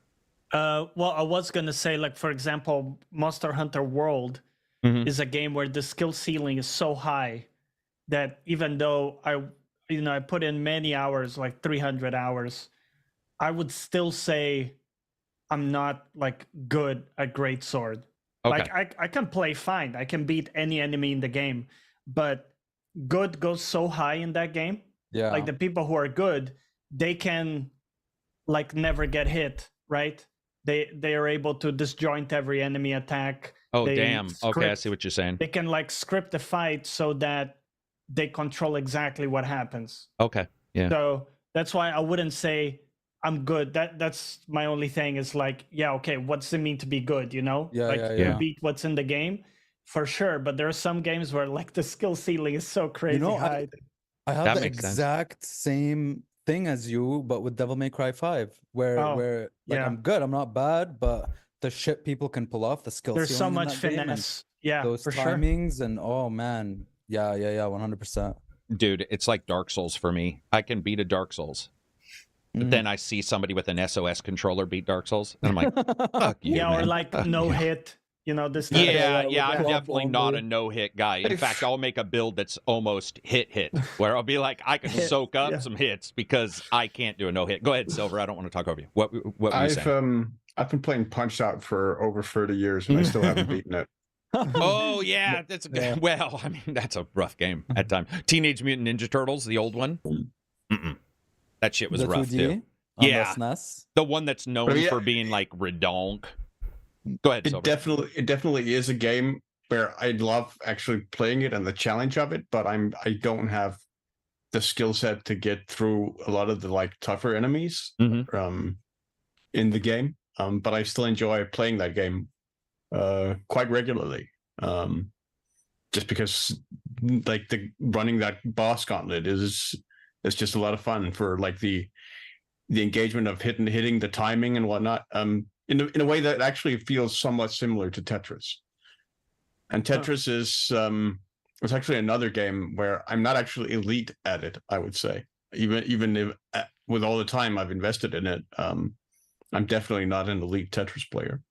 Well, I was going to say, like, for example, Monster Hunter World is a game where the skill ceiling is so high that even though I put in many hours, like 300 hours, I would still say I'm not like good at Greatsword. Okay. Like I can play fine. I can beat any enemy in the game, but good goes so high in that game. Yeah. Like the people who are good, they can like never get hit, right? They are able to disjoint every enemy attack. Oh, damn. Okay, I see what you're saying. They can like script the fight so that they control exactly what happens. Okay. Yeah. So that's why I wouldn't say I'm good. That's my only thing is like, okay, what's it mean to be good, You beat what's in the game for sure. But there are some games where like the skill ceiling is so crazy high. I have the exact same thing as you, but with Devil May Cry 5, where I'm good, I'm not bad, but the shit people can pull off, the skill there's so ceiling much finesse. Yeah, those for timings sure. And oh man. Yeah, 100%. Dude, it's like Dark Souls for me. I can beat a Dark Souls. But then I see somebody with an SOS controller beat Dark Souls, and I'm like, fuck you, man. Or like no hit, this time. Yeah, I'm definitely not a no-hit guy. In fact, I'll make a build that's almost hit, where I'll be like, I can soak up some hits because I can't do a no-hit. Go ahead, Silver. I don't want to talk over you. What were you saying? I've been playing Punch-Out for over 30 years, and I still haven't beaten it. Oh yeah, that's well. I mean, that's a rough game at times. Teenage Mutant Ninja Turtles, the old one. That shit was rough too. Yeah, the one that's known for being like redonk. Go ahead. It definitely is a game where I love actually playing it and the challenge of it, but I don't have the skill set to get through a lot of the like tougher enemies in the game. But I still enjoy playing that game quite regularly, just because like running that boss gauntlet is just a lot of fun for like the engagement of hitting the timing and whatnot, in a way that actually feels somewhat similar to Tetris. And Tetris is it's actually another game where I'm not actually elite at it, I would say, even if, with all the time I've invested in it, I'm definitely not an elite Tetris player.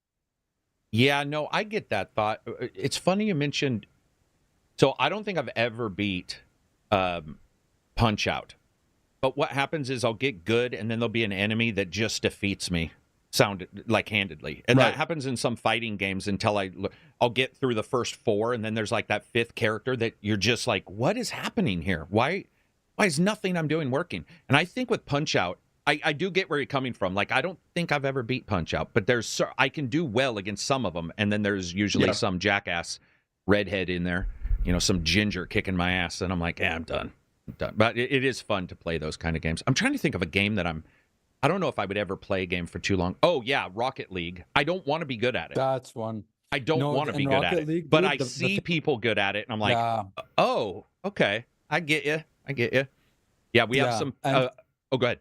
Yeah, no, I get that thought. It's funny you mentioned. So I don't think I've ever beat Punch Out. But what happens is I'll get good, and then there'll be an enemy that just defeats me, handedly. And that happens in some fighting games until I'll get through the first 4, and then there's like that 5th character that you're just like, what is happening here? Why is nothing I'm doing working? And I think with Punch Out, I do get where you're coming from. Like, I don't think I've ever beat Punch Out, but I can do well against some of them, and then there's usually some jackass redhead in there, some ginger kicking my ass, and I'm like, I'm done. But it is fun to play those kind of games. I'm trying to think of a game that I don't know if I would ever play a game for too long. Oh, yeah, Rocket League. I don't want to be good at it. That's one. I don't want to be good at it. But I see people good at it, and I'm like, oh, okay. I get you. Yeah, we have some... go ahead.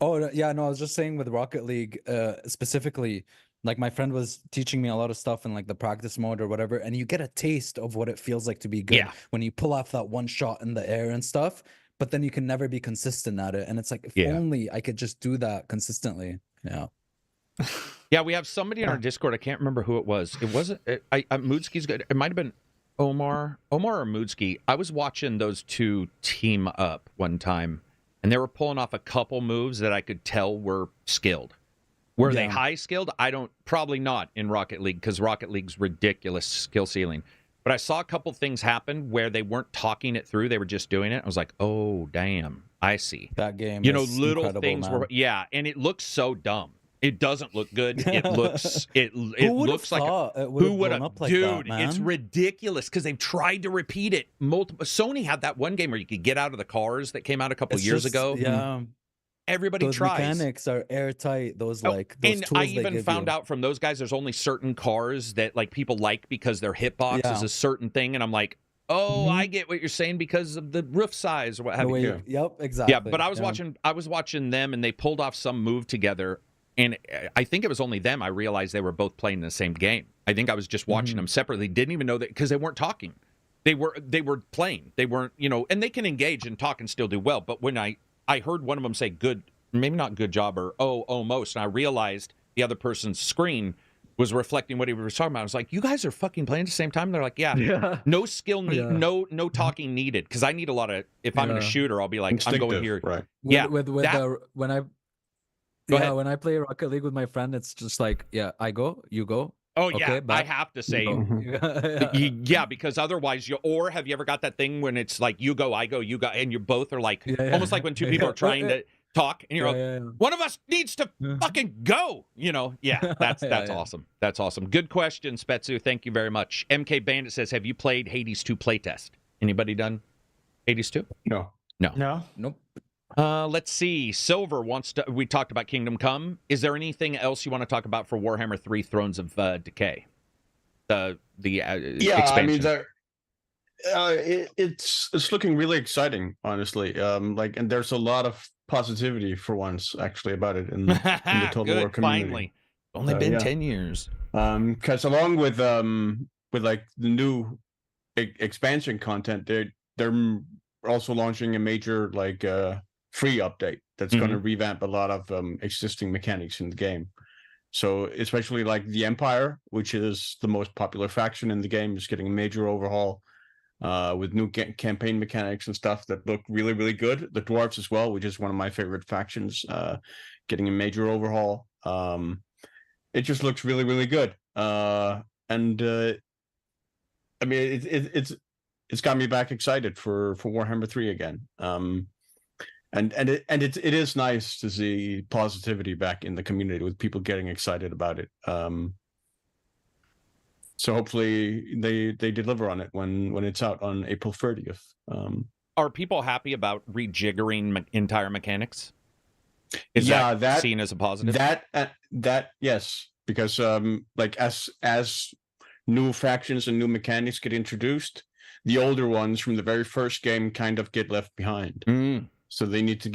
Oh, yeah, no, I was just saying with Rocket League, specifically, like my friend was teaching me a lot of stuff in like the practice mode or whatever, and you get a taste of what it feels like to be good when you pull off that one shot in the air and stuff, but then you can never be consistent at it. And it's like, if only I could just do that consistently. Yeah. Yeah, we have somebody in our Discord. I can't remember who it was. It wasn't, Moodski's good. It might have been Omar or Moodski. I was watching those two team up one time, and they were pulling off a couple moves that I could tell were skilled. Were they high skilled? Probably not in Rocket League, because Rocket League's ridiculous skill ceiling. But I saw a couple things happen where they weren't talking it through; they were just doing it. I was like, "Oh, damn! I see." That game, little things were, and it looks so dumb. It doesn't look good. It looks, it looks like who would have, dude? It's ridiculous because they've tried to repeat it multiple. Sony had that one game where you could get out of the cars that came out a couple years ago. Yeah. Everybody those tries. Mechanics are airtight. Those and I even found out from those guys, there's only certain cars that like people like because their hitbox is a certain thing, and I'm like, oh, I get what you're saying because of the roof size or what have you. Yep, exactly. Yeah, but I was watching them, and they pulled off some move together, and I think it was only them. I realized they were both playing the same game. I think I was just watching them separately. Didn't even know that because they weren't talking. They were playing. They weren't, and they can engage and talk and still do well. But when I heard one of them say good, maybe not good job, or almost, and I realized the other person's screen was reflecting what he was talking about. I was like, you guys are fucking playing at the same time? They're like, yeah. No skill, no talking needed, because I need a lot of, if I'm in a shooter, I'll be like, I'm going here. Right. When I play Rocket League with my friend, it's just like, I go, you go. Oh, okay, I have to say, because otherwise or have you ever got that thing when it's like, you go, I go, you go, and you both are like, almost like when two people are trying to talk, and you're like, one of us needs to fucking go, that's awesome. That's awesome. Good question, Spetsu. Thank you very much. MK Bandit says, have you played Hades 2 playtest? Anybody done Hades 2? No. Nope. Let's see. Silver wants to. We talked about Kingdom Come. Is there anything else you want to talk about for Warhammer 3: Thrones of Decay? The expansion. I mean, it's looking really exciting, honestly. And there's a lot of positivity for once, actually, about it in the Total War community. Finally, only been 10 years. Because along with like the new expansion content, they're also launching a major free update that's going to revamp a lot of existing mechanics in the game. So especially like the Empire, which is the most popular faction in the game, is getting a major overhaul with new campaign mechanics and stuff that look really, really good. The Dwarves as well, which is one of my favorite factions, getting a major overhaul. It just looks really, really good. I mean, it's got me back excited for Warhammer 3 again. And it is nice to see positivity back in the community with people getting excited about it. So hopefully they deliver on it when it's out on April 30th. Are people happy about rejiggering entire mechanics? Is that seen as a positive? That yes, because as new factions and new mechanics get introduced, the older ones from the very first game kind of get left behind. So they need to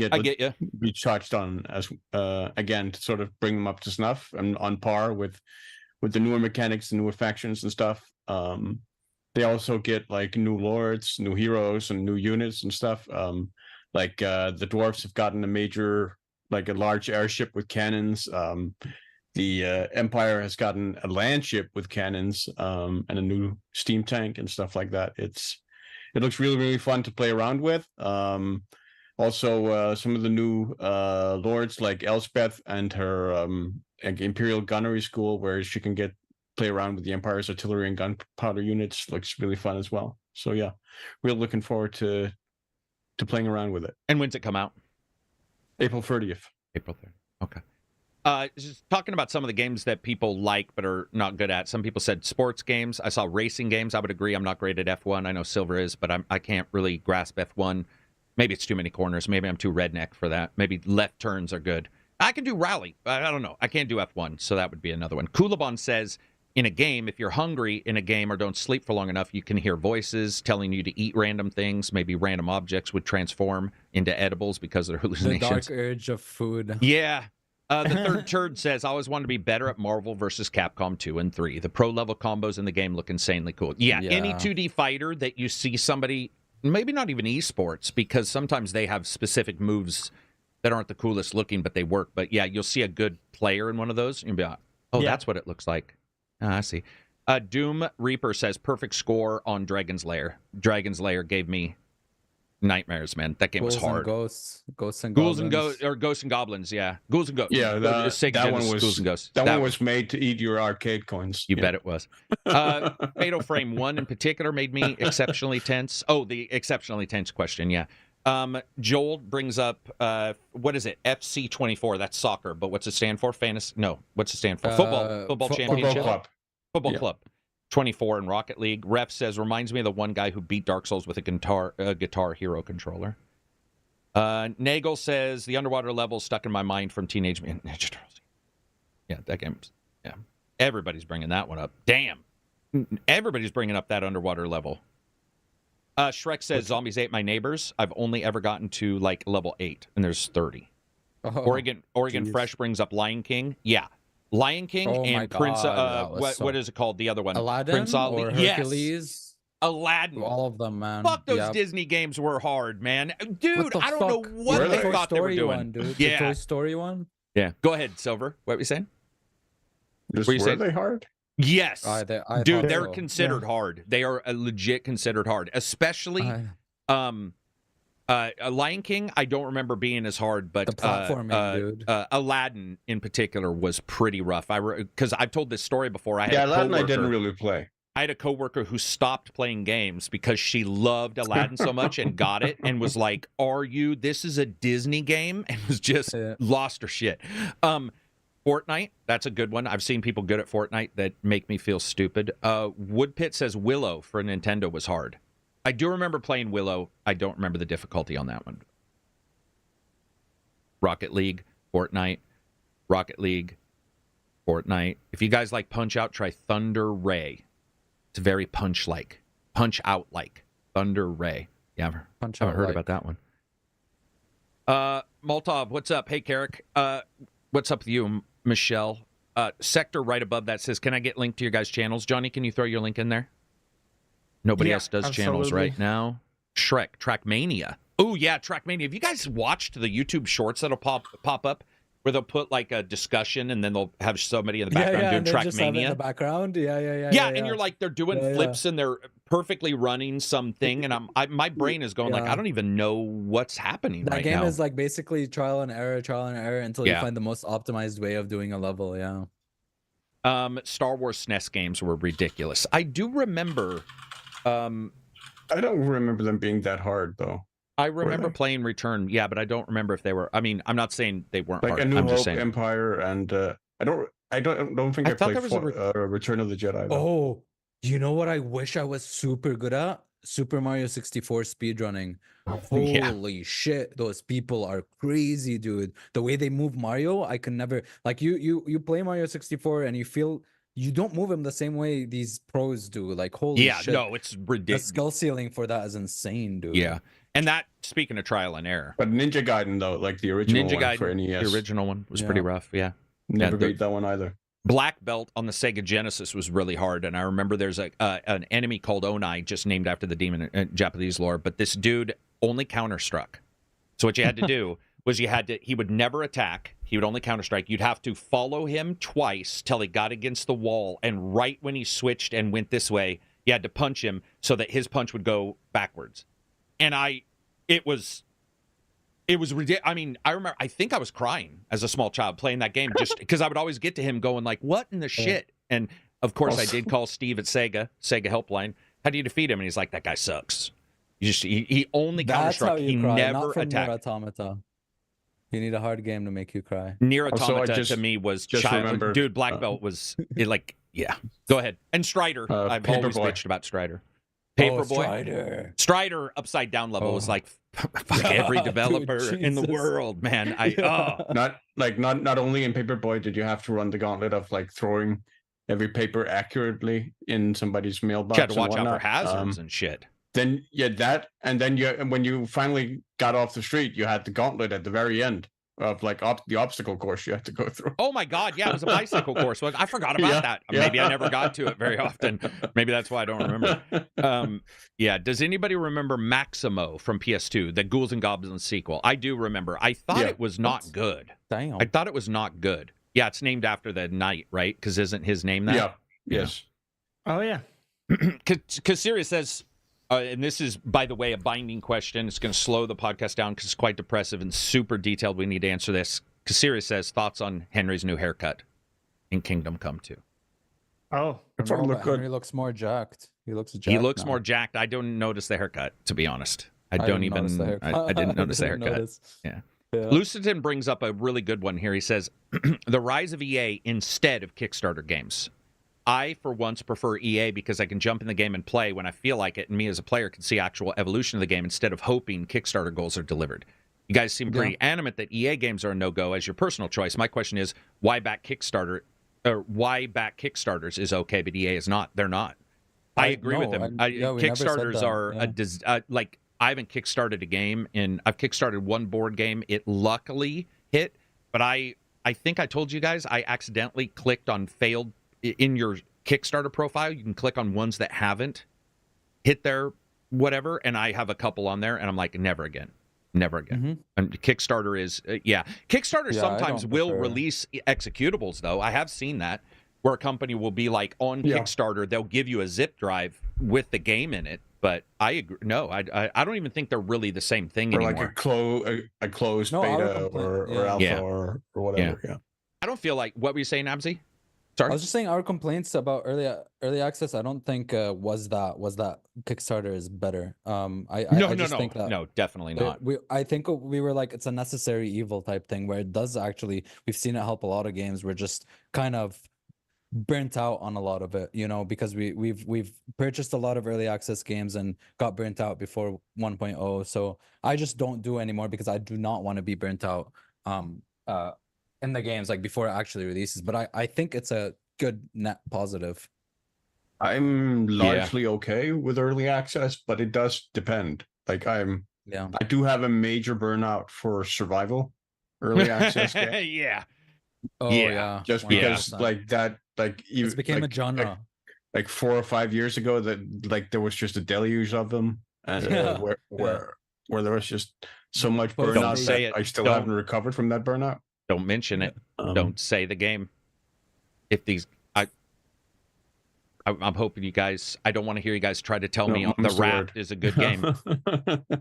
be charged on as again to sort of bring them up to snuff and on par with the newer mechanics and newer factions and stuff. They also get like new lords, new heroes, and new units and stuff. The dwarves have gotten a large airship with cannons. The Empire has gotten a land ship with cannons and a new steam tank and stuff like that. it looks really, really fun to play around with. Also, some of the new lords like Elspeth and her Imperial Gunnery School, where she can play around with the Empire's artillery and gunpowder units, looks really fun as well. So yeah, we're looking forward to playing around with it. And when's it come out? April 30th. April 3rd. Okay. Just talking about some of the games that people like but are not good at. Some people said sports games. I saw racing games. I would agree. I'm not great at F1. I know Silver is, but I can't really grasp F1. Maybe it's too many corners. Maybe I'm too redneck for that. Maybe left turns are good. I can do rally. I don't know. I can't do F1, so that would be another one. Kulabon says, in a game, if you're hungry in a game or don't sleep for long enough, you can hear voices telling you to eat random things. Maybe random objects would transform into edibles because of their hallucinations. The dark urge of food. Yeah. The third turd says, I always wanted to be better at Marvel versus Capcom 2 and 3. The pro-level combos in the game look insanely cool. Yeah, any 2D fighter that you see somebody, maybe not even esports, because sometimes they have specific moves that aren't the coolest looking, but they work. But yeah, you'll see a good player in one of those, and you'll be like, oh, that's what it looks like. I see. Doom Reaper says, perfect score on Dragon's Lair. Dragon's Lair gave me nightmares, man. That game was hard. Ghosts and Ghosts and goblins, yeah. Ghouls and Ghosts. Yeah, that one was Ghouls and Ghosts. That one was made to eat your arcade coins. You bet it was. Fatal Frame 1 in particular made me exceptionally tense. Oh, the exceptionally tense question, yeah. Joel brings up what is it? FC24. That's soccer, but what's it stand for? Fantasy? No, what's it stand for? Football championship. Football club. 24 in Rocket League. Ref says, reminds me of the one guy who beat Dark Souls with a Guitar Hero controller. Nagel says, the underwater level stuck in my mind from Teenage Mutant Ninja Turtles. Yeah, that game. Yeah, everybody's bringing that one up. Damn, everybody's bringing up that underwater level. Shrek says, zombies ate my neighbors. I've only ever gotten to like level 8, and there's 30. Oregon Fresh brings up Lion King. Yeah. Lion King and Prince. What is it called? The other one, Aladdin, Prince Ali. or Hercules. Yes, Aladdin. All of them, man. Fuck those Disney games were hard, man. Dude, I don't know what Were they they? thought they were Story doing. one, dude. Yeah, The Toy Story one. yeah. Go ahead, Silver. What were you saying? Were saying? they hard? Yes, I dude. thought They're so. considered hard. They are legit considered hard, especially. Lion King, I don't remember being as hard, but The platforming, dude. Aladdin in particular was pretty rough. Because I've told this story before. Aladdin I didn't really play. I had a coworker who stopped playing games because she loved Aladdin so much and got it and was like, this is a Disney game? And was just lost her shit. Fortnite, that's a good one. I've seen people good at Fortnite that make me feel stupid. Woodpit says Willow for Nintendo was hard. I do remember playing Willow. I don't remember the difficulty on that one. Rocket League, Fortnite, Rocket League, Fortnite. If you guys like Punch-Out, try Thunder Ray. It's very Punch-like. Punch-Out-like. Thunder Ray. Yeah, I haven't heard about that one. Moltov, what's up? Hey, Carrick. What's up with you, Michelle? Sector right above that says, can I get linked to your guys' channels? Johnny, can you throw your link in there? Nobody else does channels right now. Shrek, Trackmania. Oh, yeah, Trackmania. Have you guys watched the YouTube shorts that'll pop up where they'll put like a discussion and then they'll have somebody in the background doing Trackmania? Just have it in the background. Yeah, and you're like, they're doing flips and they're perfectly running something. And my brain is going like, I don't even know what's happening right now. That game is like basically trial and error until you find the most optimized way of doing a level. Yeah. Star Wars SNES games were ridiculous. I do remember. I don't remember them being that hard though. I remember playing Return, but I don't remember if they were. I mean, I'm not saying they weren't like hard. A New I'm Hope, just saying. Empire, and I don't think I played Return of the Jedi. Though. Oh, you know what I wish I was super good at? Super Mario 64 speedrunning. Holy shit, those people are crazy, dude. The way they move Mario, I can never like you play Mario 64 and you feel you don't move him the same way these pros do. Like, holy shit. No, it's ridiculous. The skill ceiling for that is insane, dude. Yeah. And that, speaking of trial and error. But Ninja Gaiden, though, like the original one for NES. The original one was pretty rough, yeah. Never beat that one either. Black Belt on the Sega Genesis was really hard, and I remember there's an enemy called Onai, just named after the demon in Japanese lore, but this dude only counter-struck. So what you had to do was he would never attack, he would only counter-strike. You'd have to follow him twice till he got against the wall, and right when he switched and went this way, you You had to punch him so that his punch would go backwards. And it was ridiculous. I mean, I remember, I think I was crying as a small child playing that game just because I would always get to him going like, what in the shit? And of course I did call Steve at Sega Helpline. How do you defeat him? And he's like, that guy sucks. He only counter-struck. He never attacked. Automata. You need a hard game to make you cry. Nier Automata to me was child. Dude, Black Belt was like, yeah. Go ahead. And Strider. I've always bitched about Strider. Paperboy. Strider upside down level was like fuck every developer in the world, man. Not only in Paperboy did you have to run the gauntlet of like throwing every paper accurately in somebody's mailbox. You had to watch out for hazards and shit. Then when you finally got off the street, you had the gauntlet at the very end of like the obstacle course you had to go through. Oh my God, yeah, it was a bicycle course. I forgot about that. Maybe I never got to it very often. Maybe that's why I don't remember. Does anybody remember Maximo from PS2, the Ghouls and Goblins sequel? I do remember. I thought it was not good. Damn. I thought it was not good. Yeah, it's named after the knight, right? Because isn't his name that? Yeah. Yes. Oh yeah. Because Sirius says, and this is, by the way, a binding question. It's going to slow the podcast down because it's quite depressive and super detailed. We need to answer this. Because Sirius says, thoughts on Henry's new haircut in Kingdom Come 2? Oh, Henry looks more jacked. He looks more jacked. I don't notice the haircut, to be honest. I didn't notice the haircut. Yeah. Lucitan brings up a really good one here. He says, the rise of EA instead of Kickstarter games. I, for once, prefer EA because I can jump in the game and play when I feel like it, and me as a player can see actual evolution of the game instead of hoping Kickstarter goals are delivered. You guys seem pretty adamant that EA games are a no-go as your personal choice. My question is, why back Kickstarters is okay, but EA is not? They're not. I agree with him. Kickstarters are I haven't kickstarted a game, and I've kickstarted one board game. It luckily hit, but I think I told you guys I accidentally clicked on failed. In your Kickstarter profile, you can click on ones that haven't hit their whatever, and I have a couple on there, and I'm like, never again. And Kickstarter is, Kickstarter sometimes will release executables, though. I have seen that, where a company will be like, on Kickstarter, they'll give you a zip drive with the game in it, but I agree. No, I don't even think they're really the same thing anymore. Like a closed beta or alpha or whatever. Yeah. I don't feel like, what were you saying, Abzi? Sorry? I was just saying our complaints about early access. I don't think was that Kickstarter is better. No, definitely not. I think we were like, it's a necessary evil type thing where it does actually. We've seen it help a lot of games. We're just kind of burnt out on a lot of it, because we've purchased a lot of early access games and got burnt out before 1.0. So I just don't do anymore because I do not want to be burnt out. In the games, like before it actually releases, but I think it's a good net positive. I'm largely okay with early access, but it does depend. Like I do have a major burnout for survival early access game. Just because it became a genre. Like 4 or 5 years ago, that like there was just a deluge of them, and where there was just so much burnout that I still haven't recovered from that burnout. Don't mention it. Don't say the game. I'm hoping you guys. I don't want to hear you guys try to tell me The Raft is a good game.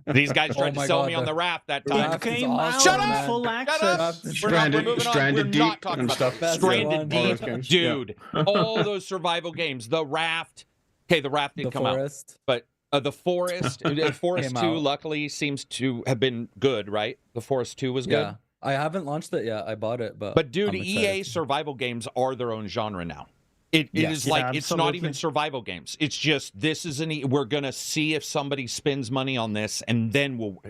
These guys tried to sell me on The Raft that time. It came out Shut up! Full access. Stranded Deep and stuff. Stranded Deep, dude. All those survival games. The Raft. Okay, The Raft didn't come out, but The Forest. Forest 2, luckily, seems to have been good, right? The Forest 2 was good. Yeah. I haven't launched it yet. I bought it, but dude, EA survival games are their own genre now. It is like it's not even survival games. It's just we're gonna see if somebody spends money on this, and then we'll.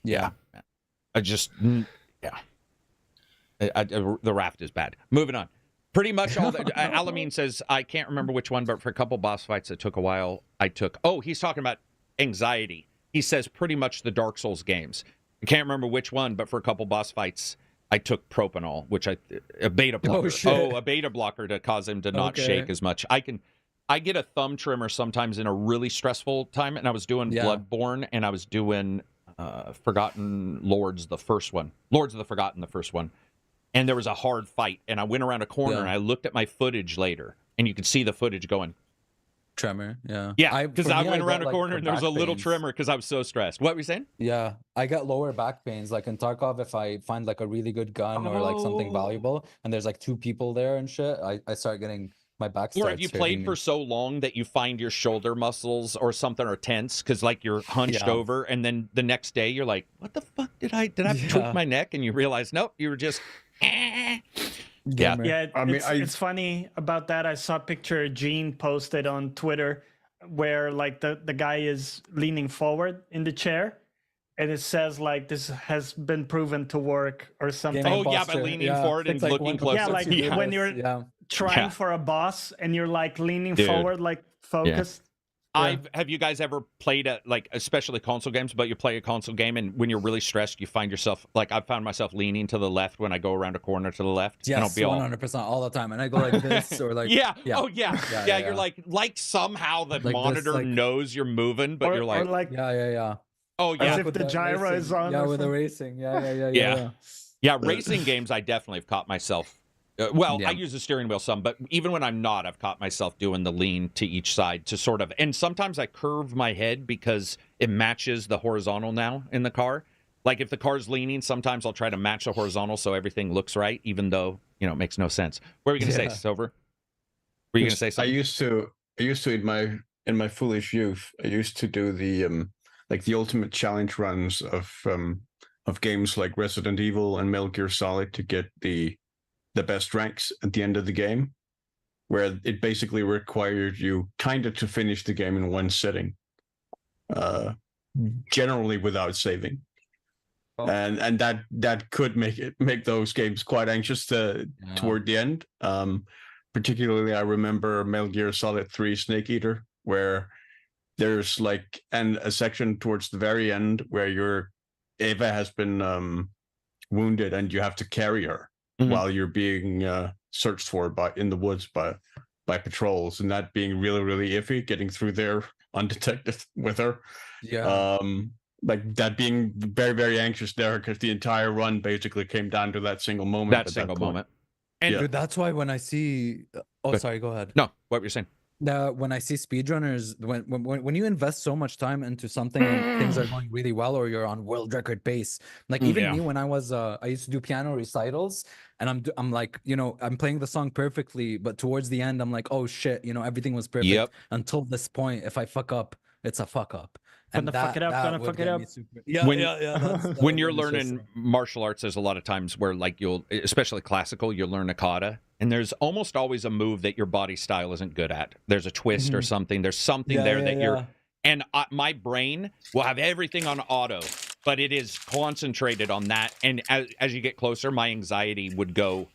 The Raft is bad. Moving on. Pretty much all that. Alameen says I can't remember which one, but for a couple boss fights that took a while, I took. Oh, he's talking about anxiety. He says pretty much the Dark Souls games. I can't remember which one, but for a couple boss fights, I took propanol, which a beta blocker. A beta blocker to cause him to not shake as much. I get a thumb tremor sometimes in a really stressful time, and I was doing Bloodborne, and I was doing Forgotten Lords, the first one. Lords of the Forgotten, the first one. And there was a hard fight, and I went around a corner, and I looked at my footage later, and you could see the footage going, Tremor. Yeah. Yeah, because for I me, went got, around a like, corner the and there was a back little pains. tremor because I was so stressed. What were you saying? Yeah, I got lower back pains. Like in Tarkov, if I find like a really good gun or like something valuable, and there's like 2 people there and shit, I start getting my back Or starts have you hurting played me. for so long that you find your shoulder muscles or something are tense because like you're hunched Yeah. over, and then the next day you're like, what the fuck did I tweak Yeah. my neck? And you realize, nope, you were just. Yeah. Gamer. Yeah, I mean, it's funny about that. I saw a picture Gene posted on Twitter where like the guy is leaning forward in the chair, and it says like this has been proven to work or something. Gaming Oh, yeah, by posture. leaning forward and It's like looking when- closer. Yeah, like once you do when this, you're yeah. trying Yeah. for a boss and you're like leaning Dude. forward, like focused. Have you guys ever played like especially console games, but you play a console game and when you're really stressed, you find yourself like I've found myself leaning to the left when I go around a corner to the left. And I'll Yes, be all 100% all the time, and I go like this or like yeah. yeah. Oh yeah. Yeah, Yeah, yeah, you're yeah. like somehow the Like this, monitor like- knows you're moving, but Or, you're like, or like yeah. oh as yeah. if With the gyro is racing. on. Yeah, or with the something. racing. Yeah. Yeah. Yeah, racing games I definitely have caught myself. Well, Yeah. I use the steering wheel some, but even when I'm not, I've caught myself doing the lean to each side to sort of, and sometimes I curve my head because it matches the horizontal now in the car. Like if the car's leaning, sometimes I'll try to match the horizontal so everything looks right, even though, it makes no sense. What were you going to say, Silver? Were you going to say something? I used to in my foolish youth, I used to do the like the ultimate challenge runs of games like Resident Evil and Metal Gear Solid to get the best ranks at the end of the game, where it basically required you kind of to finish the game in one sitting, generally without saving. Oh. And that could make those games quite anxious toward the end. Particularly, I remember Metal Gear Solid 3 Snake Eater, where there's like a section towards the very end where Eva has been wounded and you have to carry her while you're being searched for in the woods by patrols, and that being really, really iffy, getting through there undetected with her. Yeah. Like that being very, very anxious there because the entire run basically came down to that single moment. That single moment. And Yeah. Dude, that's why when I see sorry, go ahead. no, what were you saying? When I see speedrunners, when you invest so much time into something and things are going really well, or you're on world record pace, like even Yeah. me when I was I used to do piano recitals, and I'm like, I'm playing the song perfectly, but towards the end I'm like, oh shit, everything was perfect Yep. until this point. If I fuck up, it's a fuck up. And Gonna fuck it up, gonna would fuck it get up. me super- Yeah, When- that When would you're get me so learning sad. martial arts, there's a lot of times where like you'll, especially classical, you'll learn a kata, and there's almost always a move that your body style isn't good at. There's a twist or something. There's something there that you're, and my brain will have everything on auto, but it is concentrated on that. And as you get closer, my anxiety would go,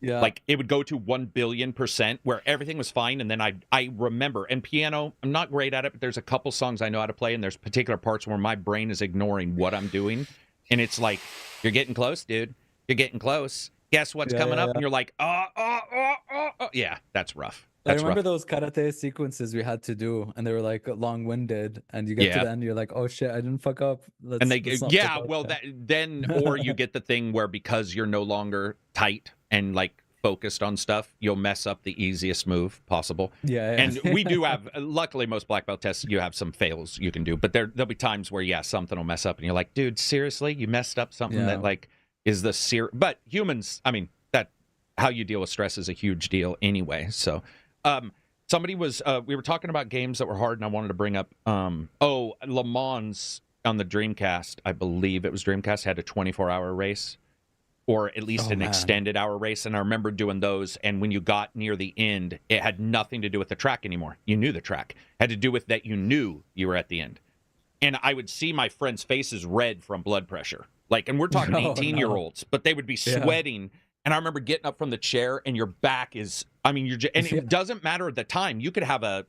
like it would go to 1,000,000,000% where everything was fine. And then I remember, and piano, I'm not great at it, but there's a couple songs I know how to play, and there's particular parts where my brain is ignoring what I'm doing. And it's like, you're getting close, dude. You're getting close. Guess what's coming up? And you're like, yeah, that's rough. That's I remember rough. those karate sequences we had to do, and they were like long-winded, and you get to the end, you're like, "Oh shit, I didn't fuck up." And they, let's not yeah, fuck up well, then, or you get the thing where because you're no longer tight and like focused on stuff, you'll mess up the easiest move possible. yeah. And we do have, luckily, most black belt tests, you have some fails you can do, but there'll be times where, yeah, something will mess up, and you're like, dude, seriously, you messed up something that like is the but humans, I mean, that how you deal with stress is a huge deal anyway. So, somebody was, we were talking about games that were hard, and I wanted to bring up, Le Mans on the Dreamcast, I believe it was Dreamcast, had a 24-hour race, or at least an extended hour race. And I remember doing those, and when you got near the end, it had nothing to do with the track anymore. You knew the track. It had to do with that you knew you were at the end. And I would see my friends' faces red from blood pressure. Like, and we're talking 18-year-olds, but they would be sweating. And I remember getting up from the chair, and your back is, I mean, and it doesn't matter at the time. You could have a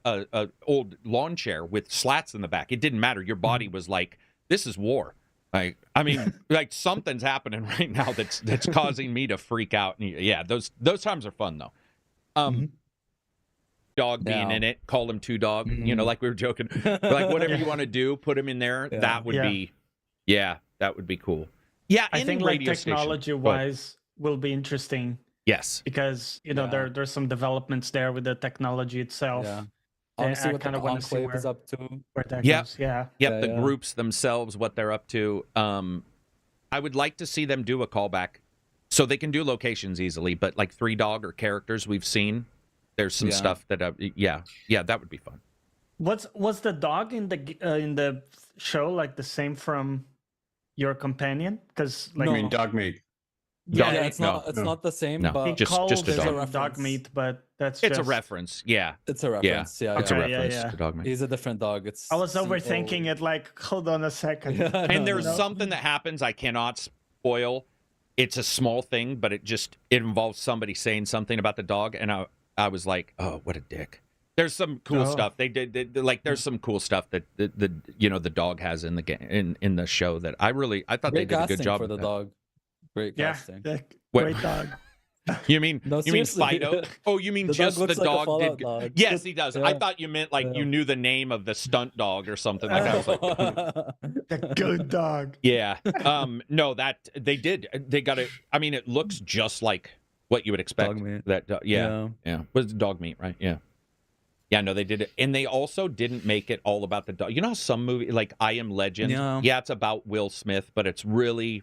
old lawn chair with slats in the back. It didn't matter. Your body was like, this is war. Like, I mean, like something's happening right now that's causing me to freak out. And yeah, those times are fun though. Dog being in it, call him Two Dog, like we were joking. Like whatever you want to do, put him in there. Yeah. That would be, that would be cool. Yeah, I think like radio station. technology-wise will be interesting Yes. because there's some developments there with the technology itself. Yeah. Honestly, I what the kind of want to see Enclave is where, up to. where that Yep. goes. Yeah. Yep, Yeah, the yeah. groups themselves, what they're up to. I would like to see them do a callback, so they can do locations easily. But like 3Dog or characters we've seen, there's some Yeah. stuff that yeah, that would be fun. Was the dog in the show like the same from your companion? Because like I mean, dog meat. Yeah, Dog- it's no, not. It's no. not the same. No. he But just calls a him dog. dog meat, but that's It's a just, reference. Yeah, it's a reference. Yeah, it's a Okay, yeah, reference yeah. to Dog Man. He's a different dog. It's. I was overthinking it. Like, hold on a second. Yeah, And no, there's no. something that happens I cannot spoil. It's a small thing, but it involves somebody saying something about the dog, and I was like, oh, what a dick. There's some cool Oh. stuff they did. Like, there's some cool stuff that the dog has in the game in the show that I thought they Great did a casting good job for the with that. dog. Great Yeah, casting. What- great dog. You mean No, you mean seriously. Fido? Oh, you mean The dog just the looks like a dog Fallout did? dog. Yes, he does. I Yeah. thought you meant like Yeah. you knew the name of the stunt dog or something like that. I was like, The good dog. yeah. No, that they did. They got it. I mean, it looks just like what you would expect. Dog meat. That yeah. Was dog meat, right? Yeah. Yeah, no, they did it. And they also didn't make it all about the dog. You know how some movie like I Am Legend? Yeah. It's about Will Smith, but it's really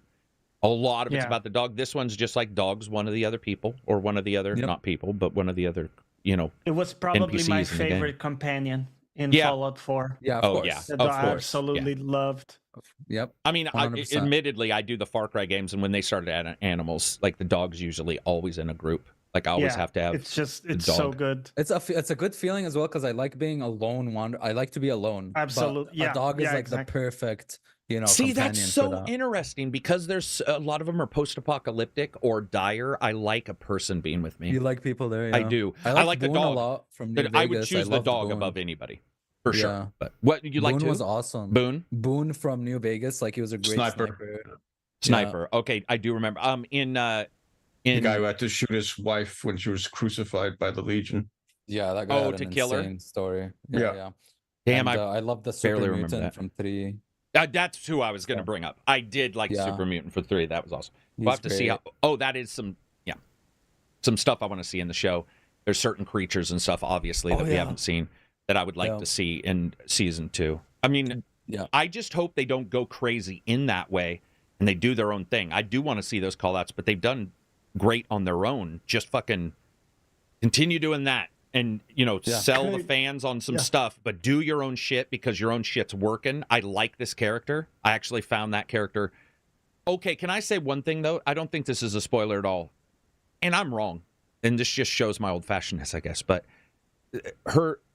a lot of it's Yeah. about the dog. This one's just like dogs, one of the other people, or one of the other, Yep. not people, but one of the other, It was probably NPCs my in the game. favorite companion in Yeah. Fallout 4. Yeah, of Oh, course. yeah. That Of I course, absolutely loved. Yep. I mean, 100%. admittedly, I do the Far Cry games, and when they started adding animals, like the dog's usually always in a group. Like I always Yeah, have to have. It's just, the it's so dog. good. It's a good feeling as well because I like being a lone wander. I like to be alone. but Absolutely, yeah, A dog is yeah, like exactly. the perfect, See, companion that's for so that. interesting because there's a lot of them are post-apocalyptic or dire. I like a person being with me. You like people there? I Yeah. do. I I like like the Boone dog. a lot from New But I would Vegas. choose the loved dog Boone. above anybody, for sure. Yeah. But what you like Boone to? was awesome. Boone Boone from New Vegas, like he was a great Sniper. Sniper. Okay, I do remember. The guy who had to shoot his wife when she was crucified by the Legion. Yeah, that guy Oh, had to an kill her? insane story. Yeah. Yeah. damn, And, I I love the barely super remember mutant that. from 3. that's who I was going to Yeah. bring up. I did like Yeah. Super Mutant for 3. That was awesome. He's We'll have to see great. how. Oh, that is some stuff I want to see in the show. There's certain creatures and stuff, obviously, Oh, that we yeah. haven't seen that I would like Yeah. to see in season 2. I mean, Yeah. I just hope they don't go crazy in that way and they do their own thing. I do want to see those call outs, but they've done great on their own. Just fucking continue doing that and, Yeah. sell the Great. fans on some Yeah. stuff, but do your own shit because your own shit's working. I like this character. I actually found that character. Okay, can I say one thing, though? I don't think this is a spoiler at all. And I'm wrong. And this just shows my old-fashionedness, I guess. But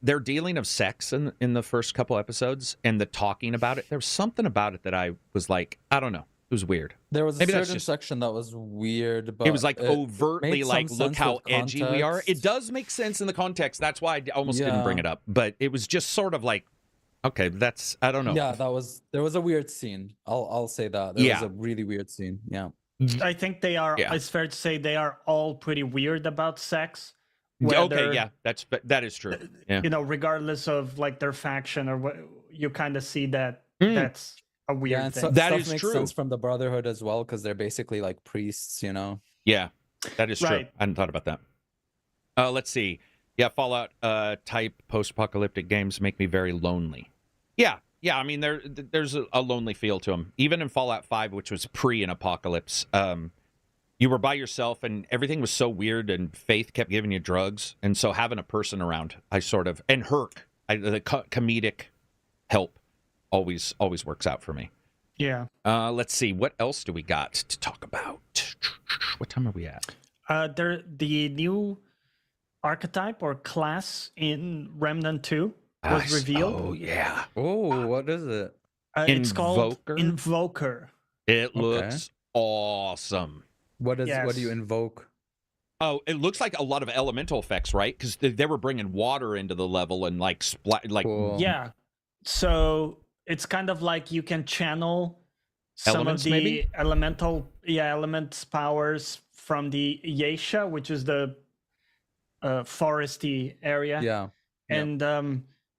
their dealing of sex in the first couple episodes and the talking about it, there was something about it that I was like, I don't know. It was weird. There was a Maybe that's certain just- section that was weird, but It was like overtly made some like, look sense how with edgy we are. It context. does make sense in the context. That's why I almost didn't Yeah. bring it up. But it was just sort of like, okay, I don't know. Yeah, there was a weird scene. I'll say that. There Yeah. was a really weird scene. Yeah. I think they are, Yeah. it's fair to say they are all pretty weird about sex. Okay, whether- yeah, that is true. Yeah. Regardless of like their faction or what, you kind of see that Mm. that's a weird Yeah, and thing. so, That stuff is makes true. sense from the Brotherhood as well because they're basically like priests, Yeah, that is true. Right. I hadn't thought about that. Let's see. Yeah, Fallout type post-apocalyptic games make me very lonely. Yeah. I mean, there's a lonely feel to them. Even in Fallout 5, which was pre an apocalypse, you were by yourself and everything was so weird and Faith kept giving you drugs. And so having a person around, and Herc, the comedic help always works out for me. Yeah. Let's see. What else do we got to talk about? What time are we at? The new archetype or class in Remnant 2 was revealed. Oh, yeah. Oh, what is it? It's called Invoker? Invoker. It looks awesome. What do Yes. you invoke? Oh, it looks like a lot of elemental effects, right? Because they were bringing water into the level and like Cool. Yeah. So it's kind of like you can channel some Elements, of the maybe? elements powers from the Yesha, which is the foresty area. Yeah. And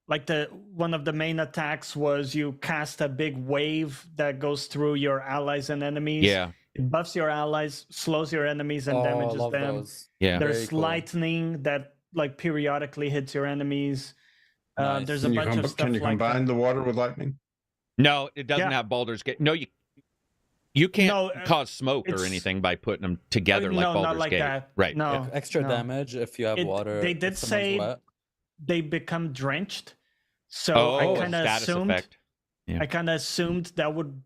like one of the main attacks was you cast a big wave that goes through your allies and enemies. Yeah, It buffs your allies, slows your enemies, and Oh, I damages love them. those. yeah. Very There's cool. lightning that like periodically hits your enemies. Nice. There's a bunch of stuff Can you like combine that. the water with lightning? No, it doesn't Yeah. have Baldur's Gate. No, you can't No, cause smoke or it's- anything by putting them together like no, Baldur's not like Gate. that. Right. No, Extra no. damage if you have water. They if did someone's say wet. they become drenched, so Oh, I a kind of status assumed. effect. Yeah. I kind of assumed that would,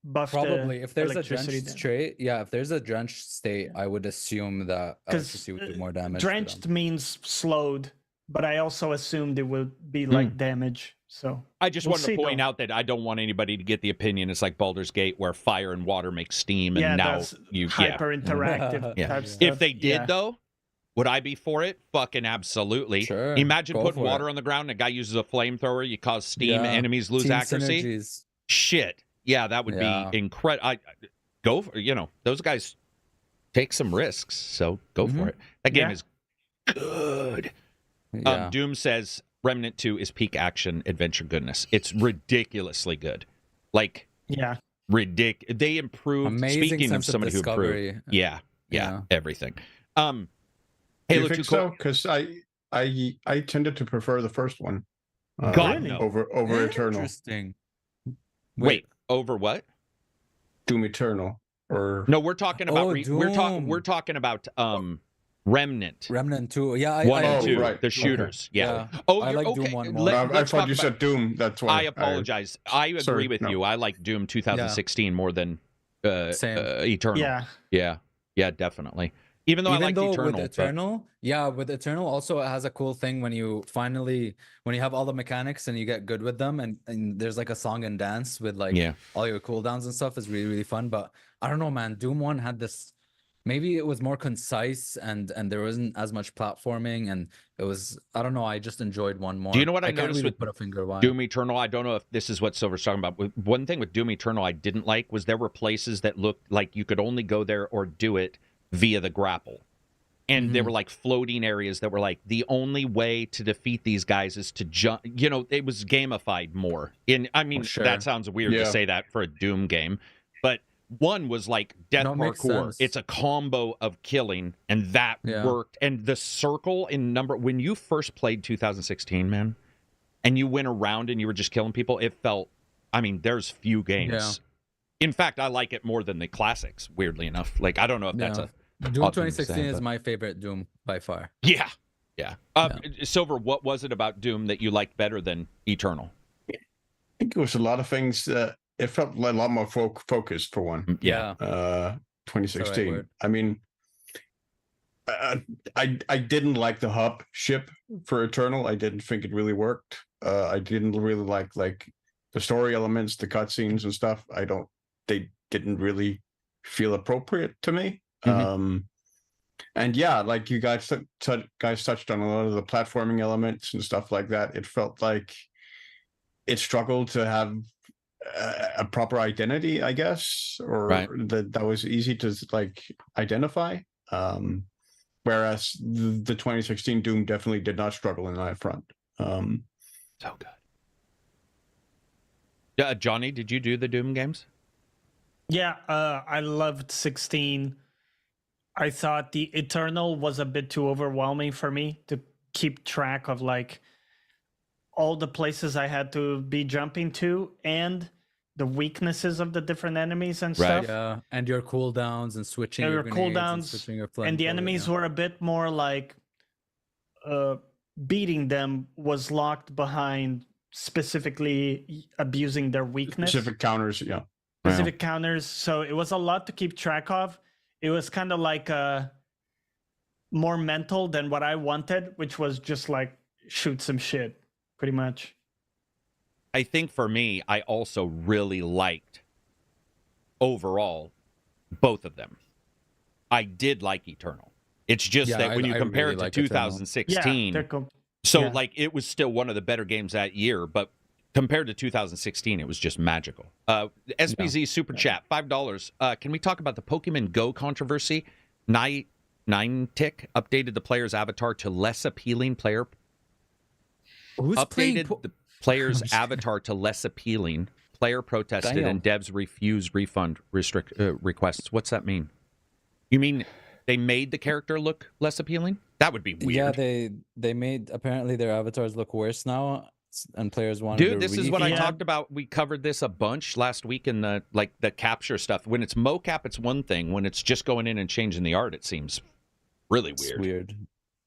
buff Probably the if there's a electricity drenched down. state, yeah. If there's a drenched state, I would assume that 'Cause, electricity would do more damage. to them. Drenched means slowed, but I also assumed it would be Hmm. like damage. So I just We'll wanted to see, point though. out that I don't want anybody to get the opinion it's like Baldur's Gate where fire and water make steam, and yeah, now that's you hyper interactive Yeah. type Yeah. stuff. If they did yeah. though, would I be for it? Fucking absolutely. Sure, Imagine go putting for water it. on the ground and a guy uses a flamethrower, you cause steam, Yeah. enemies lose Team accuracy. synergies. Shit. Yeah, that would Yeah. be incredible. I go for, those guys take some risks, so go for Mhm. it. That game Yeah. is good. Yeah. Doom says Remnant 2 is peak action adventure goodness. It's ridiculously good. Like Yeah. They improved. Amazing Speaking of sense of somebody who improved, discovery. yeah, Yeah. everything. Do Halo you 2 think so? Because I tended to prefer the first one. God, Really? no. Over Eternal. Interesting. Wait, over what? Doom Eternal. Or No, we're talking about Oh, we're talking about Remnant. Remnant 2. Yeah, One Oh, and two, right. the Okay. shooters. Yeah. Yeah. Oh, I you're like Doom okay. 1 more. I Let's thought talk you about- said Doom. That's why I apologize. I agree Sorry, with no. you. I like Doom 2016 more than Same. Eternal. Yeah. Yeah, definitely. Even though I liked Eternal. with Eternal, with Eternal also it has a cool thing when you have all the mechanics and you get good with them, and there's like a song and dance with like Yeah. all your cooldowns and stuff is really, really fun. But I don't know, man. Doom 1 had this, maybe it was more concise and there wasn't as much platforming, and it was, I don't know, I just enjoyed one more. Do you know what I can't noticed really with put a finger why. Doom Eternal, I don't know if this is what Silver's talking about. One thing with Doom Eternal I didn't like was there were places that looked like you could only go there or do it via the grapple. And there were like floating areas that were like the only way to defeat these guys is to jump. It was gamified more. Sure. That sounds weird to Yeah. say that for a Doom game, but one was like death No, it makes parkour. sense. It's a combo of killing, and that Yeah. worked. And the circle in number when you first played 2016, man, and you went around and you were just killing people, it felt. There's few games. Yeah. In fact, I like it more than the classics. Weirdly enough, like I don't know if that's Yeah. a. Doom odd thing to say, 2016 is but- my favorite Doom by far. Yeah. Silver, what was it about Doom that you liked better than Eternal? I think it was a lot of things that it felt like a lot more focused for one. Yeah. 2016. word. I didn't like the hub ship for Eternal. I didn't think it really worked. I didn't really like the story elements, the cutscenes and stuff. They didn't really feel appropriate to me. And yeah, like you guys touched on a lot of the platforming elements and stuff like that. It felt like it struggled to have a proper identity, I guess, or Right. that was easy to like identify. Whereas the 2016 Doom definitely did not struggle in that front. So good. Johnny, did you do the Doom games? Yeah, I loved 16. I thought the Eternal was a bit too overwhelming for me to keep track of like all the places I had to be jumping to and the weaknesses of the different enemies and Right. stuff. Yeah, and your cooldowns and switching And your your grenades cooldowns, and switching your And the flamethrower, enemies yeah. were a bit more like beating them was locked behind specifically abusing their weakness. Specific counters, yeah. Specific counters. So it was a lot to keep track of. It was kind of like more mental than what I wanted, which was just like shoot some shit, pretty much. I think for me, I also really liked overall both of them. I did like Eternal. It's just Yeah, that when you I compare really it to like Eternal. 2016, they're so yeah. like it was still one of the better games that year, but compared to 2016, it was just magical. SBZ Super Chat, $5. Can we talk about the Pokemon Go controversy? Niantic updated the player's avatar to less appealing player. Who's playing Updated the player's avatar to less appealing. Player protested and devs refused refund requests. What's that mean? You mean they made the character look less appealing? That would be Yeah, weird. they made apparently their avatars look worse now, and players wanted to Dude, this is what I Yeah. talked about. We covered this a bunch last week in the capture stuff. When it's mocap, it's one thing. When it's just going in and changing the art, it seems really It's weird. weird.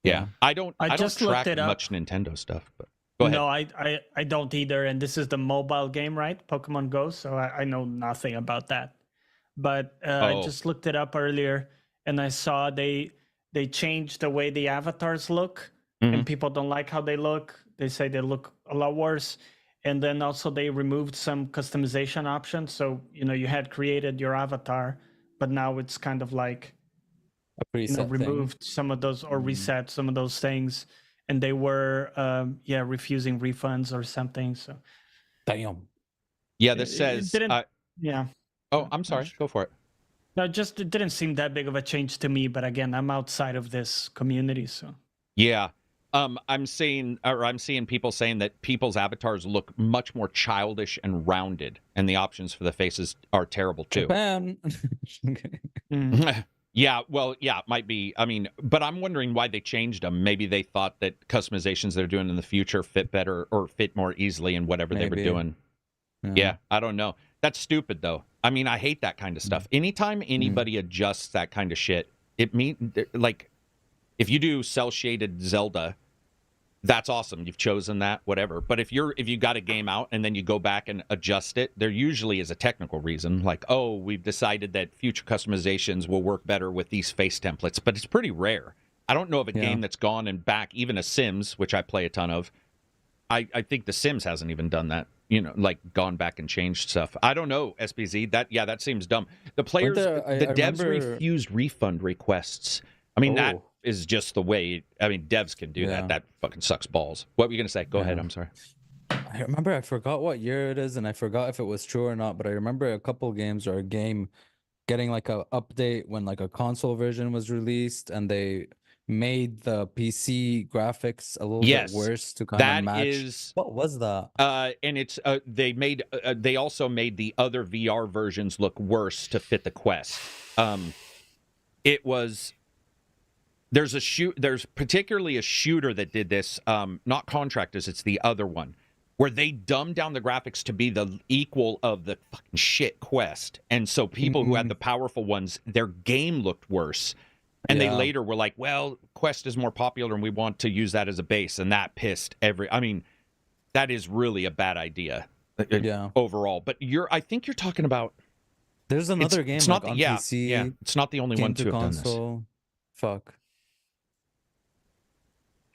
Yeah. I don't just track looked it up. much Nintendo stuff, but go ahead. No, I don't either. And this is the mobile game, right? Pokemon Go. So I know nothing about that. But I just looked it up earlier, and I saw they changed the way the avatars look, and people don't like how they look. They say they look a lot worse. And then also they removed some customization options. So, you had created your avatar, but now it's kind of like, A preset removed some of those or reset some of those things. And they were, refusing refunds or something. So, Damn. Yeah, this it says didn't- yeah. Oh, I'm sorry. Go for it. No, it didn't seem that big of a change to me. But again, I'm outside of this community, so. Yeah. I'm seeing people saying that people's avatars look much more childish and rounded, and the options for the faces are terrible too. Japan. Yeah, well, yeah, it might be. I mean, but I'm wondering why they changed them. Maybe they thought that customizations they're doing in the future fit better or fit more easily in whatever they were Maybe. doing. Yeah, I don't know. That's stupid, though. I mean, I hate that kind of stuff. Anytime anybody adjusts that kind of shit, it means, like, if you do cel-shaded Zelda, that's awesome. You've chosen that, whatever. But if you got a game out and then you go back and adjust it, there usually is a technical reason, like, oh, we've decided that future customizations will work better with these face templates. But it's pretty rare. I don't know of a game that's gone and back, even a Sims, which I play a ton of. I think the Sims hasn't even done that. Like gone back and changed stuff. I don't know, SPZ. That seems dumb. The players, the devs refused refund requests. I mean, that is just the way. I mean, devs can do that. That fucking sucks balls. What were you gonna say? Go ahead. I'm sorry. I remember, I forgot what year it is, and I forgot if it was true or not. But I remember a couple games or a game getting like a update when like a console version was released, and they made the PC graphics a little bit worse to kind of match. What was that? And it's they also made the other VR versions look worse to fit the Quest. It was there's particularly a shooter that did this, not Contractors, it's the other one, where they dumbed down the graphics to be the equal of the fucking shit Quest. And so people who had the powerful ones, their game looked worse. And they later were like, well, Quest is more popular and we want to use that as a base. And that pissed I mean, that is really a bad idea overall. But I think you're talking about... There's another game like on PC. Yeah, it's not the only one to have done this. Fuck.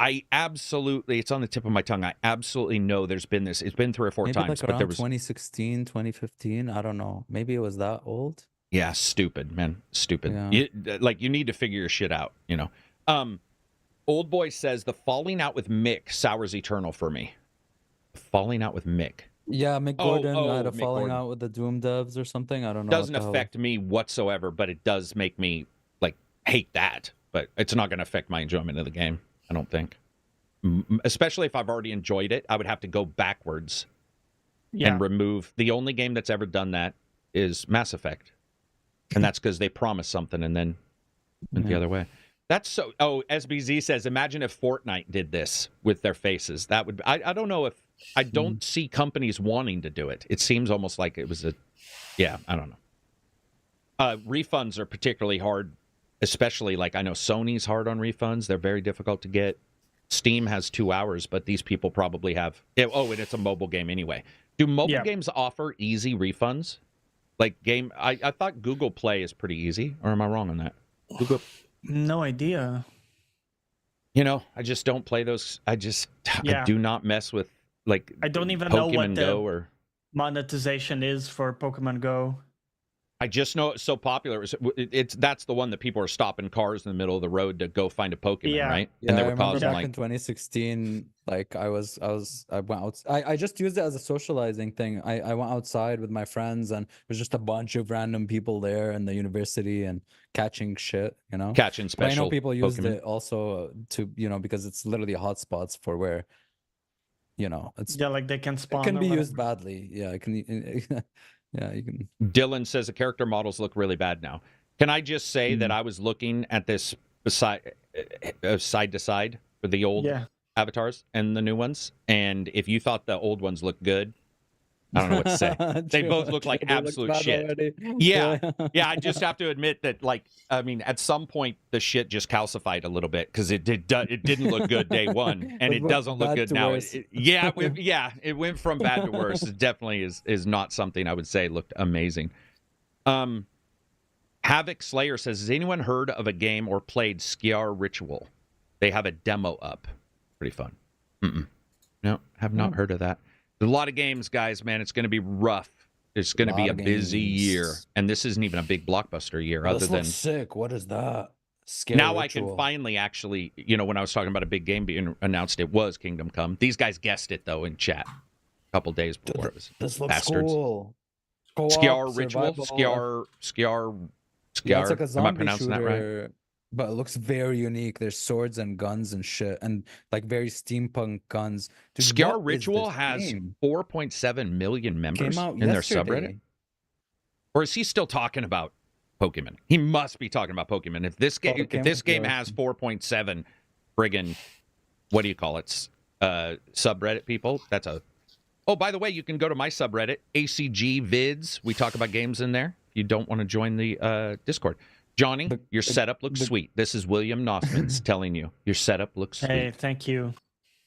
It's on the tip of my tongue. I absolutely know there's been this. It's been 3 or 4 Maybe times. Like but there was 2016, 2015. I don't know. Maybe it was that old. Yeah, stupid, man. Stupid. Yeah. You need to figure your shit out, Old Boy says, the falling out with Mick sours Eternal for me. Falling out with Mick. Yeah, Mick Gordon had a falling out with the Doom devs or something. I don't know. Doesn't affect me whatsoever, but it does make me, hate that. But it's not going to affect my enjoyment of the game, I don't think. Especially if I've already enjoyed it, I would have to go backwards and remove. The only game that's ever done that is Mass Effect. And that's because they promised something and then went the other way. That's so... Oh, SBZ says, imagine if Fortnite did this with their faces. That would... I don't know if... I don't see companies wanting to do it. It seems almost like it was a... Yeah, I don't know. Refunds are particularly hard, especially, I know Sony's hard on refunds. They're very difficult to get. Steam has 2 hours, but these people probably have... and it's a mobile game anyway. Do mobile games offer easy refunds? I thought Google Play is pretty easy, or am I wrong on that? Google... No idea. I just don't play those. I do not mess with I don't even Pokemon know what Go or monetization is for Pokemon Go. I just know it's so popular. That's the one that people are stopping cars in the middle of the road to go find a Pokemon, right? Yeah, and they I were remember causing back in 2016, I went out. I just used it as a socializing thing. I went outside with my friends, and there's just a bunch of random people there in the university and catching shit, catching special. But I know people used Pokemon. it also to because it's literally hotspots for where, it's they can spawn. It can be whatever. used badly. Yeah, it can. Yeah, you can. Dylan says the character models look really bad now. Can I just say that I was looking at this side to side for the old avatars and the new ones. And if you thought the old ones looked good, I don't know what to say. They both look like absolute shit. Yeah. I just have to admit that, like, I mean, at some point the shit just calcified a little bit because it didn't look good day one, and it doesn't look good now. It went from bad to worse. It definitely is not something I would say looked amazing. Havoc Slayer says, has anyone heard of a game or played Skiar Ritual? They have a demo up. Pretty fun. No, have not heard of that. There's a lot of games, guys, man. It's going to be rough. It's going to be a busy year. And this isn't even a big blockbuster year other than... sick. What is that? Now I can finally actually, when I was talking about a big game being announced, it was Kingdom Come. These guys guessed it, though, in chat a couple days before. It was this looks bastards. Cool. Skiar Ritual? Skiar... Yeah, it's like a zombie Am I pronouncing that right? But it looks very unique. There's swords and guns and shit, and like very steampunk guns. Dude, Skiar Ritual has 4.7 million members in their subreddit. Or is he still talking about Pokemon? He must be talking about Pokemon. If this game has 4.7 friggin', what do you call it? Subreddit people. That's a... Oh, by the way, you can go to my subreddit, ACG Vids. We talk about games in there. If you don't want to join the Discord. Johnny, your setup looks sweet. This is William Nossmans telling you. Your setup looks sweet. Hey, thank you.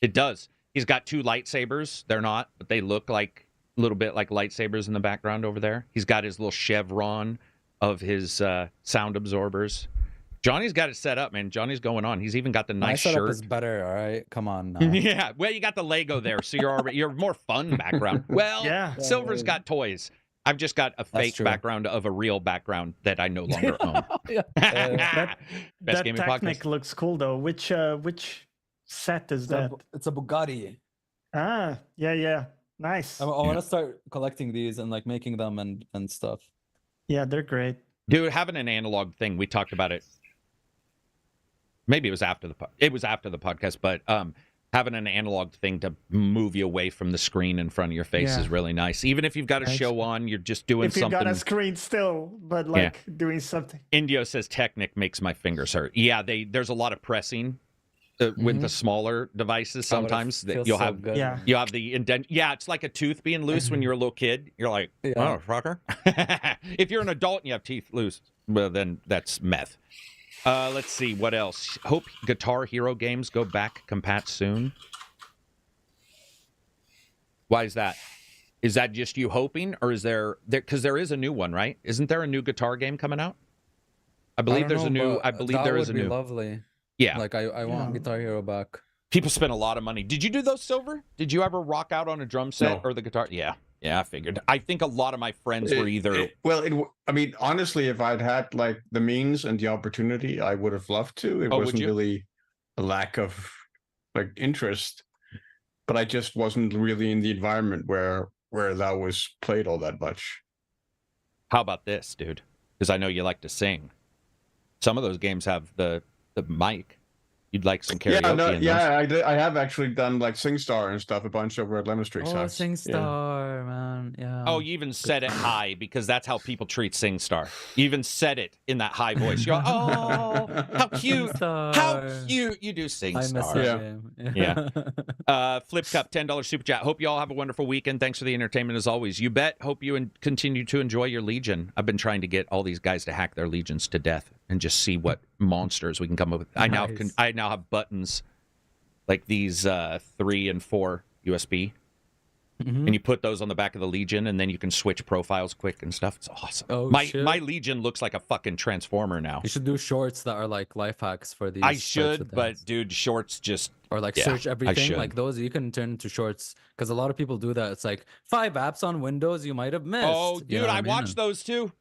It does. He's got 2 lightsabers. They're not, but they look like a little bit like lightsabers in the background over there. He's got his little chevron of his sound absorbers. Johnny's got it set up, man. Johnny's going on. He's even got the nice shirt. My setup is better, all right? Come on now. Yeah, well, you got the Lego there, so you're more fun background. Well, Silver's got toys. I've just got a fake background of a real background that I no longer own. Best Gaming Technic Podcast. Looks cool though. Which set is that? It's a Bugatti. Yeah. Nice. I want to start collecting these and like making them and stuff. Yeah, they're great. Dude, having an analog thing, we talked about it. Maybe it was after the podcast, but having an analog thing to move you away from the screen in front of your face is really nice. Even if you've got a show on, you're just doing something. If you've got a screen still, but doing something. Indio says Technic makes my fingers hurt. Yeah, there's a lot of pressing with the smaller devices sometimes. You'll have the indent. Yeah, it's like a tooth being loose when you're a little kid. You're like, oh, fucker. If you're an adult and you have teeth loose, well, then that's meth. Let's see, what else? Hope Guitar Hero games go back compat soon. Why is that? Is that just you hoping, or is there because there is a new one, right? Isn't there a new guitar game coming out? I believe there is a new. Lovely. Yeah. Like I want Guitar Hero back. People spend a lot of money. Did you do those, Silver? Did you ever rock out on a drum set or the guitar? Yeah, I figured. I think a lot of my friends were either... I mean, honestly, if I'd had like the means and the opportunity, I would have loved to. It wasn't really a lack of like interest, but I just wasn't really in the environment where that was played all that much. How about this, dude? Because I know you like to sing. Some of those games have the mic. You'd like some karaoke? I have actually done like SingStar and stuff a bunch over at Lemon Street. SingStar, man. Yeah. Oh, you even said it high because that's how people treat SingStar. You even said it in that high voice. You're like, oh, how cute. SingStar. How cute. You do SingStar. Yeah. Flip Cup, $10 super chat. Hope you all have a wonderful weekend. Thanks for the entertainment as always. You bet. Hope you continue to enjoy your Legion. I've been trying to get all these guys to hack their Legions to death and just see what monsters we can come up with. I now have buttons like these 3 and 4 USB, and you put those on the back of the Legion, and then you can switch profiles quick and stuff. It's awesome. Oh, my Legion looks like a fucking transformer now. You should do shorts that are like life hacks for these. I should, but dude, shorts just search everything like those. You can turn into shorts because a lot of people do that. It's like 5 apps on Windows you might have missed. Oh, dude, I watched those too.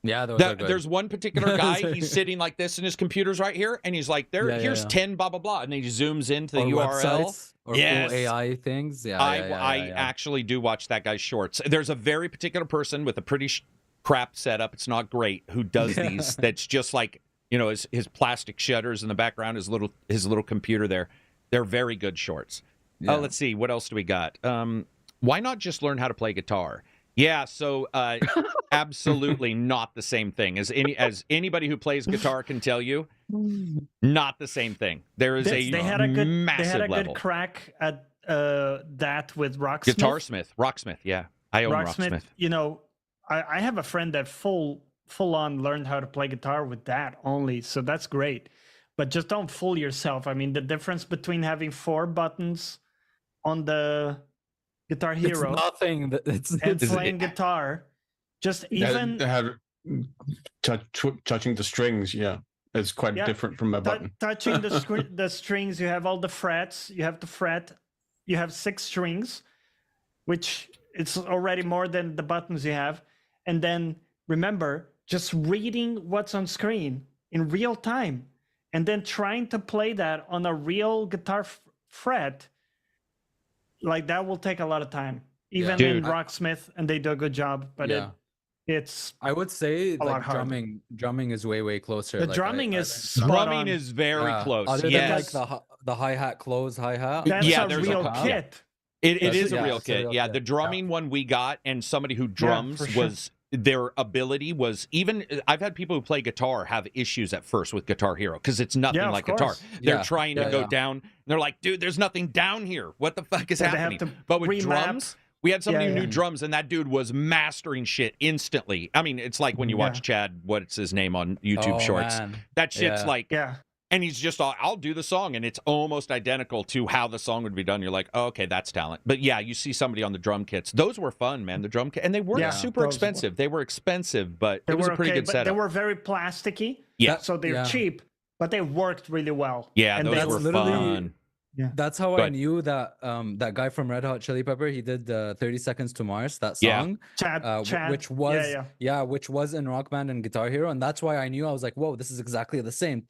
Yeah, those are good. There's one particular guy, he's sitting like this and his computer's right here, and he's like, here's 10 blah, blah, blah, and then he zooms into the URL. Or cool AI things. I actually do watch that guy's shorts. There's a very particular person with a pretty crap setup, it's not great, who does these, that's just like, his plastic shutters in the background, his little computer there. They're very good shorts. Let's see, what else do we got? Why not just learn how to play guitar? Yeah, so absolutely not the same thing as anybody who plays guitar can tell you. Not the same thing. There is They had a massive good level. crack at that with Rocksmith. Rocksmith. Yeah, I own Rocksmith. You know, I have a friend that full on learned how to play guitar with that only, so that's great. But just don't fool yourself. I mean, the difference between having 4 buttons on the Guitar Hero It's nothing. and playing guitar, just even touching the strings, it's quite different from a button. touching the strings. You have all the frets. You have to fret. You have 6 strings, which it's already more than the buttons you have. And then remember, just reading what's on screen in real time, and then trying to play that on a real guitar fret. Like that will take a lot of time, even in Rocksmith, and they do a good job. But it's I would say like harder. drumming is way closer. The like, drumming is spot drumming on. is very close. Other Yes. than like the hi-hat close hi-hat. That's Yeah, a there's a real couple. kit. It That's is it, a yeah, real it's a kit. real Yeah, kit. the drumming one we got, and somebody who drums for sure. was their ability was even. I've had people who play guitar have issues at first with Guitar Hero because it's nothing of like course. guitar. They're Yeah, trying to yeah, go yeah. down. And they're like, dude, there's nothing down here. What the fuck is So they have happening? to But with remap. drums, we had somebody Yeah, who knew yeah. drums, and that dude was mastering shit instantly. I mean, it's like when you watch Chad, what's his name on YouTube Oh, Shorts. man. That shit's Yeah. like. Yeah. And he's just, I'll do the song, and it's almost identical to how the song would be done. You're like, oh, okay, that's talent. But yeah, you see somebody on the drum kits. Those were fun, man. The drum kit, and they weren't Yeah, super those expensive. They were expensive, but They it was were a pretty okay, good but setup. they were very plasticky. Yeah. So they're Yeah. cheap, but they worked really well. Yeah, And those they were literally- fun. That's how Go I ahead. knew that that guy from Red Hot Chili Pepper, he did 30 Seconds to Mars, that Yeah. song, Chad, which was yeah. which was in Rock Band and Guitar Hero, and that's why I knew. I was like, whoa, this is exactly the same.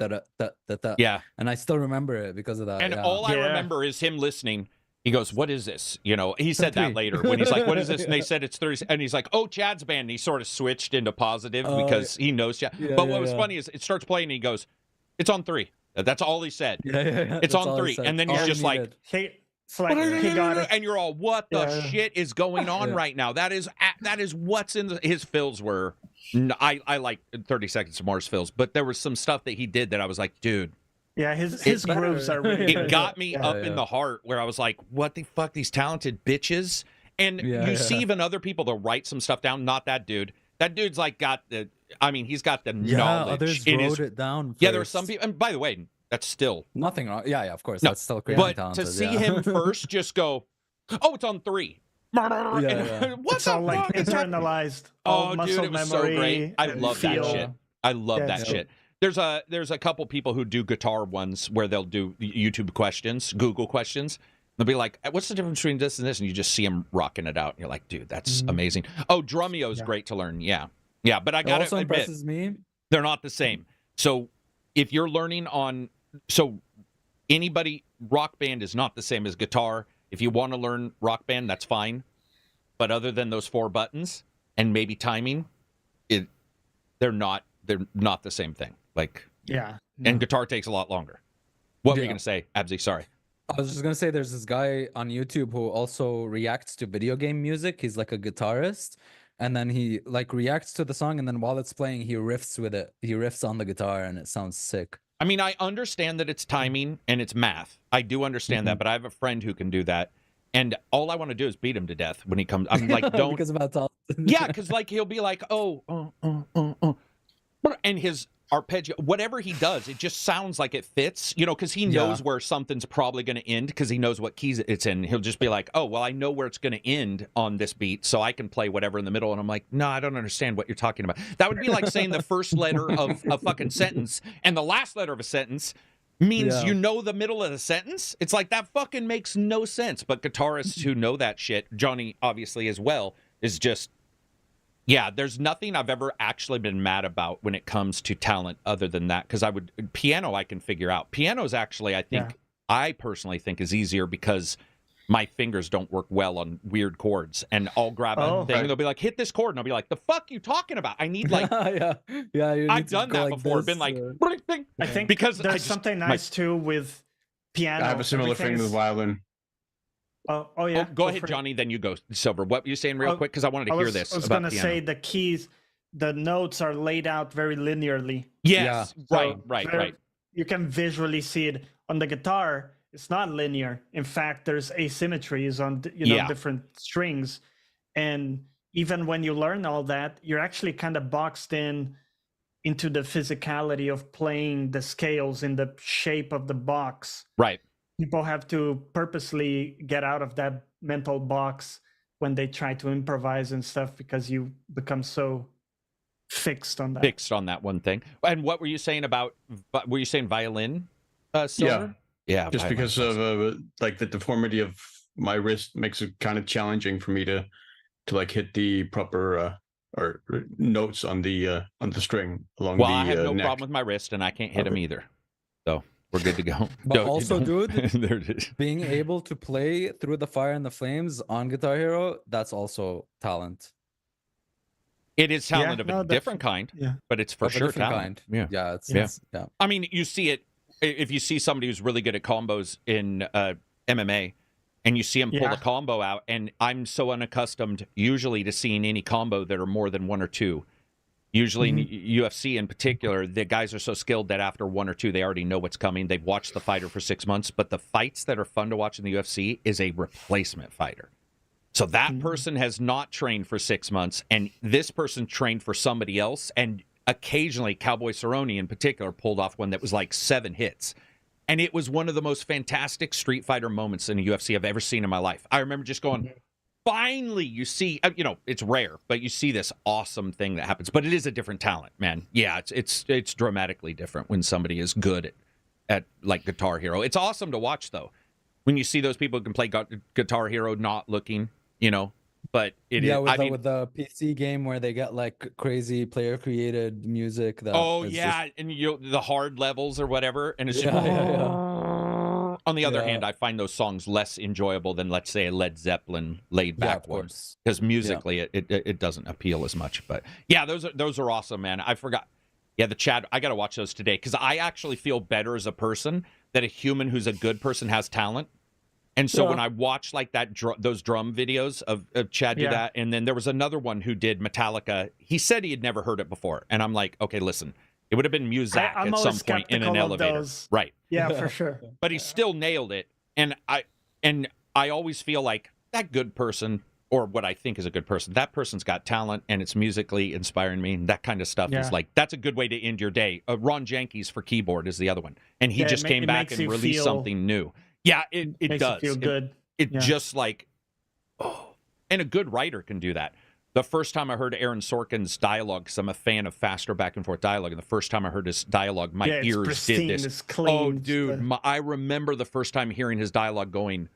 Yeah. And I still remember it because of that. And yeah. all I Yeah. remember is him listening. He goes, what is this? You know, he said that 3. later when he's like, what is this? And they said it's 30. And he's like, oh, Chad's band. And he sort of switched into positive because he knows Chad. Yeah, but yeah, what was yeah. funny is it starts playing and he goes, it's on 3. That's all he said. Yeah. It's That's on all I 3. said. And then All he's I just like, needed. It's like he got it. and you're all, what the Yeah. shit is going on Yeah. right now? That is what's in his fills were. I like 30 Seconds to Mars fills, but there was some stuff that he did that I was like, dude, Yeah, his better. grooves are really it good. got me Yeah. up in the heart where I was like, what the fuck, these talented bitches. And you see even other people that write some stuff down. Not that dude. That dude's like got the. I mean, he's got the knowledge. Others in wrote his, it down. yeah, there were some first. people. And by the way, that's still. Nothing wrong. Yeah, of course. No, That's still crazy But talented. to see yeah. him first just go, oh, it's on 3. And, yeah. what It's the all like fuck is happening? internalized. Oh, all dude, muscle it was memory, so great. I love that feel. shit. I love Yeah, that it's shit. There's a couple people who do guitar ones where they'll do YouTube questions, Google questions. They'll be like, what's the difference between this and this? And you just see them rocking it out. And you're like, dude, that's amazing. Oh, Drumeo is great to learn. Yeah. Yeah, but I It got also to admit, impresses me. they're not the same. So if you're learning on, so anybody, Rock Band is not the same as guitar. If you want to learn Rock Band, that's fine. But other than those 4 buttons and maybe timing, they're not the same thing. Like, Yeah. and guitar takes a lot longer. What were you Yeah. going to say, Abzi? Sorry. I was just gonna say there's this guy on YouTube who also reacts to video game music. He's like a guitarist, and then he like reacts to the song, and then while it's playing, he riffs with it. He riffs on the guitar, and it sounds sick. I mean, I understand that it's timing and it's math. I do understand that, but I have a friend who can do that. And all I want to do is beat him to death when he comes. I'm like, don't. because of how talented. Yeah, because like he'll be like, and his arpeggio, whatever he does, it just sounds like it fits, you know, because he knows where something's probably going to end because he knows what keys it's in. He'll just be like, oh, well, I know where it's going to end on this beat, so I can play whatever in the middle. And I'm like, no, I don't understand what you're talking about. That would be like saying the first letter of a fucking sentence and the last letter of a sentence means you know the middle of the sentence. It's like that fucking makes no sense. But guitarists who know that shit, Johnny obviously as well, is just, yeah, there's nothing I've ever actually been mad about when it comes to talent other than that. Because piano I can figure out. Piano's actually, I think, I personally think is easier because my fingers don't work well on weird chords. And I'll grab a thing and they'll be like, hit this chord. And I'll be like, the fuck you talking about? I need like, I've done that before. Been like, I think because there's something nice too with piano. I have a similar thing with violin. Oh yeah. Go ahead, for it. Johnny. Then you go, Silver. What were you saying real Oh, quick? Because I wanted to hear this. I was about gonna piano. say the keys, the notes are laid out very linearly. Yes. So Right. very- You can visually see it on the guitar. It's not linear. In fact, there's asymmetries on different strings, and even when you learn all that, you're actually kind of boxed into the physicality of playing the scales in the shape of the box. Right. People have to purposely get out of that mental box when they try to improvise and stuff, because you become so fixed on that. Fixed on that one thing. And what were you saying about? Were you saying violin, Silver? Yeah. Just violin. because of like the deformity of my wrist makes it kind of challenging for me to like hit the proper or notes on the string along Well, the I have no neck. problem with my wrist, and I can't hit them either. So we're good to go. But also, dude, there it is. being able to play Through the Fire and the Flames on Guitar Hero, that's also talent. It is talent of no, a different kind, Yeah. but it's for Of a sure different talent. kind. Yeah. Yeah. I mean, you see it if you see somebody who's really good at combos in MMA, and you see him pull Yeah. a combo out. And I'm so unaccustomed usually to seeing any combo that are more than one or two. Usually in UFC in particular, the guys are so skilled that after one or two, they already know what's coming. They've watched the fighter for 6 months. But the fights that are fun to watch in the UFC is a replacement fighter. So that person has not trained for 6 months, and this person trained for somebody else. And occasionally, Cowboy Cerrone in particular pulled off one that was like 7 hits. And it was one of the most fantastic Street Fighter moments in the UFC I've ever seen in my life. I remember just going, finally, you see, it's rare, but you see this awesome thing that happens. But it is a different talent, man. Yeah, it's dramatically different when somebody is good at like Guitar Hero. It's awesome to watch, though, when you see those people who can play Guitar Hero not looking, but it is. With the PC game where they get like crazy player created music. That and the hard levels or whatever, and it's just. On the other hand, I find those songs less enjoyable than, let's say, a Led Zeppelin laid back one, because musically it doesn't appeal as much. But yeah, those are awesome, man. I forgot. Yeah, the chat. I got to watch those today, because I actually feel better as a person that a human who's a good person has talent. And so when I watch like that, those drum videos of Chad do that, and then there was another one who did Metallica. He said he had never heard it before, and I'm like, okay, listen, it would have been Muzak at some point in an elevator, right? Yeah, for sure. But he still nailed it, and I always feel like that good person, or what I think is a good person, that person's got talent, and it's musically inspiring me, and that kind of stuff is like, that's a good way to end your day. Ron Jenkins for keyboard is the other one, and he just came back and released something new. Yeah, it does. You feel good. It just like, and a good writer can do that. The first time I heard Aaron Sorkin's dialogue, because I'm a fan of faster back and forth dialogue, and the first time I heard his dialogue, my ears pristine, did this. it's clean, oh, dude, I remember the first time hearing his dialogue going,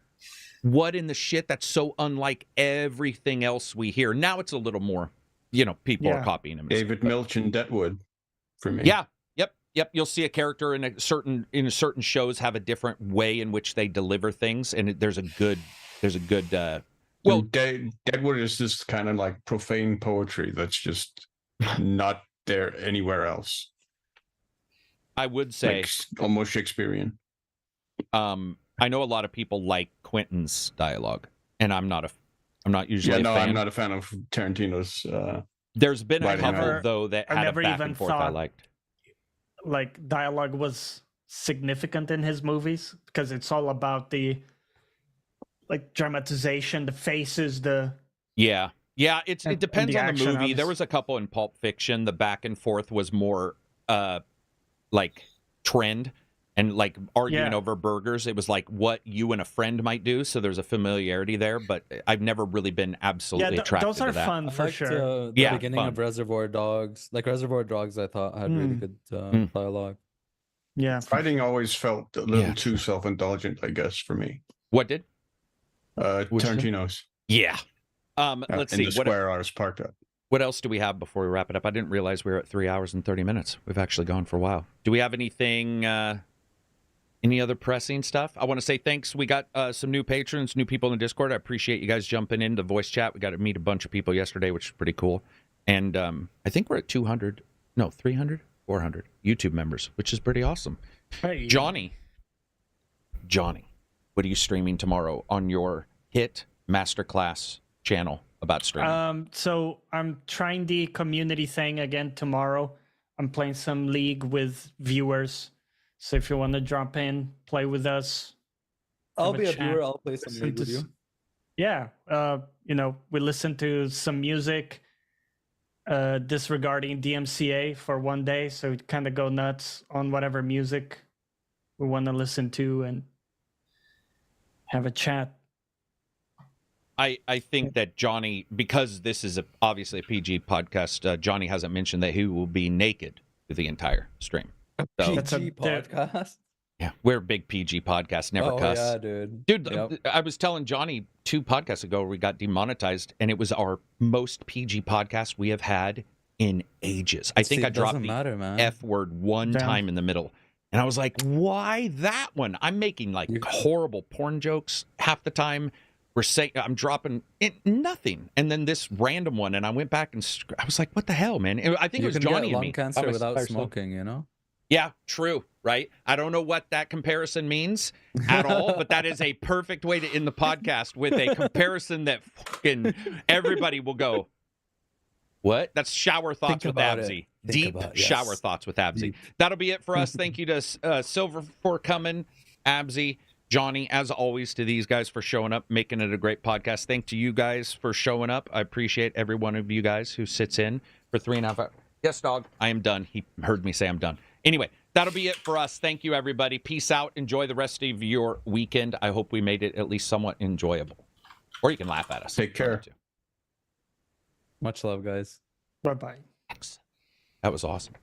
what in the shit? That's so unlike everything else we hear. Now it's a little more, people are copying him. David Milch and Deadwood for me. Yeah. Yep, you'll see a character in certain shows have a different way in which they deliver things, and there's a good. Well, Deadwood is just kind of like profane poetry that's just not there anywhere else. I would say like, almost Shakespearean. I know a lot of people like Quentin's dialogue, and I'm not usually. Yeah, a fan. I'm not a fan of Tarantino's. There's been a couple though that had a back and forth I liked. Like dialogue was significant in his movies, because it's all about the like dramatization, the faces, it depends on the movie. Obviously. There was a couple in Pulp Fiction. The back and forth was more like trend and like arguing over burgers. It was like what you and a friend might do, so there's a familiarity there, but I've never really been absolutely attracted those are to that. fun for sure. The beginning of Reservoir Dogs, like Reservoir Dogs, I thought had really good dialogue. Yeah, Fighting always felt a little too self-indulgent, I guess, for me. What did? Tarantino's. Yeah. Let's see. The square I was parked up. What else do we have before we wrap it up? I didn't realize we were at 3 hours and 30 minutes. We've actually gone for a while. Do we have anything, any other pressing stuff? I want to say thanks. We got some new patrons, new people in the Discord. I appreciate you guys jumping into voice chat. We got to meet a bunch of people yesterday, which is pretty cool. And I think we're at 300, 400 YouTube members, which is pretty awesome. Hey. Johnny, what are you streaming tomorrow on your hit masterclass channel about streaming? So I'm trying the community thing again tomorrow. I'm playing some league with viewers. So if you want to drop in, play with us. I'll have a be a chat. viewer. I'll play some Listen league with to you. Yeah, we listen to some music disregarding DMCA for one day, so we kind of go nuts on whatever music we want to listen to and have a chat. I think that Johnny, because this is obviously a PG podcast, Johnny hasn't mentioned that he will be naked through the entire stream. So, That's a- PG podcast. yeah, we're a big PG podcast, never Oh cuss. yeah, dude. Dude, Yep. I was telling Johnny 2 podcasts ago we got demonetized, and it was our most PG podcast we have had in ages. I think See, I it dropped doesn't the matter, man. F word one Damn. time in the middle. And I was like, why that one? I'm making like horrible porn jokes half the time. I'm dropping nothing. And then this random one, and I went back and I was like, what the hell, man? I think You it was can Johnny get and lung me. cancer By without myself. smoking, you know? Yeah, true, right? I don't know what that comparison means at all, but that is a perfect way to end the podcast with a comparison that fucking everybody will go, what? That's shower thoughts Think with about it. Absy. Think Deep about- shower yes. thoughts with Absy. Deep. That'll be it for us. Thank you to Silver for coming, Absy, Johnny, as always, to these guys for showing up, making it a great podcast. Thank to you guys for showing up. I appreciate every one of you guys who sits in for 3.5 hours. Yes, dog. I am done. He heard me say I'm done. Anyway, that'll be it for us. Thank you, everybody. Peace out. Enjoy the rest of your weekend. I hope we made it at least somewhat enjoyable. Or you can laugh at us. Take care. Much love, guys. Bye-bye. That was awesome.